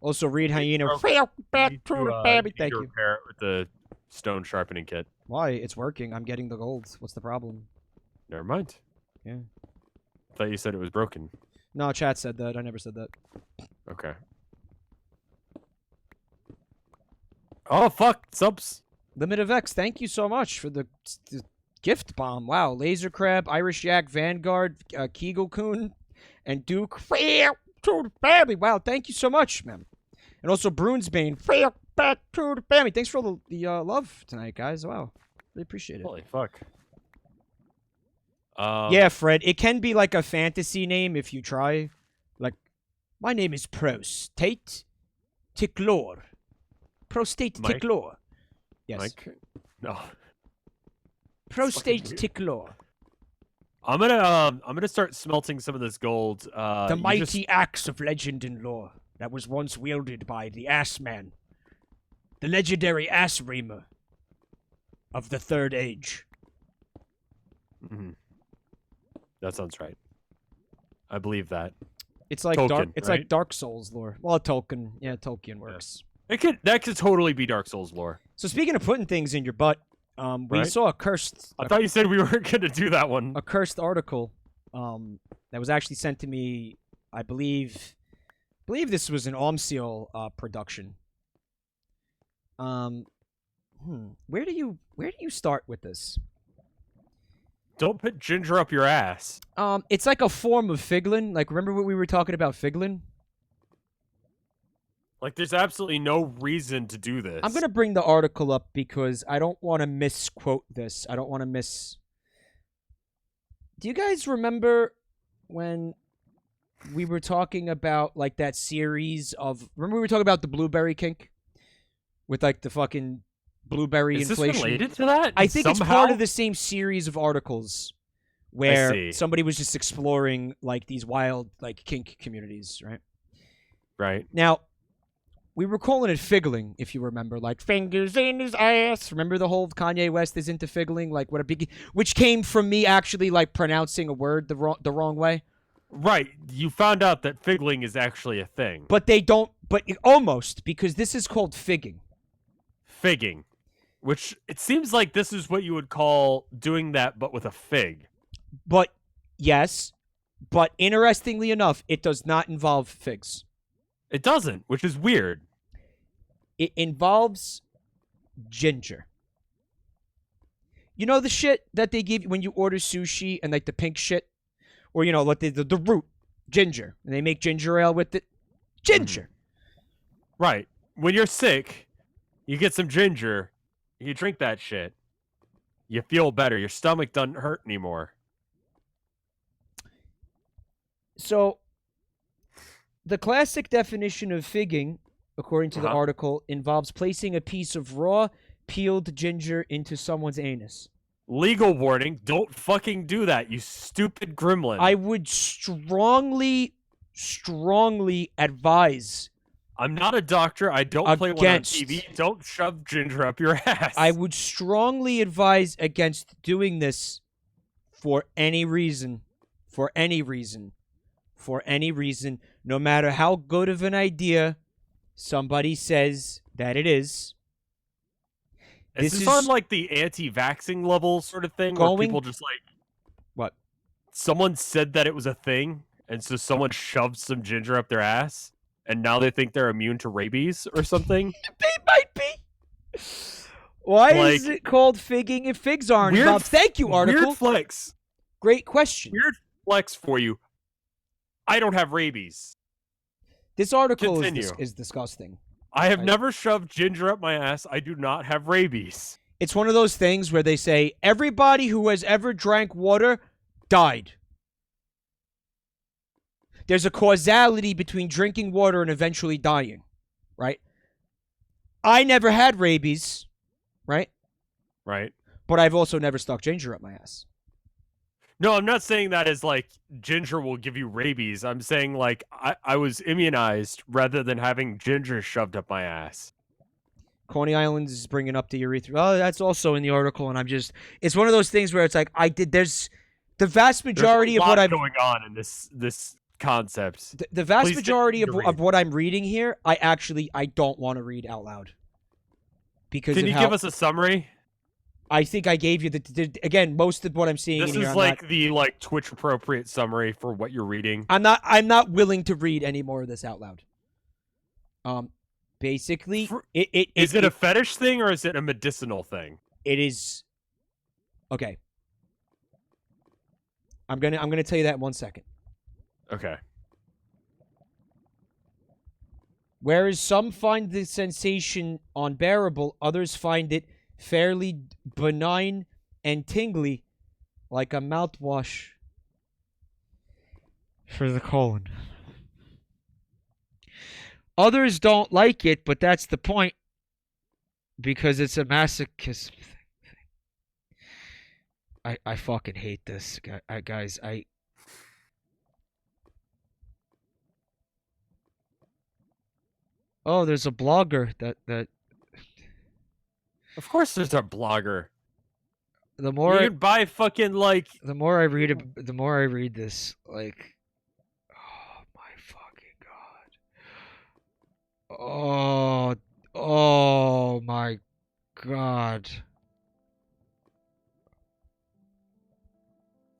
Also, read hyena. Feel back You to need the baby. need Thank to you. repair it with the stone sharpening kit. Why? It's working. I'm getting the gold. What's the problem? Never mind. Yeah. I thought you said it was broken. No, chat said that. I never said that. Okay. Oh, fuck. Subs. Limit of X, thank you so much for the gift bomb. Wow. Laser Crab, Irish Yak, Vanguard, Kegel-kun, and Duke. Feel to the baby. Wow, thank you so much, man. And also Bruinsbane. Feel back to the baby. Thanks for all the love tonight, guys. Wow. Really appreciate it. Holy fuck. Yeah, Fred, it can be like a fantasy name if you try. Like, my name is Prostate Ticklor. Prostate Mike? Ticklor. Yes. Mike? No. Prostate fucking Ticklor. I'm gonna start smelting some of this gold. The you mighty just- axe of legend and lore that was once wielded by the Ass Man. The legendary Ass Reamer of the Third Age. Mhm. That sounds right. I believe that. It's like Tolkien, It's right? like Dark Souls lore. Well, Tolkien. Yeah, Tolkien works. That could totally be Dark Souls lore. So speaking of putting things in your butt, we Right? saw a cursed I thought you said we weren't gonna do that one. a cursed article that was actually sent to me. I believe this was an Omseal production. Where do you start with this? Don't put ginger up your ass. It's like a form of figlin. Like, remember what we were talking about figlin? Like, there's absolutely no reason to do this. I'm gonna bring the article up because I don't want to misquote this. I don't want to miss. Do you guys remember when we were talking about like that series of? Remember we were talking about the blueberry kink with like the fucking blueberry Is this inflation. related to that? I think it's somehow? part of the same series of articles where see. somebody was just exploring like these wild like kink communities, right? Right. Now, we were calling it figgling, if you remember, like fingers in his ass. Remember the whole Kanye West is into figgling, like what a big, which came from me actually like pronouncing a word the wrong way. Right. You found out that figgling is actually a thing. But they don't. But almost, because this is called figging. Figging. Which, it seems like this is what you would call doing that, but with a fig. But yes, but interestingly enough, it does not involve figs. It doesn't, which is weird. It involves ginger. You know the shit that they give you when you order sushi and like the pink shit? Or, you know, like the root, ginger. And they make ginger ale with it. Ginger. Right. When you're sick, you get some ginger, you drink that shit, you feel better. Your stomach doesn't hurt anymore. So, the classic definition of figging, according to the article, involves placing a piece of raw, peeled ginger into someone's anus. Legal warning, don't fucking do that, you stupid gremlin. I would strongly advise I'm not a doctor. I don't play one on Against. TV. Don't shove ginger up your ass. I would strongly advise against doing this for any reason. For any reason. For any reason. No matter how good of an idea somebody says that it is. Is this on like the anti-vaxxing level sort of thing? Where people just like... What? Someone said that it was a thing, and so someone shoved some ginger up their ass, and now they think they're immune to rabies or something? They might be. Why is it called figging if figs aren't enough? Thank you, article. Weird flex. Great question. Weird flex for you. I don't have rabies. This article is disgusting. I have never shoved ginger up my ass. I do not have rabies. It's one of those things where they say, everybody who has ever drank water died. There's a causality between drinking water and eventually dying, right? I never had rabies, right? Right. But I've also never stuck ginger up my ass. No, I'm not saying that as like ginger will give you rabies. I'm saying like I was immunized rather than having ginger shoved up my ass. Coney Island is bringing up the urethra. Oh, that's also in the article, and it's one of those things where it's like there's the vast majority of what I'm going on in this concept. The vast majority of what I'm reading here, I don't want to read out loud. Because can you give us a summary? I think I gave you again, most of what I'm seeing. This in here, is like the Twitch appropriate summary for what you're reading. I'm not willing to read any more of this out loud. Basically, is it a fetish thing or is it a medicinal thing? It is. Okay. I'm gonna tell you that in 1 second. Okay. Whereas some find the sensation unbearable, others find it fairly benign and tingly, like a mouthwash for the colon. Others don't like it, but that's the point, because it's a masochism thing. I fucking hate this, guys. Oh, there's a blogger that. Of course, there's a blogger. The more you can buy fucking like. The more I read this, like, oh my fucking god. Oh my god.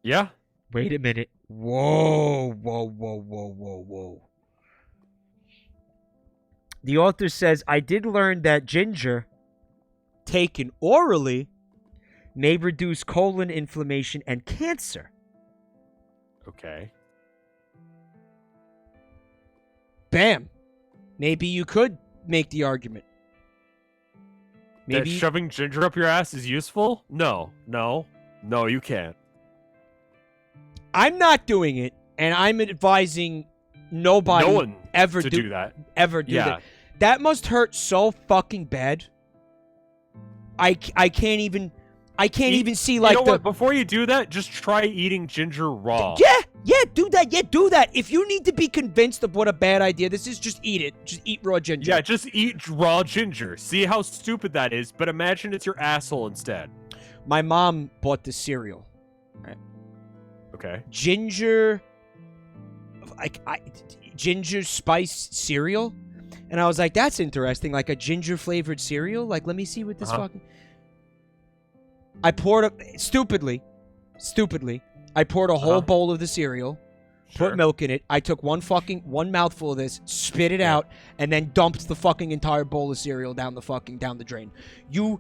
Yeah. Wait a minute. Whoa. The author says, I did learn that ginger, taken orally, may reduce colon inflammation and cancer. Okay. Bam. Maybe you could make the argument. Maybe that shoving ginger up your ass is useful? No, you can't. I'm not doing it, and I'm advising no one ever do that. Ever do that. That must hurt so fucking bad. I can't even see like what? Before you do that, just try eating ginger raw. Yeah, do that. Yeah, do that. If you need to be convinced of what a bad idea this is, just eat it. Just eat raw ginger. Yeah, just eat raw ginger. See how stupid that is, but imagine it's your asshole instead. My mom bought this cereal. Right? Okay. Ginger spice cereal. And I was like, that's interesting. Like a ginger flavored cereal. Like, let me see what this fucking. I poured stupidly, I poured a whole bowl of the cereal, put milk in it. I took one mouthful of this, spit it out, and then dumped the fucking entire bowl of cereal down the drain. You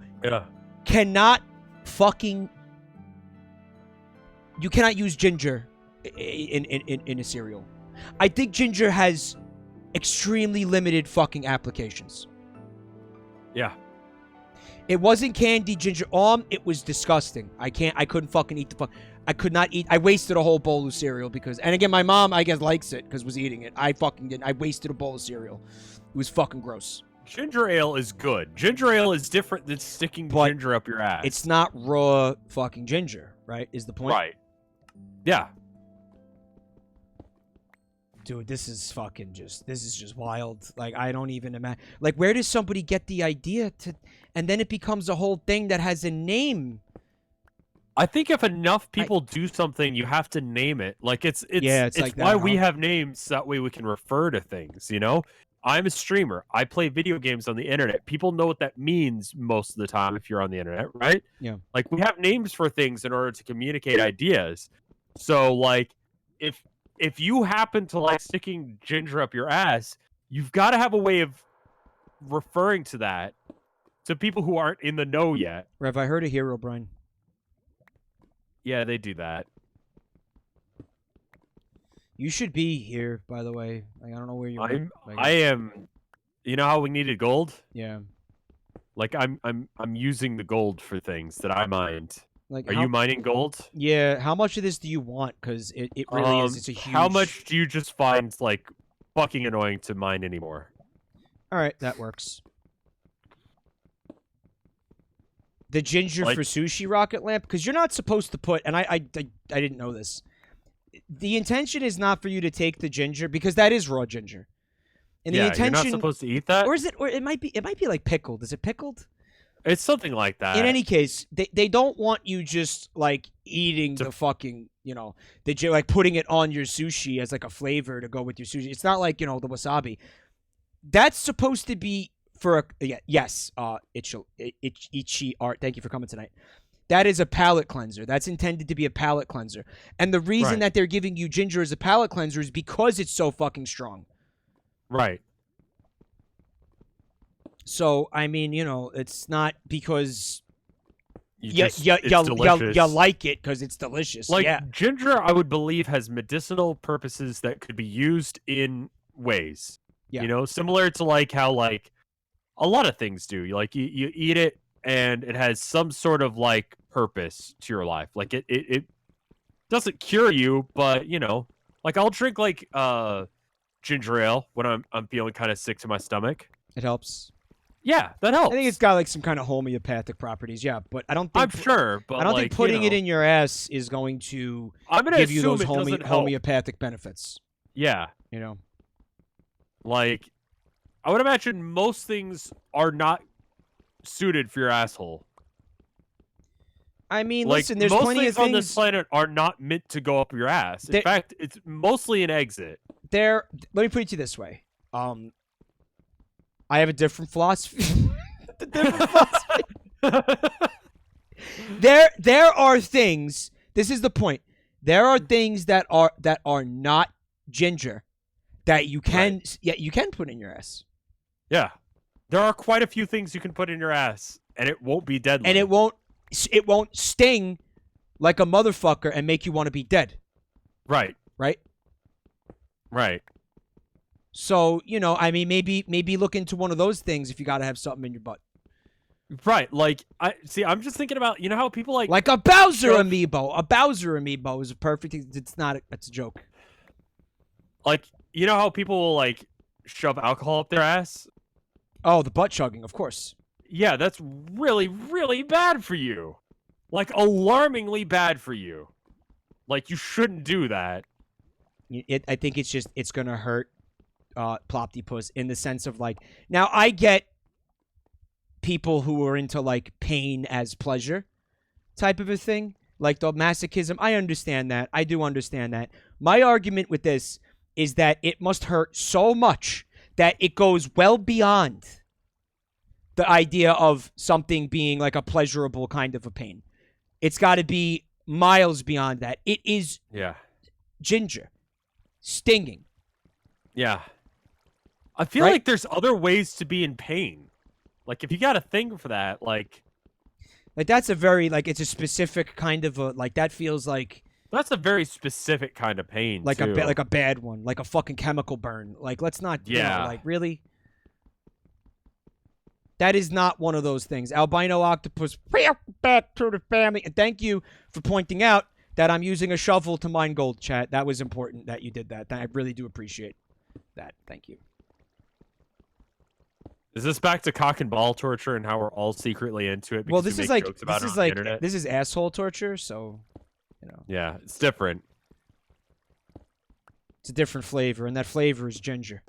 cannot you cannot use ginger in a cereal. I think ginger has extremely limited fucking applications. Yeah. It wasn't candy ginger. It was disgusting. I couldn't fucking eat I could not eat. I wasted a whole bowl of cereal because, and again, my mom, I guess, likes it because was eating it. I fucking didn't. I wasted a bowl of cereal. It was fucking gross. Ginger ale is good. Ginger ale is different than sticking ginger up your ass. It's not raw fucking ginger, right? Is the point? Right. Yeah. Dude, this is just wild. Like, I don't even imagine. Like, where does somebody get the idea to, and then it becomes a whole thing that has a name? I think if enough people do something, you have to name it. Like, it's like why that, we huh? have names, so that way we can refer to things, you know? I'm a streamer. I play video games on the internet. People know what that means most of the time if you're on the internet, right? Yeah. Like, we have names for things in order to communicate ideas. So, like, if you happen to like sticking ginger up your ass, you've got to have a way of referring to that to people who aren't in the know yet. Rev, I heard a hero, Brian. Yeah, they do that. You should be here, by the way. Like, I don't know where you are. I am. You know how we needed gold? Yeah. Like, I'm using the gold for things that I mined. Like, Are you mining gold? Yeah. How much of this do you want? Because it really is. It's a huge. How much do you just find like fucking annoying to mine anymore? All right, that works. The ginger for sushi rocket lamp, because you're not supposed to put, and I didn't know this. The intention is not for you to take the ginger, because that is raw ginger. And the intention, you're not supposed to eat that? Or is it? Or it might be like pickled. Is it pickled? It's something like that. In any case, they don't want you just like eating the fucking, like putting it on your sushi as like a flavor to go with your sushi. It's not like, the wasabi. That's supposed to be for Ichi Art. Thank you for coming tonight. That is a palate cleanser. That's intended to be a palate cleanser. And the reason that they're giving you ginger as a palate cleanser is because it's so fucking strong. Right. So, I mean, it's not because you like it because it's delicious. Like, yeah. ginger, I would believe, has medicinal purposes that could be used in ways. Yeah. Similar to like how like a lot of things do. Like you eat it and it has some sort of like purpose to your life. Like it doesn't cure you, but like I'll drink like ginger ale when I'm feeling kind of sick to my stomach. It helps. Yeah, that helps. I think it's got like some kind of homeopathic properties. Yeah, but I don't think I'm sure, but I don't think putting it in your ass is going to give you those homeopathic benefits. Yeah. Like, I would imagine most things are not suited for your asshole. I mean, like, listen, there's most plenty things of things on this planet are not meant to go up your ass. In fact, it's mostly an exit. Let me put it to you this way. I have a different philosophy. There are things. This is the point. There are things that are not ginger that you can you can put in your ass. Yeah, there are quite a few things you can put in your ass, and it won't be deadly. And it won't sting like a motherfucker and make you want to be dead. Right. Right. Right. So, I mean, maybe look into one of those things if you got to have something in your butt. Right. Like, I'm just thinking about, how people like a Bowser amiibo. A Bowser amiibo is a perfect. It's not. It's a joke. Like, how people will like shove alcohol up their ass? Oh, the butt chugging, of course. Yeah, that's really, really bad for you. Like, alarmingly bad for you. Like, you shouldn't do that. I think it's gonna hurt Ploptypus in the sense of like, now I get people who are into like pain as pleasure type of a thing, like the masochism. I understand that. I do understand that. My argument with this is that it must hurt so much that it goes well beyond the idea of something being like a pleasurable kind of a pain. It's got to be miles beyond that. It is ginger stinging. Yeah. I feel like there's other ways to be in pain. Like, if you got a thing for that, like that's a very, like, it's a specific kind of a, like, that feels like... That's a very specific kind of pain, like too. like a bad one. Like a fucking chemical burn. Like, let's not... like, really? That is not one of those things. Albino octopus, back to the family. And thank you for pointing out that I'm using a shovel to mine gold, chat. That was important that you did that. I really do appreciate that. Thank you. Is this back to cock and ball torture and how we're all secretly into it? Well, this is like this is asshole torture, so Yeah, it's different. It's a different flavor, and that flavor is ginger.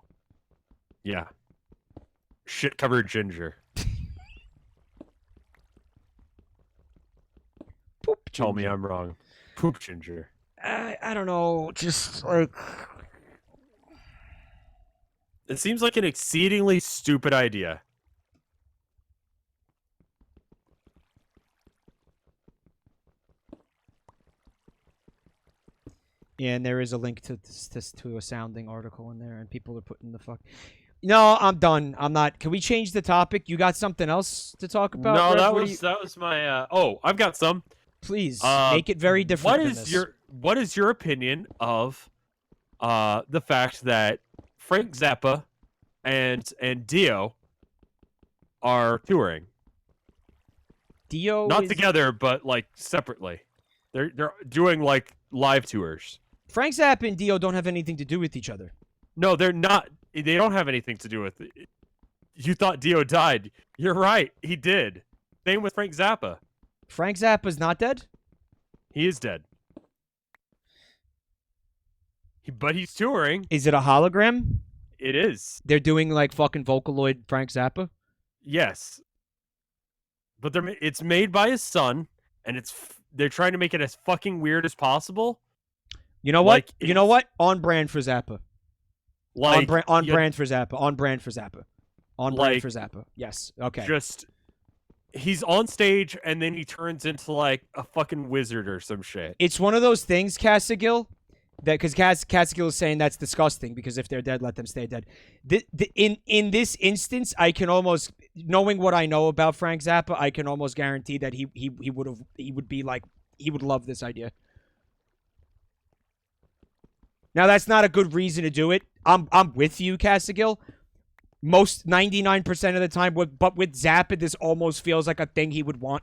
Yeah. Shit-covered ginger. Poop Tell me ginger. I'm wrong. Poop ginger. I don't know. Just like... It seems like an exceedingly stupid idea. Yeah, and there is a link to to a sounding article in there, and people are putting the fuck... No, I'm done. I'm not... Can we change the topic? You got something else to talk about? No, Rev? that was my... Oh, I've got some. Please, make it very different than this. What is your opinion of the fact that Frank Zappa and Dio are touring? Dio Not is... together, but like separately. They're doing like live tours. Frank Zappa and Dio don't have anything to do with each other. No, they're not. They don't have anything to do with it. You thought Dio died. You're right. He did. Same with Frank Zappa. Frank Zappa's not dead? He is dead. But he's touring. Is it a hologram? It is. They're doing like fucking Vocaloid Frank Zappa? Yes. But it's made by his son, and they're trying to make it as fucking weird as possible. You know what? You know what? On brand for Zappa. Like on brand for Zappa. On brand for Zappa. On brand for Zappa. Yes. Okay. Just he's on stage and then he turns into like a fucking wizard or some shit. It's one of those things, Cassigil, that because Cassigil is saying that's disgusting because if they're dead, let them stay dead. In this instance, I can almost, knowing what I know about Frank Zappa, I can almost guarantee that he would be like, he would love this idea. Now that's not a good reason to do it. I'm with you, Cassigil. Most 99% of the time, but with Zappa, this almost feels like a thing he would want.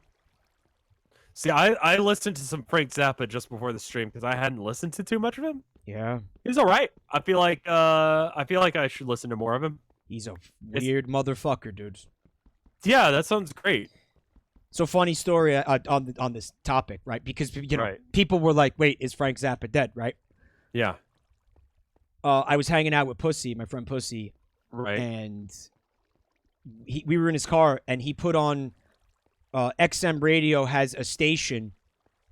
See, I listened to some Frank Zappa just before the stream because I hadn't listened to too much of him. Yeah, he's all right. I feel like I should listen to more of him. He's a weird motherfucker, dude. Yeah, that sounds great. So funny story on this topic, right? Because right. People were like, "Wait, is Frank Zappa dead?" Right? Yeah. I was hanging out with Pussy, my friend Pussy, right? And we were in his car, and he put on XM Radio has a station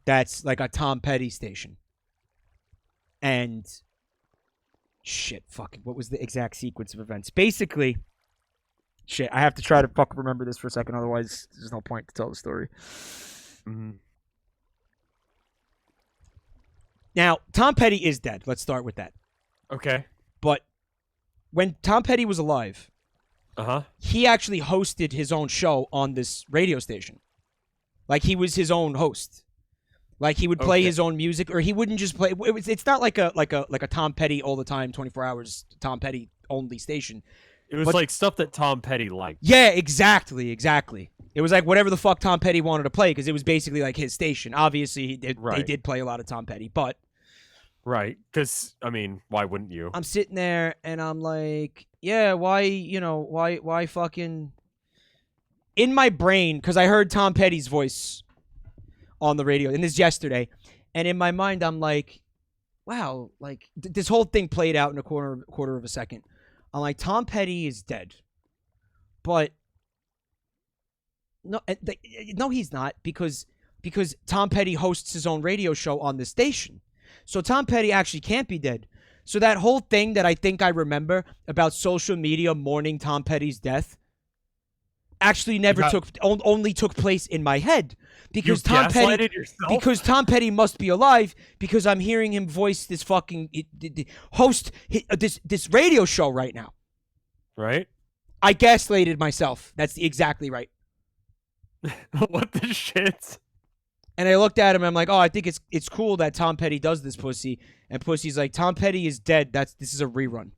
that's like a Tom Petty station, and shit, fucking, what was the exact sequence of events? Basically, shit, I have to try to fucking remember this for a second, otherwise there's no point to tell the story. Mm-hmm. Now, Tom Petty is dead. Let's start with that. Okay. But when Tom Petty was alive, he actually hosted his own show on this radio station. Like, he was his own host. Like, he would play his own music, or he wouldn't just play. It's not like a Tom Petty all the time, 24 hours Tom Petty only station. It was like stuff that Tom Petty liked. Yeah, exactly. It was like whatever the fuck Tom Petty wanted to play, because it was basically like his station. Obviously, they did play a lot of Tom Petty, but. Right, because, I mean, why wouldn't you? I'm sitting there, and I'm like, yeah, why fucking... In my brain, because I heard Tom Petty's voice on the radio, and this yesterday, and in my mind, I'm like, wow, like, this whole thing played out in a quarter of a second. I'm like, Tom Petty is dead. But, no, he's not, because Tom Petty hosts his own radio show on this station. So Tom Petty actually can't be dead. So that whole thing that I think I remember about social media mourning Tom Petty's death actually only took place in my head, because Tom Petty must be alive, because I'm hearing him voice this fucking host this radio show right now. Right? I gaslighted myself. That's exactly right. What the shit? And I looked at him and I'm like, oh, I think it's cool that Tom Petty does this, Pussy. And Pussy's like, Tom Petty is dead. This is a rerun.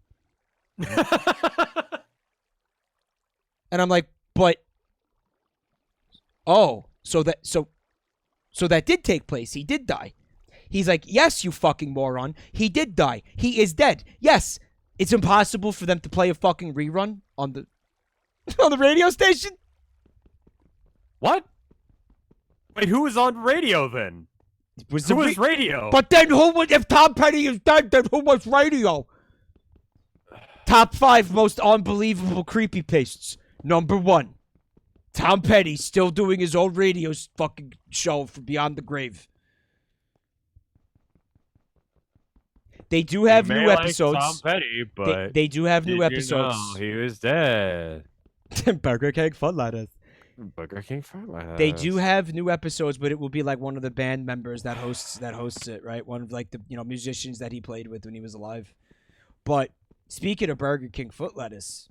And I'm like, but so that did take place. He did die. He's like, yes, you fucking moron. He did die. He is dead. Yes. It's impossible for them to play a fucking rerun on the radio station. What? Wait, who was on radio then? Who was radio? But then who was, if Tom Petty is dead, then who was radio? Top 5 most unbelievable creepypastes. Number 1. Tom Petty still doing his old radio fucking show for Beyond the Grave. They do have new episodes. Tom Petty, but they do have new episodes. He was dead. Burger King Footlighters. Burger King Footlighters. They do have new episodes, but it will be like one of the band members that hosts it, right? One of like the musicians that he played with when he was alive. But speaking of Burger King Footlettuce,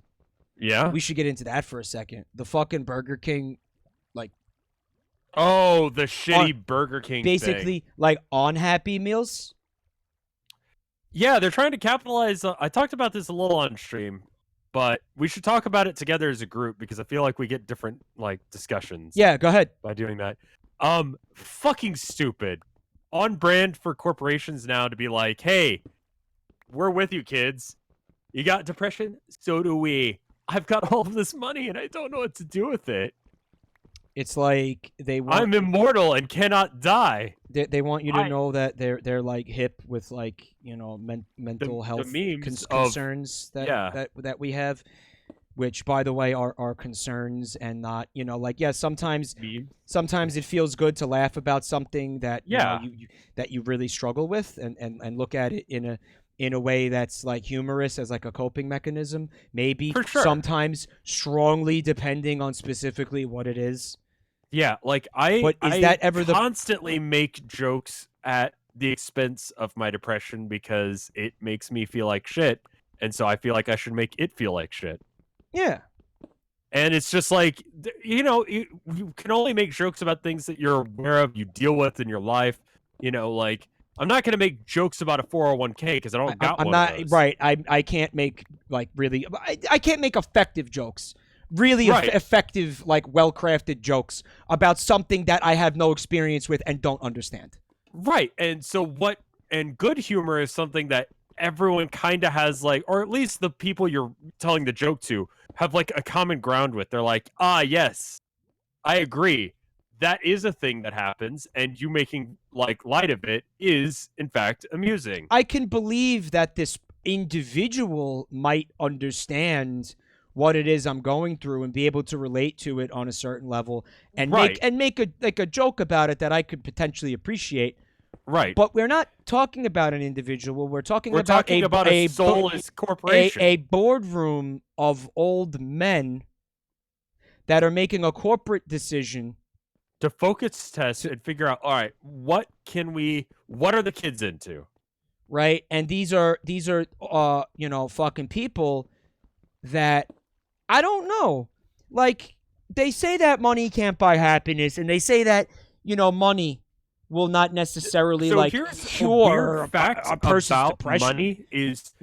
yeah, we should get into that for a second. The fucking Burger King, like, the shitty Burger King basically thing. Like on Happy Meals. Yeah, they're trying to capitalize. I talked about this a little on stream, but we should talk about it together as a group because I feel like we get different like discussions. Yeah, go ahead. By doing that, fucking stupid. On brand for corporations now to be like, hey, we're with you, kids. You got depression? So do we. I've got all of this money and I don't know what to do with it. It's like I'm immortal and cannot die. They want you to know that they're like hip with like mental health concerns that we have, which by the way are concerns and not sometimes it feels good to laugh about something that that you really struggle with and look at it in a way that's like humorous as like a coping mechanism, maybe for sure. Sometimes strongly depending on specifically what it is. Yeah, like I constantly make jokes at the expense of my depression because it makes me feel like shit, and so I feel like I should make it feel like shit. Yeah. And it's just like, you can only make jokes about things that you're aware of, you deal with in your life. Like, I'm not going to make jokes about a 401k because I don't got one of those. Right. I can't make, like, really... I can't make effective jokes. Really effective, like, well-crafted jokes about something that I have no experience with and don't understand. Right. And so and good humor is something that everyone kind of has, like, or at least the people you're telling the joke to have, like, a common ground with. They're like, yes, I agree. That is a thing that happens, and you making, like, light of it is, in fact, amusing. I can believe that this individual might understand what it is I'm going through and be able to relate to it on a certain level and make a joke about it that I could potentially appreciate. Right. But we're not talking about an individual. We're talking about a soulless corporation. A boardroom of old men that are making a corporate decision to focus test and figure out, all right, what are the kids into? Right? And these are fucking people that I don't know. Like, they say that money can't buy happiness, and they say that, money will not necessarily cure a person's depression. Money is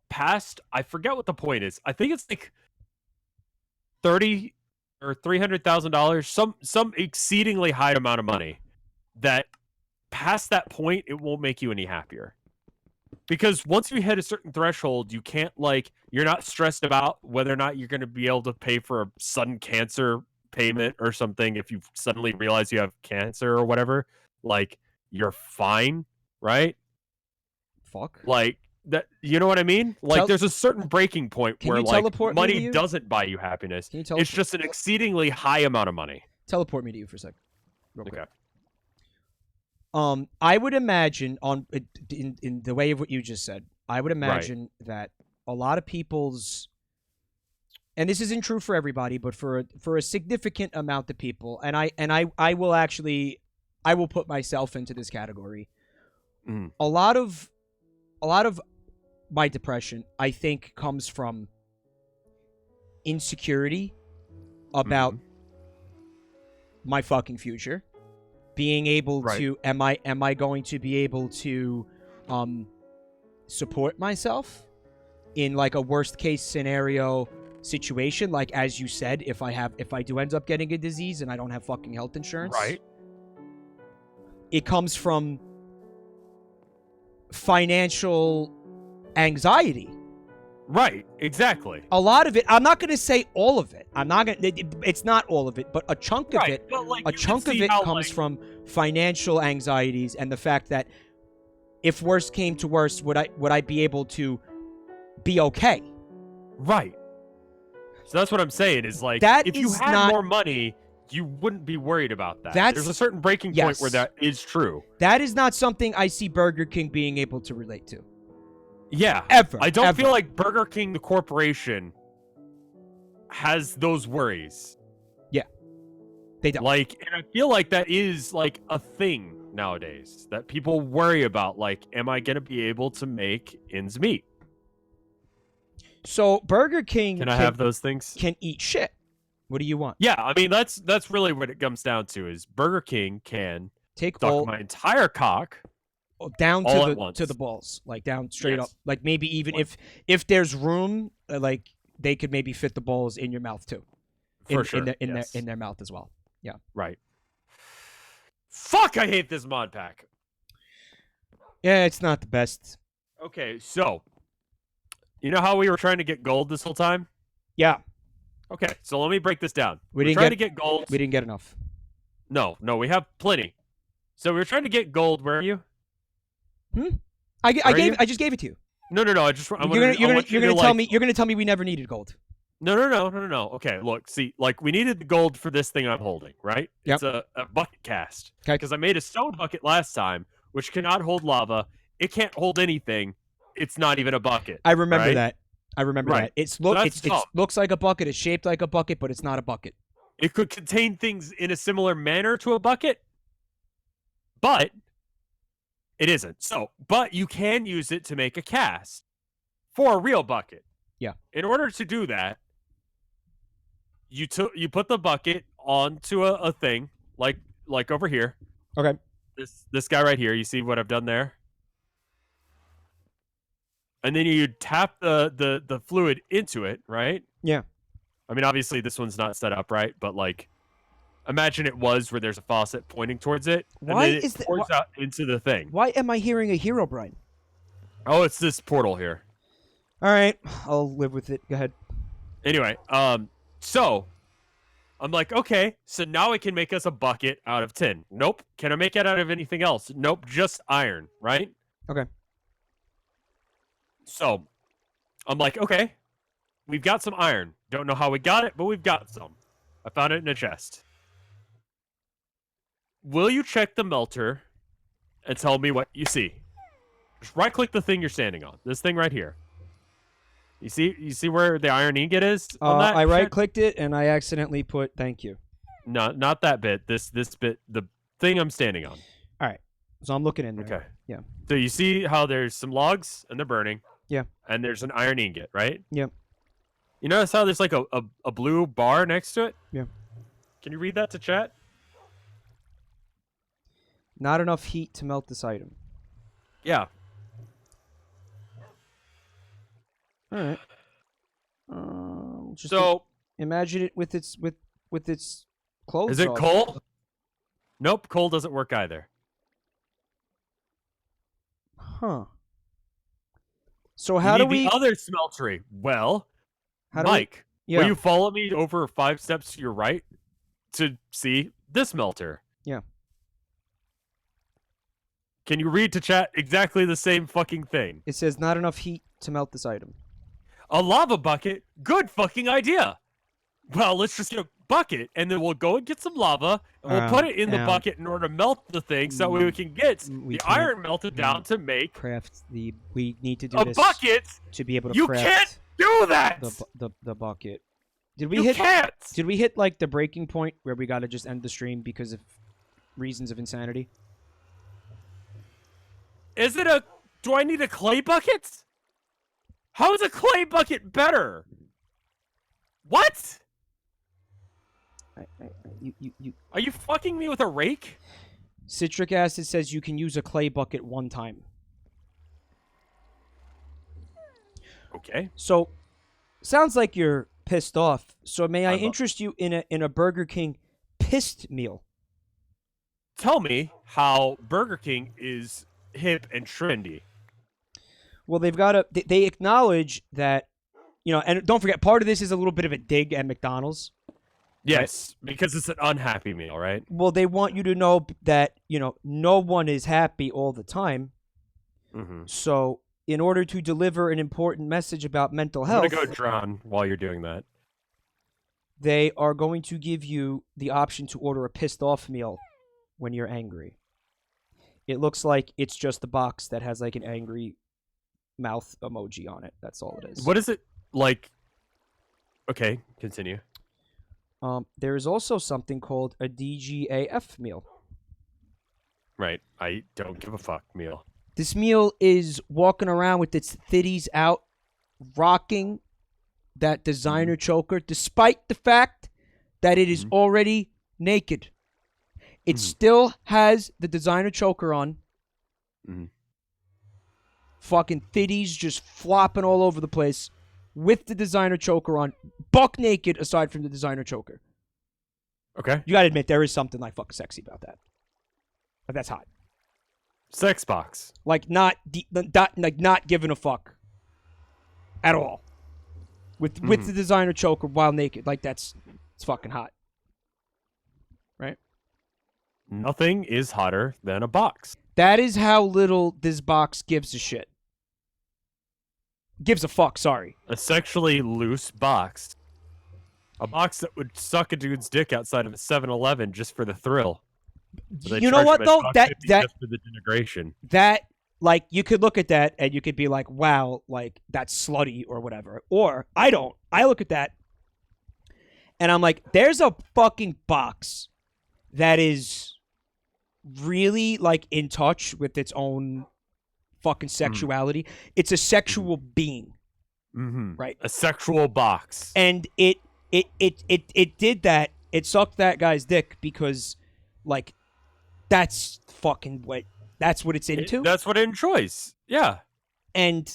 past. I forget what the point is. I think it's like $30,000 or $300,000, some exceedingly high amount of money. That past that point, it won't make you any happier. Because once you hit a certain threshold, you can't, like, you're not stressed about whether or not you're going to be able to pay for a sudden cancer payment or something if you suddenly realize you have cancer or whatever. Like, you're fine, right? Fuck. Like, that, you know what I mean? Like, there's a certain breaking point where, like, money doesn't buy you happiness. It's just an exceedingly high amount of money. Teleport me to you for a second. Real quick. Okay. I would imagine in the way of what you just said, I would imagine that a lot of people's, and this isn't true for everybody, but for a significant amount of people, and I will put myself into this category. Mm. A lot of my depression, I think, comes from insecurity about my fucking future. Being able to, am I going to be able to support myself in like a worst case scenario situation? Like, as you said, if I do end up getting a disease and I don't have fucking health insurance, right? It comes from financial anxiety Right, exactly. A lot of it, I'm not going to say all of it. I'm not going to, it's not all of it, but a chunk of it, but like, a chunk of it comes from financial anxieties and the fact that if worst came to worst, would I be able to be okay? Right. So that's what I'm saying is like, that if is you had not, more money, you wouldn't be worried about that. That's, There's a certain breaking point where that is true. That is not something I see Burger King being able to relate to. Yeah. Ever. I don't feel like Burger King, the corporation, has those worries. Yeah. They don't. Like, and I feel like that is like a thing nowadays that people worry about. Like, am I going to be able to make ends meet? So Burger King can I have those things? Can eat shit. What do you want? Yeah, I mean that's really what it comes down to is Burger King can take my entire cock down to the balls, like down straight up. Like maybe even if there's room, like they could maybe fit the balls in your mouth too. For sure. In their mouth as well. Yeah. Right. Fuck, I hate this mod pack. Yeah, it's not the best. Okay, so you know how we were trying to get gold this whole time? Yeah. Okay, so let me break this down. We were trying to get gold. We didn't get enough. No, we have plenty. So we were trying to get gold. Where are you? I just gave it to you. No. You're gonna tell me we never needed gold. No. Okay, look, see, like we needed the gold for this thing I'm holding, right? Yep. It's a bucket cast. Okay. Because I made a stone bucket last time, which cannot hold lava. It can't hold anything. It's not even a bucket. I remember right? that. I remember that. It looks like a bucket. It's shaped like a bucket, but it's not a bucket. It could contain things in a similar manner to a bucket, but it isn't. So, but you can use it to make a cast for a real bucket. Yeah. In order to do that, you put the bucket onto a thing like over here. Okay. This guy right here. You see what I've done there? And then you tap the fluid into it, right? Yeah. I mean, obviously this one's not set up right, but like, imagine it was where there's a faucet pointing towards it. Why and then is it pours out into the thing? Why am I hearing a hero brine? Oh, it's this portal here. All right, I'll live with it. Go ahead. Anyway, so I'm like, okay, so now I can make us a bucket out of tin. Nope. Can I make it out of anything else? Nope, just iron, right? Okay. So I'm like, okay, we've got some iron. Don't know how we got it, but we've got some. I found it in a chest. Will you check the melter and tell me what you see? Just right-click the thing you're standing on. This thing right here. You see where the iron ingot is on that? I right-clicked it, and I accidentally put thank you. No, not that bit. This bit, the thing I'm standing on. All right. So I'm looking in there. Okay. Yeah. So you see how there's some logs, and they're burning. Yeah. And there's an iron ingot, right? Yep. You notice how there's like a blue bar next to it? Yeah. Can you read that to chat? Not enough heat to melt this item. Yeah. All right. Just so imagine it with its clothes. Is it off. coal? Nope, coal doesn't work either. Huh. So how do we the other smeltery? Well, how do Mike, yeah. will you follow me over 5 steps to your right to see this melter? Yeah. Can you read to chat exactly the same fucking thing? It says not enough heat to melt this item. A lava bucket? Good fucking idea. Well, let's just get a bucket, and then we'll go and get some lava, and we'll put it in the bucket in order to melt the thing, so we can get the iron melted down to make we need to do a bucket to be able to you craft can't do that. The bucket. Did we hit like the breaking point where we got to just end the stream because of reasons of insanity? Is it do I need a clay bucket? How is a clay bucket better? What? Are you fucking me with a rake? Citric acid says you can use a clay bucket 1 time. Okay. So, sounds like you're pissed off. So may I interest you in a Burger King pissed meal? Tell me how Burger King is hip and trendy. Well, they acknowledge that and don't forget, part of this is a little bit of a dig at McDonald's. Yes, right? Because it's an unhappy meal, right? Well, they want you to know that, no one is happy all the time. Mm-hmm. So in order to deliver an important message about mental health... I'm going to go drown while you're doing that. They are going to give you the option to order a pissed off meal when you're angry. It looks like it's just the box that has like an angry mouth emoji on it. That's all it is. What is it like? Okay, continue. There is also something called a DGAF meal. Right. I don't give a fuck meal. This meal is walking around with its titties out, rocking that designer choker, despite the fact that it is already naked. It still has the designer choker on. Fucking titties just flopping all over the place with the designer choker on, buck naked aside from the designer choker. Okay. You gotta admit, there is something like fucking sexy about that. Like, that's hot. Sex box. Like not giving a fuck at all. With the designer choker while naked. Like it's fucking hot. Right? Nothing is hotter than a box. That is how little this box gives a shit. Gives a fuck, sorry. A sexually loose box. A box that would suck a dude's dick outside of a 7-Eleven just for the thrill. You know what though? That just for the denigration. That, like, you could look at that and you could be like, wow, like, that's slutty or whatever. Or I don't. I look at that and I'm like, there's a fucking box that is really like in touch with its own fucking sexuality. It's a sexual being. Right? A sexual box. And it did that. It sucked that guy's dick because, like, that's fucking that's what it's into. That's what it enjoys. Yeah. And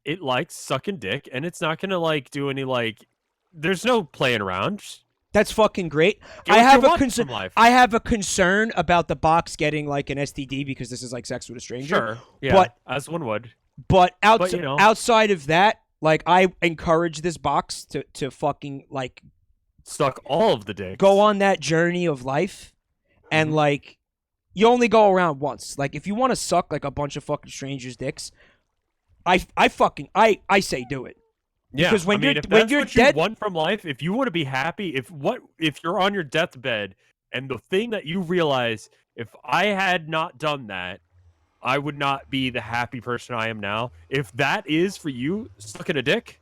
it likes sucking dick, and it's not gonna like do any like. There's no playing around. That's fucking great. I have a concern about the box getting like an STD because this is like sex with a stranger. Sure. Yeah. But as one would. But outside of that, like, I encourage this box to fucking like suck all of the dicks. Go on that journey of life, and like, you only go around once. Like, if you want to suck like a bunch of fucking strangers' dicks, I say do it. Yeah, because when you're what dead, you want from life, if you want to be happy, if you're on your deathbed, and the thing that you realize, if I had not done that, I would not be the happy person I am now. If that is for you, sucking a dick.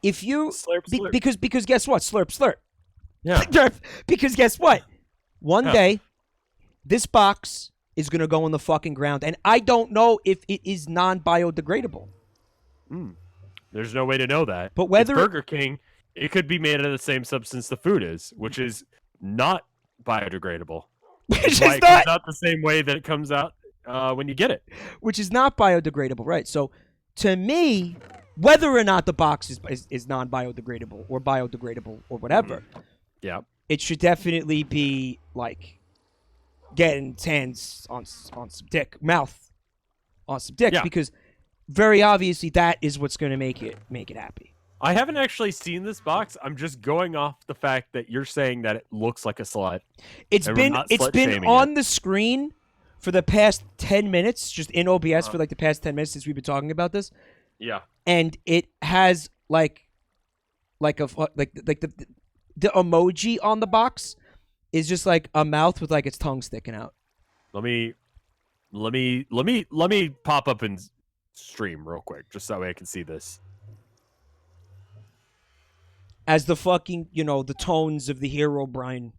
If you slurp, slurp. Because guess what? Slurp slurp. Yeah. Because guess what? One day, this box is gonna go in the fucking ground, and I don't know if it is non-biodegradable. There's no way to know that. But whether it's Burger King, it could be made out of the same substance the food is, which is not biodegradable. Which is not comes out the same way that it comes out when you get it. Which is not biodegradable, right? So, to me, whether or not the box is non-biodegradable or biodegradable or whatever, yeah, it should definitely be like getting hands on some dick, mouth on some dick, because very obviously that is what's going to make it happy. I haven't actually seen this box. I'm just going off the fact that you're saying that it looks like a slut. It's been on the screen for the past 10 minutes, just in OBS for like the past 10 minutes since we've been talking about this. Yeah. And it has the emoji on the box is just like a mouth with like its tongue sticking out. Let me pop up and stream real quick, just so that way I can see this. As the fucking, the tones of the hero Brian.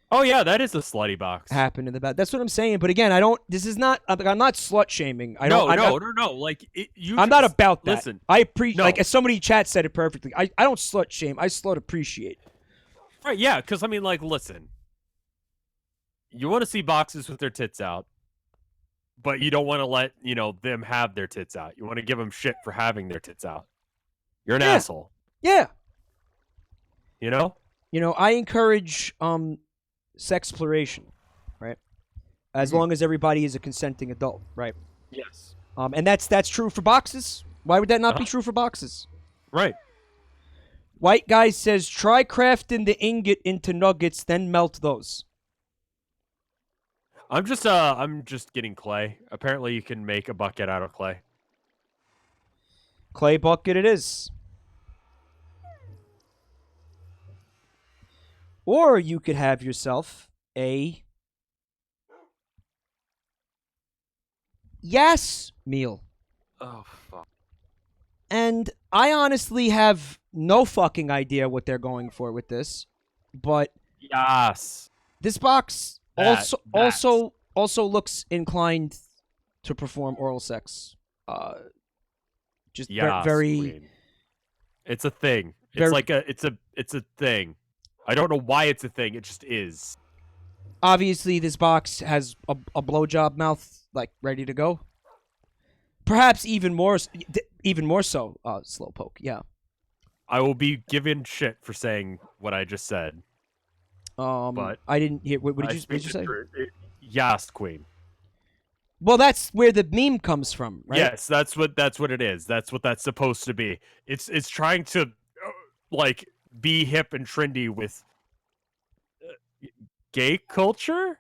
Oh yeah, that is a slutty box. Happen in the back. That's what I'm saying. But again, this is not. I'm not slut shaming. No. Like I'm not about that. Listen, I appreciate. Like, as somebody in chat said it perfectly. I don't slut shame. I slut appreciate. Right? Yeah, because I mean, like, listen. You want to see boxes with their tits out, but you don't want to let them have their tits out. You want to give them shit for having their tits out. You're an asshole. Yeah. I encourage sexploration, right? As long as everybody is a consenting adult, right? Yes. And that's true for boxes. Why would that not be true for boxes? Right. White guy says, try crafting the ingot into nuggets, then melt those. I'm just getting clay. Apparently you can make a bucket out of clay. Clay bucket it is. Or you could have yourself a yes meal. Oh, fuck. And I honestly have no fucking idea what they're going for with this. But yes. This box also looks inclined to perform oral sex. Just yes, very Queen. It's a thing. Very, it's a thing. I don't know why it's a thing. It just is. Obviously, this box has a blowjob mouth like ready to go. Perhaps even more so. Slowpoke. Yeah. I will be given shit for saying what I just said. But I didn't hear. What did you say? Yes, Queen. Well, that's where the meme comes from, right? Yes, that's what it is. That's what that's supposed to be. It's trying to like be hip and trendy with gay culture.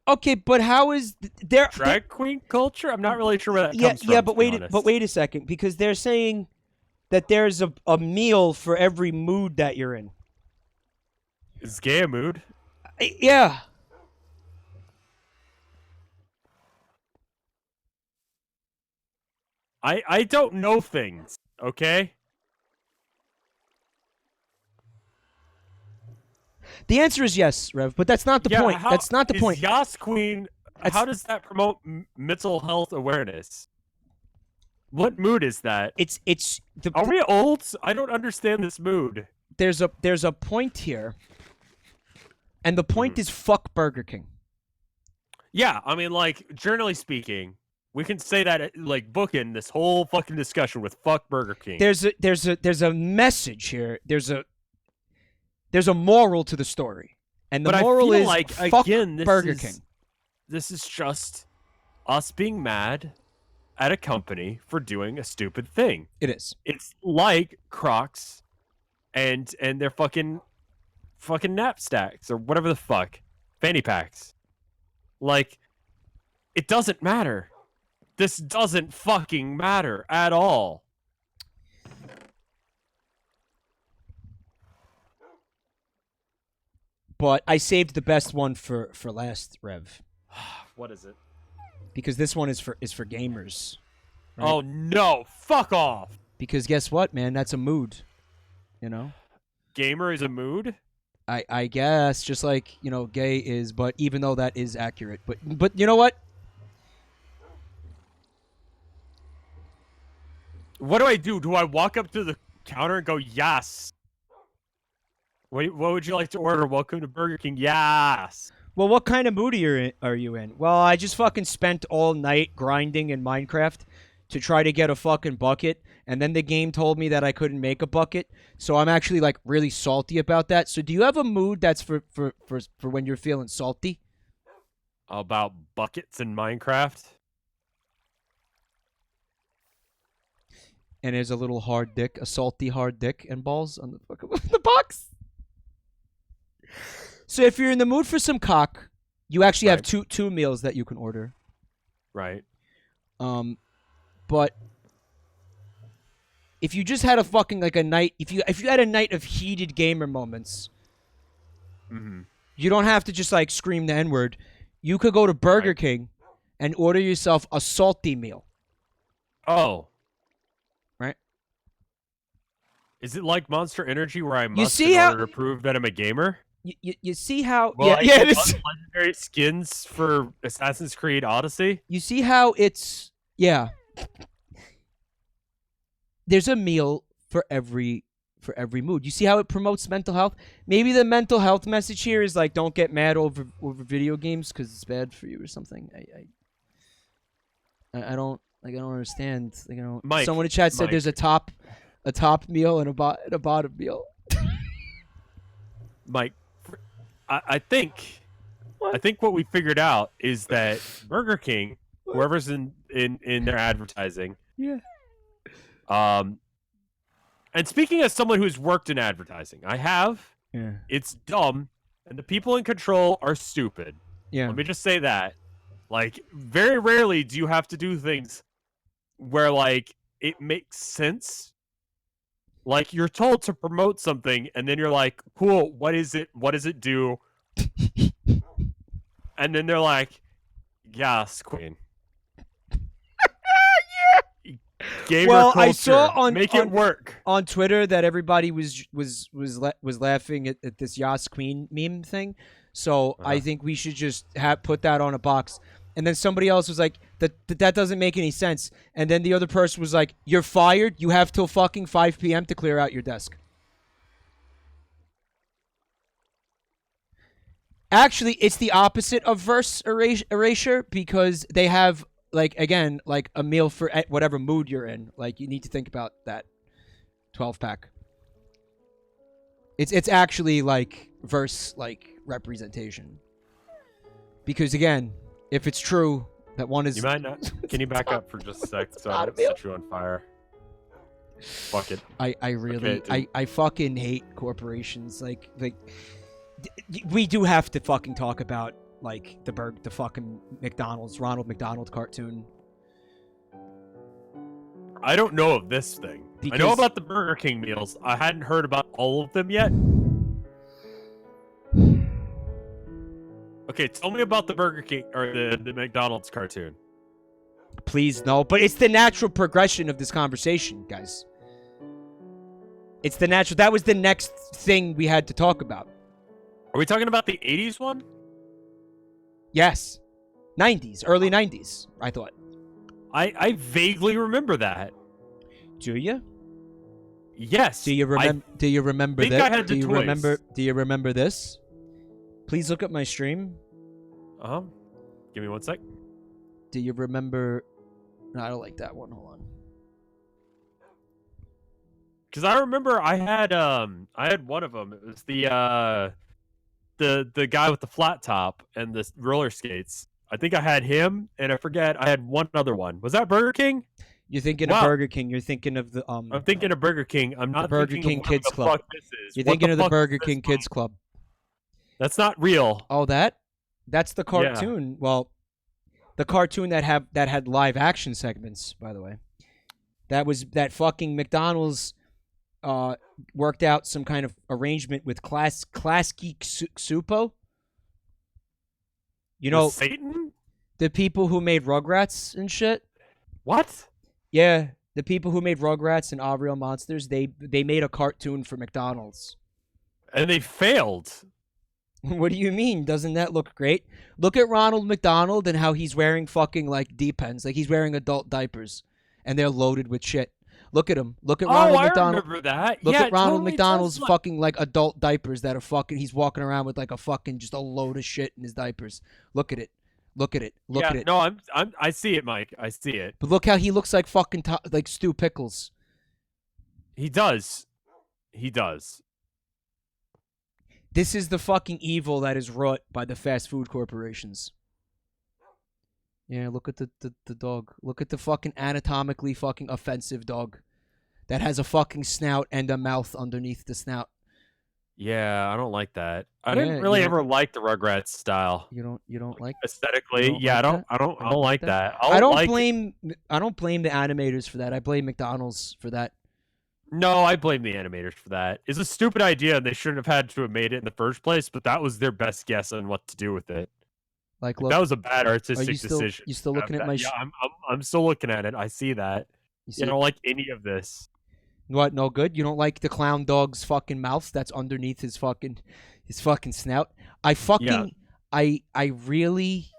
Okay, but how is there drag queen culture? I'm not really sure where that comes from. Yeah, but wait a second, because they're saying that there's a meal for every mood that you're in. Is gay a mood? Yeah. I don't know things, okay? The answer is yes, Rev, but that's not the point. That's not the point. Yas Queen, how does that promote mental health awareness? What mood is that? Are we old? I don't understand this mood. There's a point here, and the point is fuck Burger King. Yeah, I mean, like, generally speaking, we can say that, like, bookend this whole fucking discussion with fuck Burger King. There's a message here. There's a moral to the story, and the moral is like, fuck again, Burger King. This is just us being mad at a company for doing a stupid thing. It is. It's like Crocs and their fucking knapsacks or whatever the fuck, fanny packs. Like, it doesn't matter. This doesn't fucking matter at all. But I saved the best one for last, Rev. What is it? Because this one is for gamers. Right? Oh no! Fuck off! Because guess what, man? That's a mood. You know? Gamer is a mood? I guess, just like, gay is, but even though that is accurate. But you know what? What do I do? Do I walk up to the counter and go, yes? What would you like to order? Welcome to Burger King. Yes. Well, what kind of mood are you in? Well, I just fucking spent all night grinding in Minecraft to try to get a fucking bucket, and then the game told me that I couldn't make a bucket, so I'm actually, like, really salty about that. So do you have a mood that's for when you're feeling salty? About buckets in Minecraft? And there's a little hard dick, a salty hard dick and balls on the fucking the box. So if you're in the mood for some cock, you actually have two meals that you can order. Right. But if you just had a fucking, like, a night, if you had a night of heated gamer moments, you don't have to just, like, scream the N-word. You could go to Burger King and order yourself a salty meal. Oh. Right? Is it like Monster Energy where I must in order to prove that I'm a gamer? You see how... Well, yeah, it is. Legendary skins for Assassin's Creed Odyssey? You see how it's... Yeah. There's a meal for every mood. You see how it promotes mental health? Maybe the mental health message here is, like, don't get mad over video games because it's bad for you or something. I don't understand. Mike, someone in chat said there's a top meal and a bottom meal. Mike, I think what we figured out is that Burger King, whoever's in their advertising, And speaking as someone who's worked in advertising, I have. Yeah. It's dumb, and the people in control are stupid. Yeah. Let me just say that. Like, very rarely do you have to do things where, like, it makes sense. Like, you're told to promote something, and then you're like, cool, what is it? What does it do? And then they're like, yes, queen. Well, I saw on it work on Twitter that everybody was laughing at this Yas Queen meme thing. So I think we should just put that on a box. And then somebody else was like, that doesn't make any sense. And then the other person was like, you're fired. You have till fucking 5 p.m. to clear out your desk. Actually, it's the opposite of verse erasure because they have, like, again, like a meal for whatever mood you're in. Like, you need to think about that 12-pack. It's actually, like, verse, like, representation. Because, again, if it's true that one is... You might not... Can you back up for just a sec so I don't set you on fire? Fuck it. I really... Okay, I fucking hate corporations. Like... We do have to fucking talk about, like, the fucking McDonald's, Ronald McDonald cartoon. I don't know of this thing. I know about the Burger King meals. I hadn't heard about all of them yet. Okay, tell me about the Burger King, or the McDonald's cartoon. Please, no. But it's the natural progression of this conversation, guys. It's the natural... That was the next thing we had to talk about. Are we talking about the 80s one? Yes. 90s. Early 90s, I thought. I vaguely remember that. Do you? Yes. Do you remember this? I had the toys. Do you remember this? Please look at my stream. Give me one sec. Do you remember... No, I don't like that one. Hold on. Because I remember I had one of them. It was the guy with the flat top and the roller skates. I think I had him, and I forget, I had one other one. Was that Burger King? You're thinking of Burger King. You're thinking of the I'm thinking of Burger King. I'm not Burger thinking King of Kids what the Club. fuck this is. You're What thinking the of the fuck Burger is this King Kids Club. That's not real. Oh, that's the cartoon. Yeah. Well, the cartoon that had live action segments, by the way. That fucking McDonald's worked out some kind of arrangement with Class Geek Supo. You know, Satan? The people who made Rugrats and shit. What? Yeah, the people who made Rugrats and All Real Monsters, they made a cartoon for McDonald's. And they failed. What do you mean? Doesn't that look great? Look at Ronald McDonald and how he's wearing fucking, like, Depends. Like, he's wearing adult diapers. And they're loaded with shit. Look at him. Look at Ronald McDonald. I remember that. Look at Ronald McDonald's fucking, like, adult diapers that are fucking... He's walking around with, like, a fucking... Just a load of shit in his diapers. Look at it. Look at it. Look at it. No, I see it, Mike. I see it. But look how he looks like fucking... like Stu Pickles. He does. He does. This is the fucking evil that is wrought by the fast food corporations. Yeah, look at the dog. Look at the fucking anatomically fucking offensive dog that has a fucking snout and a mouth underneath the snout. Yeah, I don't like that. I didn't really ever like the Rugrats style. You don't like aesthetically? Yeah, like I don't like that. I don't blame the animators for that. I blame McDonald's for that. No, I blame the animators for that. It's a stupid idea, and they shouldn't have had to have made it in the first place. But that was their best guess on what to do with it. Like, look, that was a bad artistic decision. You still looking at my? Yeah, I'm still looking at it. I see that. You don't like any of this. What? No good. You don't like the clown dog's fucking mouth that's underneath his fucking snout. I really.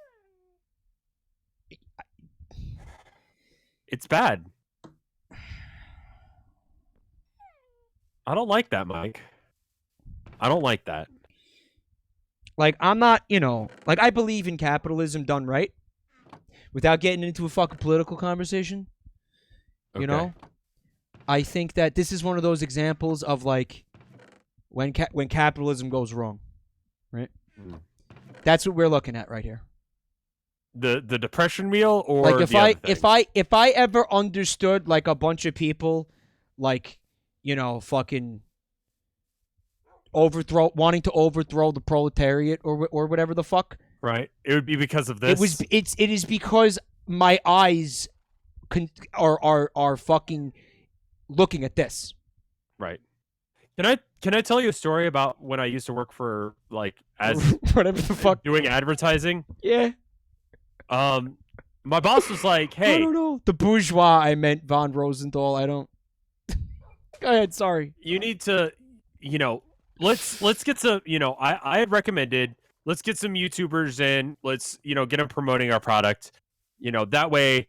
It's bad. I don't like that, Mike. I don't like that. Like, I'm not, like, I believe in capitalism done right. Without getting into a fucking political conversation. You know? I think that this is one of those examples of, like, when capitalism goes wrong. Right? Mm. That's what we're looking at right here. The depression meal or Like if I ever understood like a bunch of people, like, you know, fucking wanting to overthrow the proletariat or whatever the fuck. Right. It would be because of this. It is because my eyes are fucking looking at this. Right. Can I tell you a story about when I used to work for like as whatever the fuck doing advertising? Yeah. My boss was like, "Hey, I don't know. The bourgeois, I meant Von Rosenthal. I don't. Go ahead. Sorry. You need to, you know, let's get some, you know, I had recommended let's get some YouTubers in. Let's, you know, get them promoting our product. You know, that way,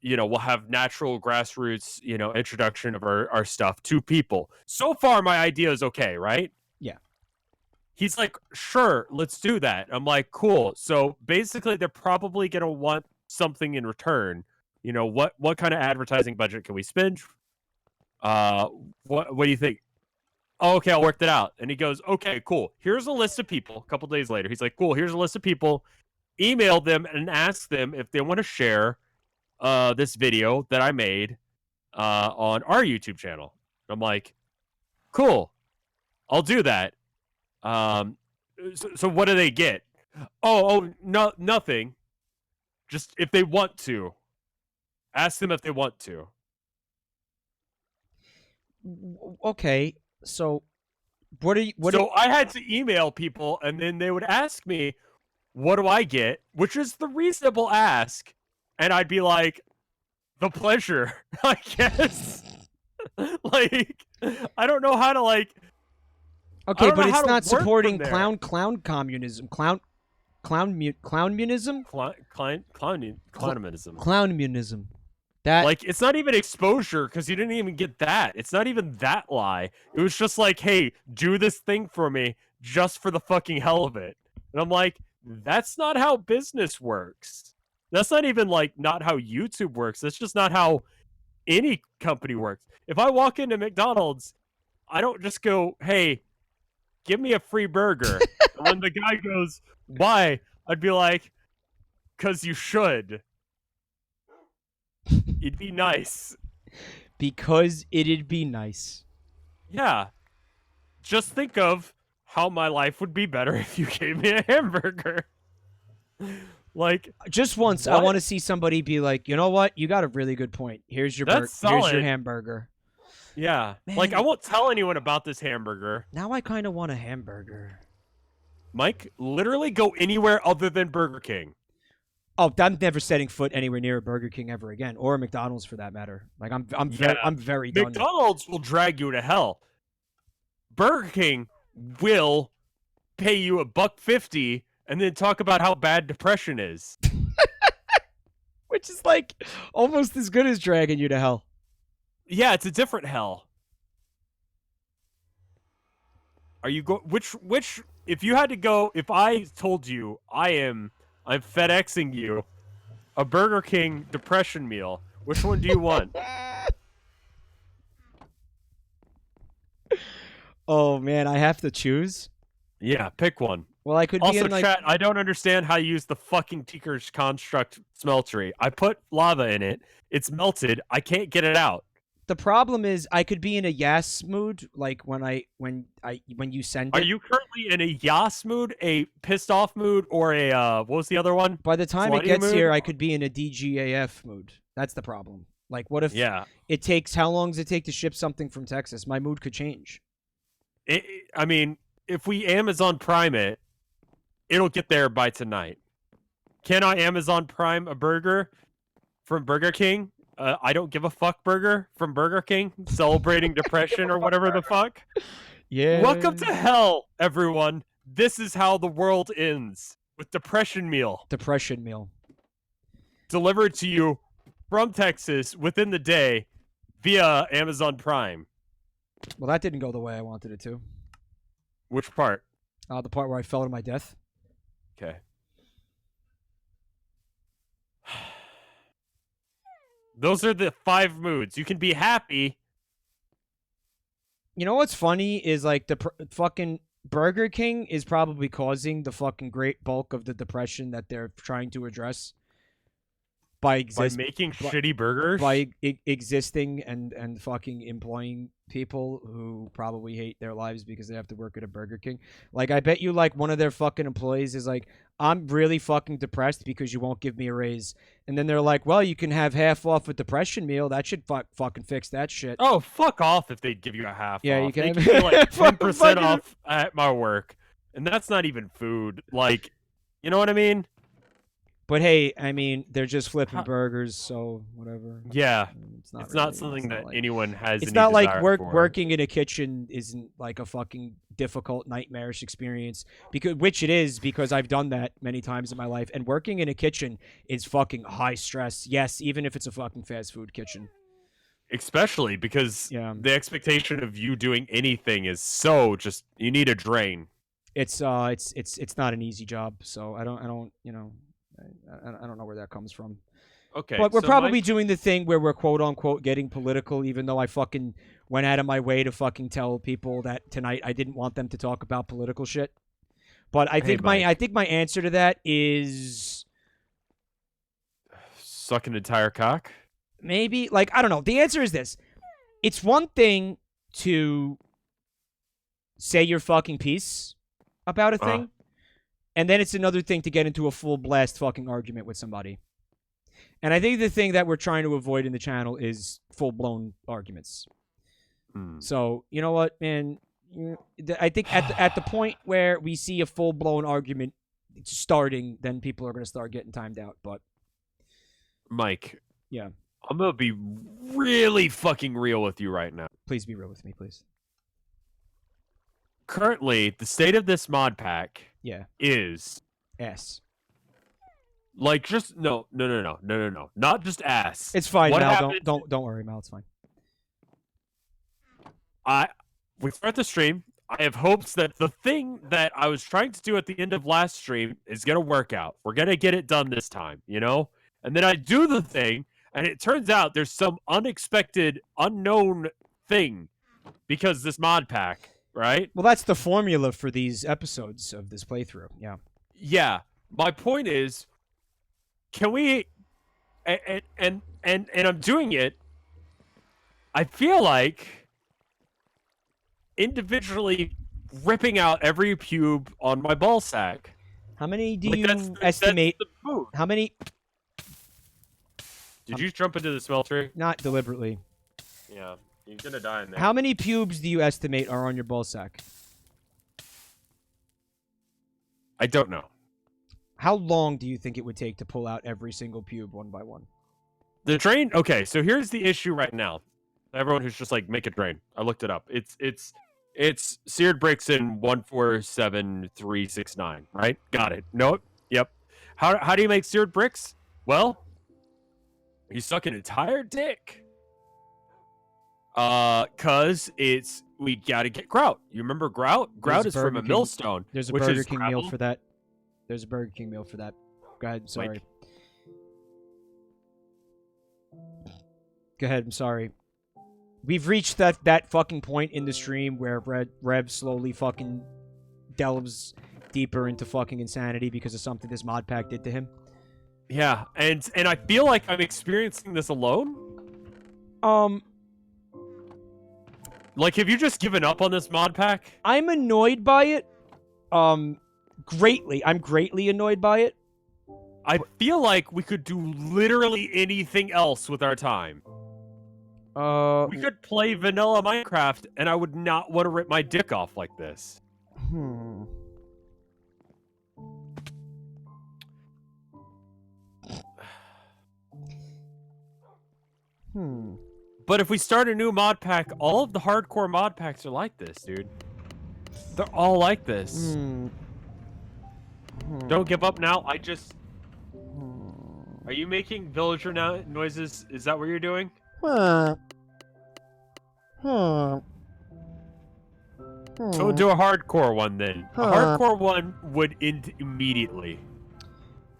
you know, we'll have natural grassroots, you know, introduction of our stuff to people. So far, my idea is okay, right? Yeah. He's like, sure, let's do that. I'm like, cool. So basically, they're probably gonna want something in return. You know, what kind of advertising budget can we spend? What do you think? Oh, okay, I'll work that out. And he goes, okay, cool. Here's a list of people. A couple days later, he's like, cool. Here's a list of people. Email them and ask them if they want to share this video that I made on our YouTube channel. I'm like, cool. I'll do that. So what do they get? No, nothing. Just if they want to. Ask them if they want to. Okay, so I had to email people, and then they would ask me, what do I get? Which is the reasonable ask. And I'd be like, the pleasure, I guess. Like, I don't know how to, like... Okay, but it's not supporting clown communism. Clownmunism? Clownmunism. That, like, it's not even exposure because you didn't even get that. It's not even that lie. It was just like, hey, do this thing for me just for the fucking hell of it. And I'm like, that's not how business works. That's not even like not how YouTube works. That's just not how any company works. If I walk into McDonald's, I don't just go, hey, give me a free burger. And when the guy goes, why? I'd be like, because you should. It'd be nice. Because it'd be nice. Yeah. Just think of how my life would be better if you gave me a hamburger. Like, just once, what? I want to see somebody be like, you know what? You got a really good point. Here's your here's your hamburger. Yeah. Man. Like, I won't tell anyone about this hamburger. Now I kind of want a hamburger. Mike, literally go anywhere other than Burger King. Oh, I'm never setting foot anywhere near a Burger King ever again, or a McDonald's for that matter. Like I'm very done. McDonald's will drag you to hell. Burger King will pay you $1.50 and then talk about how bad depression is. Which is like almost as good as dragging you to hell. Yeah, it's a different hell. Are you which if you had to go, if I told you I'm FedExing you a Burger King depression meal, which one do you want? Oh man, I have to choose? Yeah, pick one. Well, I could also, be in, like... chat, I don't understand how you use the fucking Tinker's Construct smeltery. I put lava in it. It's melted. I can't get it out. The problem is I could be in a yas mood, like when you send it. Are you currently in a yas mood, a pissed off mood, or a what was the other one? By the time Slutty it gets mood? here, I could be in a DGAF mood. That's the problem. Like, what if it takes, how long does it take to ship something from Texas? My mood could change. I mean, if we Amazon Prime it, it'll get there by tonight. Can I Amazon Prime a burger from Burger King? I don't give a fuck burger from Burger King, celebrating depression or whatever the fuck. Yeah. Welcome to hell, everyone. This is how the world ends, with depression meal. Depression meal. Delivered to you from Texas within the day via Amazon Prime. Well, that didn't go the way I wanted it to. Which part? The part where I fell to my death. Okay. Those are the 5 moods. You can be happy. You know what's funny is like the fucking Burger King is probably causing the fucking great bulk of the depression that they're trying to address by making shitty burgers, by existing and fucking employing people who probably hate their lives because they have to work at a Burger King. Like, I bet you, like, one of their fucking employees is like, I'm really fucking depressed because you won't give me a raise. And then they're like, well, you can have half off a depression meal. That should fucking fix that shit. Oh, fuck off if they'd give you a half Yeah, off. you can They have give you like 10% off at my work. And that's not even food. Like, you know what I mean? But hey, I mean, they're just flipping burgers, so whatever. Yeah. It's not, it's not something that anyone has. It's any not like desire for. working in a kitchen isn't like a fucking difficult, nightmarish experience, which it is, because I've done that many times in my life. And working in a kitchen is fucking high stress. Yes, even if it's a fucking fast food kitchen. Especially because the expectation of you doing anything is so just, you need a drain. It's not an easy job, so I don't you know, I don't know where that comes from. Okay, but we're probably doing the thing where we're quote unquote getting political, even though I fucking went out of my way to fucking tell people that tonight I didn't want them to talk about political shit. But I think my answer to that is suck an entire cock. Maybe, like, I don't know. The answer is this: it's one thing to say your fucking piece about a thing. And then it's another thing to get into a full blast fucking argument with somebody. And I think the thing that we're trying to avoid in the channel is full-blown arguments. So, you know what, man? I think at the point where we see a full-blown argument starting, then people are going to start getting timed out. But Mike. Yeah. I'm going to be really fucking real with you right now. Please be real with me, please. Currently, the state of this mod pack is ass. Like, just no, not just ass. It's fine, Mal. Don't worry, Mal. It's fine. We start the stream. I have hopes that the thing that I was trying to do at the end of last stream is gonna work out. We're gonna get it done this time, you know. And then I do the thing, and it turns out there's some unexpected, unknown thing because this mod pack. Right? Well, that's the formula for these episodes of this playthrough. Yeah. Yeah. My point is, can we and I'm doing it. I feel like individually ripping out every pube on my ball sack. How many do you estimate? How many? Did you jump into the smeltery? Not deliberately. Yeah. You're gonna die in there. How many pubes do you estimate are on your ball sack? I don't know. How long do you think it would take to pull out every single pube one by one? The drain. Okay, so here's the issue right now. Everyone who's just like, make a drain. I looked it up. It's seared bricks in 147369. Right? Got it. Nope. Yep. How do you make seared bricks? Well, you suck an entire dick. Cause we gotta get grout. You remember grout? Grout is from a millstone. There's a Burger King meal for that. There's a Burger King meal for that. Go ahead. Sorry. Like, go ahead. I'm sorry. We've reached that fucking point in the stream where Rev slowly fucking delves deeper into fucking insanity because of something this mod pack did to him. Yeah, and I feel like I'm experiencing this alone. Like, have you just given up on this mod pack? I'm annoyed by it. Greatly. I'm greatly annoyed by it. I feel like we could do literally anything else with our time. We could play vanilla Minecraft, and I would not want to rip my dick off like this. But if we start a new mod pack, all of the hardcore mod packs are like this, dude. They're all like this. Don't give up now. Are you making villager noises? Is that what you're doing? Huh. So do a hardcore one then. A hardcore one would end immediately.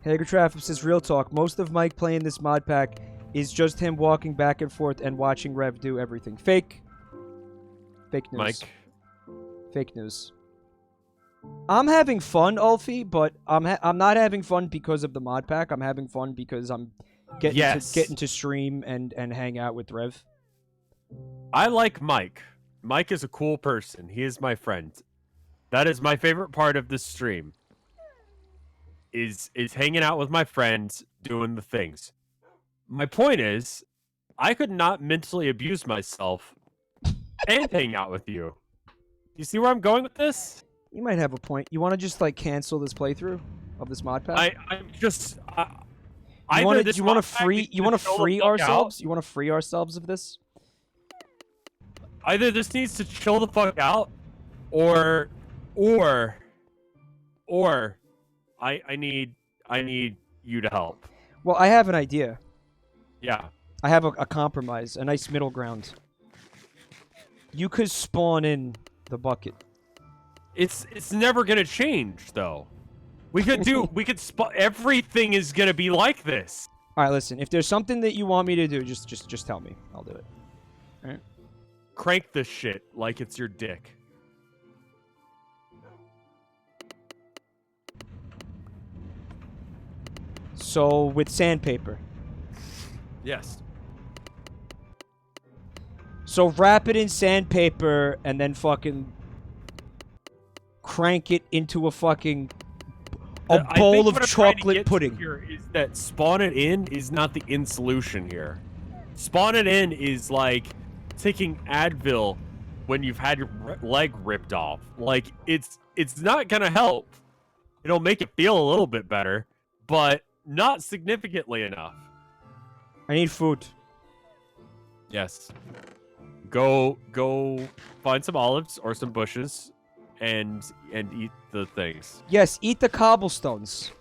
Hager Traffic says, real talk. Most of Mike playing this mod pack is just him walking back and forth and watching Rev do everything. Fake. Fake news. Mike. Fake news. I'm having fun, Ulfie, but I'm not having fun because of the mod pack. I'm having fun because I'm getting to stream and hang out with Rev. I like Mike. Mike is a cool person. He is my friend. That is my favorite part of this stream. Is hanging out with my friends, doing the things. My point is, I could not mentally abuse myself and hang out with you. You see where I'm going with this? You might have a point. You want to just like cancel this playthrough of this mod pack? I'm just. You want to free ourselves? Out. You want to free ourselves of this? Either this needs to chill the fuck out, or I need you to help. Well, I have an idea. Yeah. I have a compromise, a nice middle ground. You could spawn in the bucket. It's never gonna change though. We could everything is gonna be like this. All right, listen. If there's something that you want me to do, just tell me. I'll do it. All right. Crank the shit like it's your dick. So with sandpaper. Yes. So wrap it in sandpaper and then fucking crank it into a fucking bowl of chocolate pudding. Here is that spawn it in is not the in solution here. Spawn it in is like taking Advil when you've had your leg ripped off. Like it's not gonna help. It'll make it feel a little bit better, but not significantly enough. I need food. Yes. Go find some olives or some bushes and eat the things. Yes, eat the cobblestones.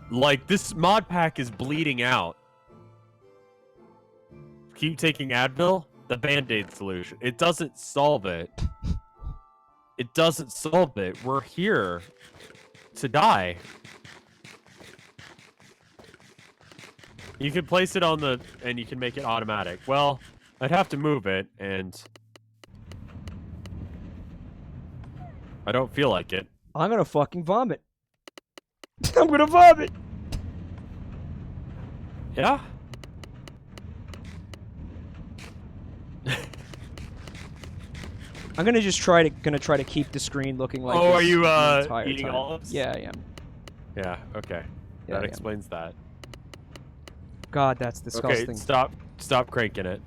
Like, this mod pack is bleeding out. Keep taking Advil, the Band-Aid solution. It doesn't solve it. It doesn't solve it. We're here to die. You can place it on the... and you can make it automatic. Well, I'd have to move it, and... I don't feel like it. I'm gonna fucking vomit. I'm gonna vomit! Yeah? I'm gonna just try to keep the screen looking like Oh, this are you the entire eating time. olives? Yeah, I am. Yeah, okay. Yeah, That I explains that. God, that's disgusting. Okay, stop cranking it.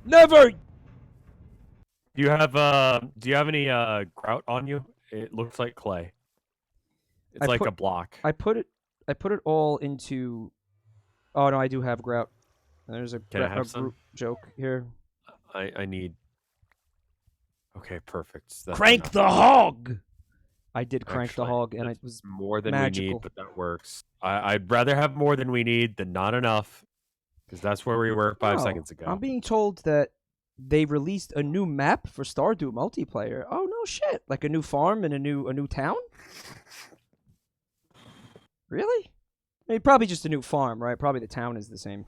Never! Do you have any grout on you? It looks like clay. It's like a block. I put it all into... Oh no, I do have grout. There's a group joke here. I need... Okay, perfect. That's crank enough. the hog! I did crank Actually, the hog, and it was more than magical. we need, but that works. I'd rather have more than we need than not enough, because that's where we were 5 seconds ago. I'm being told that they released a new map for Stardew multiplayer. Oh no shit! Like a new farm and a new town? Really? I mean, probably just a new farm, right? Probably the town is the same.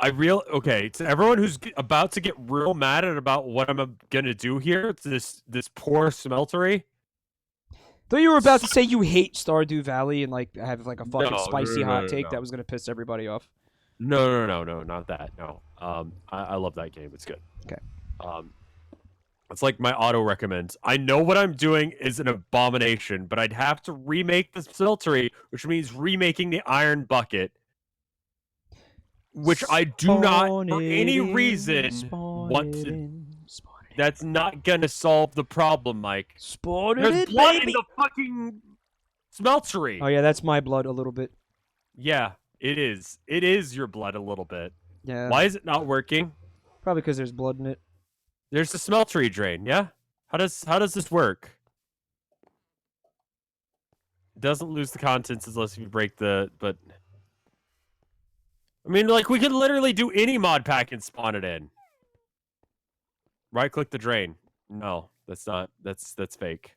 Okay, to everyone who's about to get real mad about what I'm gonna do here, it's this poor smeltery. Thought you were about to say you hate Stardew Valley and like have like a fucking spicy hot take that was gonna piss everybody off. No, not that. No. I love that game. It's good. Okay. It's like my auto recommends. I know what I'm doing is an abomination, but I'd have to remake the smeltery, which means remaking the iron bucket, which I do not, for any reason, want to. That's not gonna solve the problem, Mike. There's blood in the fucking smeltery. Oh yeah, that's my blood a little bit. Yeah, it is. It is your blood a little bit. Yeah. Why is it not working? Probably because there's blood in it. There's a smeltery drain, yeah? How does this work? It doesn't lose the contents unless you break but I mean, like, we could literally do any mod pack and spawn it in. Right click the drain. No, that's fake.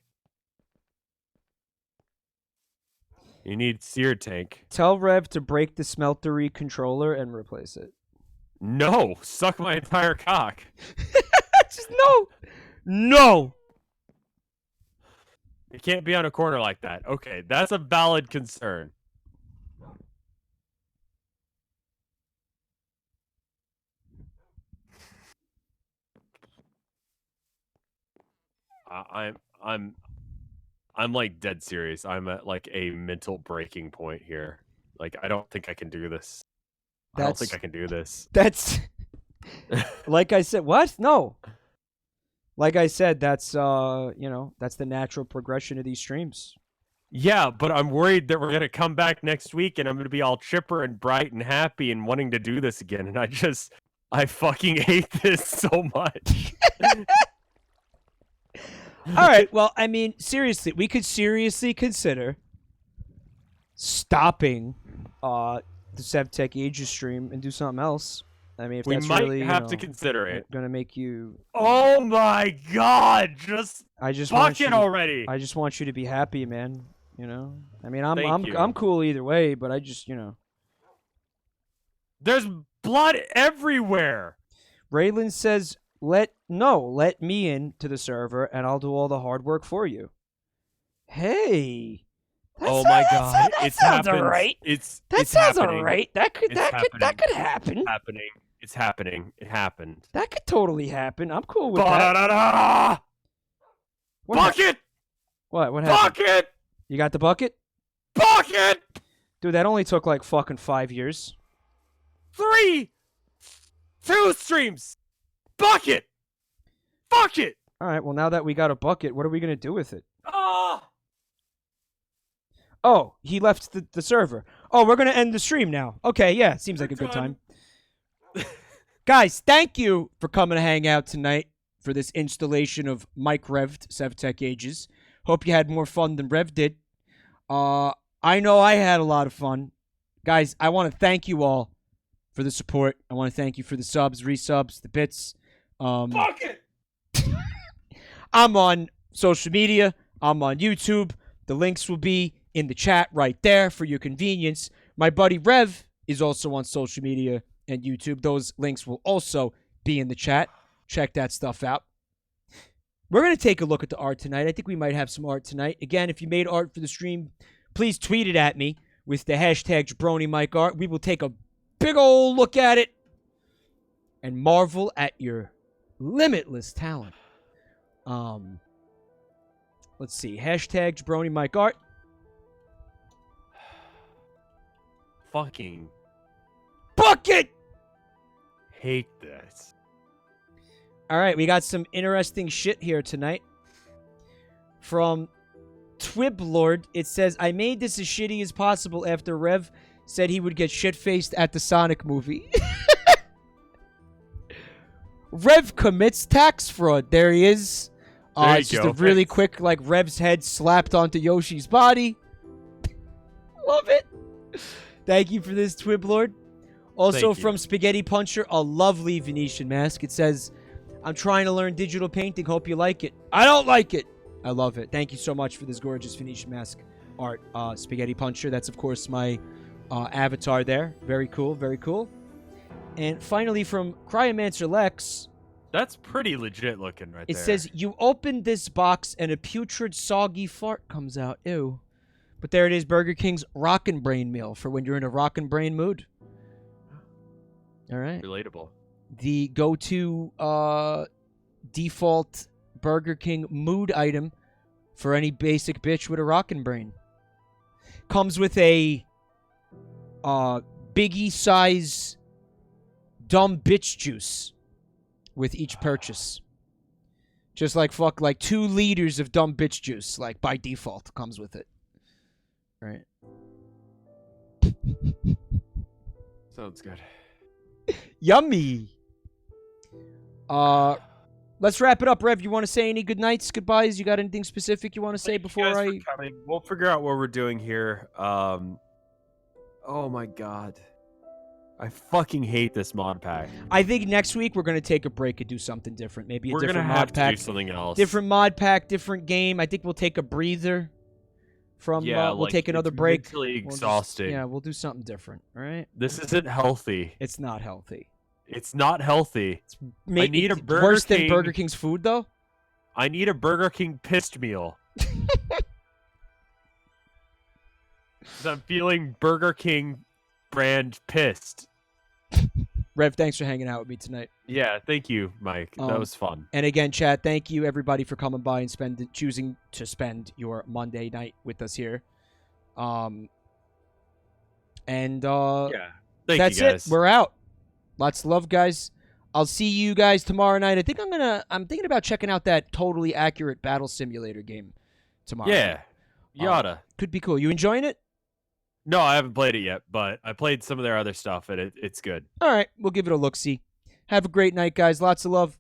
You need sear tank. Tell Rev to break the smeltery controller and replace it. No, suck my entire cock. No. No. It can't be on a corner like that. Okay, that's a valid concern. I'm like dead serious. I'm at like a mental breaking point here. Like I don't think I can do this. I don't think I can do this. That's like I said. What? No. Like I said, that's that's the natural progression of these streams. Yeah, but I'm worried that we're gonna come back next week and I'm gonna be all chipper and bright and happy and wanting to do this again. And I fucking hate this so much. All right. Well, I mean, seriously, we could seriously consider stopping the SevTech Ages stream and do something else. I mean, if we that's might really, have to consider it. Gonna make you. Oh my God! I just fuck it already. I just want you to be happy, man. You know. I mean, I'm cool either way, but I just There's blood everywhere. Raylan says, let me into the server, and I'll do all the hard work for you. Hey. Oh my God! That sounds alright. That sounds happening. alright. That could happen. It's happening. It happened. That could totally happen. I'm cool with that. Bucket! What happened? Bucket! You got the bucket? Bucket! Dude, that only took like fucking 5 years. 2 streams! Bucket! Bucket! Alright, well now that we got a bucket, what are we gonna do with it? Ah! Oh, he left the server. Oh, we're gonna end the stream now. Okay, yeah, seems like a good time. Guys, thank you for coming to hang out tonight for this installation of MikeRevt, SevTech Ages. Hope you had more fun than Rev did. I know I had a lot of fun. Guys, I want to thank you all for the support. I want to thank you for the subs, resubs, the bits. Fuck it! I'm on social media. I'm on YouTube. The links will be in the chat right there for your convenience. My buddy Rev is also on social media and YouTube. Those links will also be in the chat. Check that stuff out. We're going to take a look at the art tonight. I think we might have some art tonight. Again, if you made art for the stream, please tweet it at me with the hashtag JabroniMikeArt. We will take a big old look at it and marvel at your limitless talent. Let's see. Hashtag JabroniMikeArt. Fucking bucket! Hate this. All right, we got some interesting shit here tonight. From Twiblord, it says, I made this as shitty as possible after Rev said he would get shit-faced at the Sonic movie. Rev commits tax fraud. There he is. It's just a really quick, like, Rev's head slapped onto Yoshi's body. Love it. Thank you for this, Twiblord. Also from Spaghetti Puncher, a lovely Venetian mask. It says, I'm trying to learn digital painting. Hope you like it. I don't like it. I love it. Thank you so much for this gorgeous Venetian mask art, Spaghetti Puncher. That's, of course, my avatar there. Very cool. Very cool. And finally, from Cryomancer Lex. That's pretty legit looking right there. It says, you open this box and a putrid, soggy fart comes out. Ew. But there it is, Burger King's Rockin' Brain meal for when you're in a rockin' brain mood. All right. Relatable. The go-to default Burger King mood item for any basic bitch with a rockin' brain. Comes with a Biggie size dumb bitch juice with each purchase. Just like 2 liters of dumb bitch juice, like by default, comes with it. Right. Sounds good. Yummy. Let's wrap it up. Rev, you want to say any good nights, goodbyes? You got anything specific you want to say before I... We'll figure out what we're doing here. Oh my God. I fucking hate this mod pack. I think next week we're going to take a break and do something different. Maybe a different mod pack. We're going to have to do something else. Different mod pack, different game. I think we'll take a breather from... we'll take another break. Mentally exhausting. We'll do something different, all right? This isn't healthy. It's not healthy. It's not healthy. I need a Burger worse King. than Burger King's food, though. I need a Burger King pissed meal. 'Cause I'm feeling Burger King brand pissed. Rev, thanks for hanging out with me tonight. Yeah, thank you, Mike. That was fun. And again, chat, thank you everybody for coming by and choosing to spend your Monday night with us here. Yeah. Thank you guys. We're out. Lots of love, guys. I'll see you guys tomorrow night. I'm thinking about checking out that Totally Accurate Battle Simulator game tomorrow. Yeah. You oughta. Could be cool. You enjoying it? No, I haven't played it yet, but I played some of their other stuff, and it's good. All right, we'll give it a look-see. Have a great night, guys. Lots of love.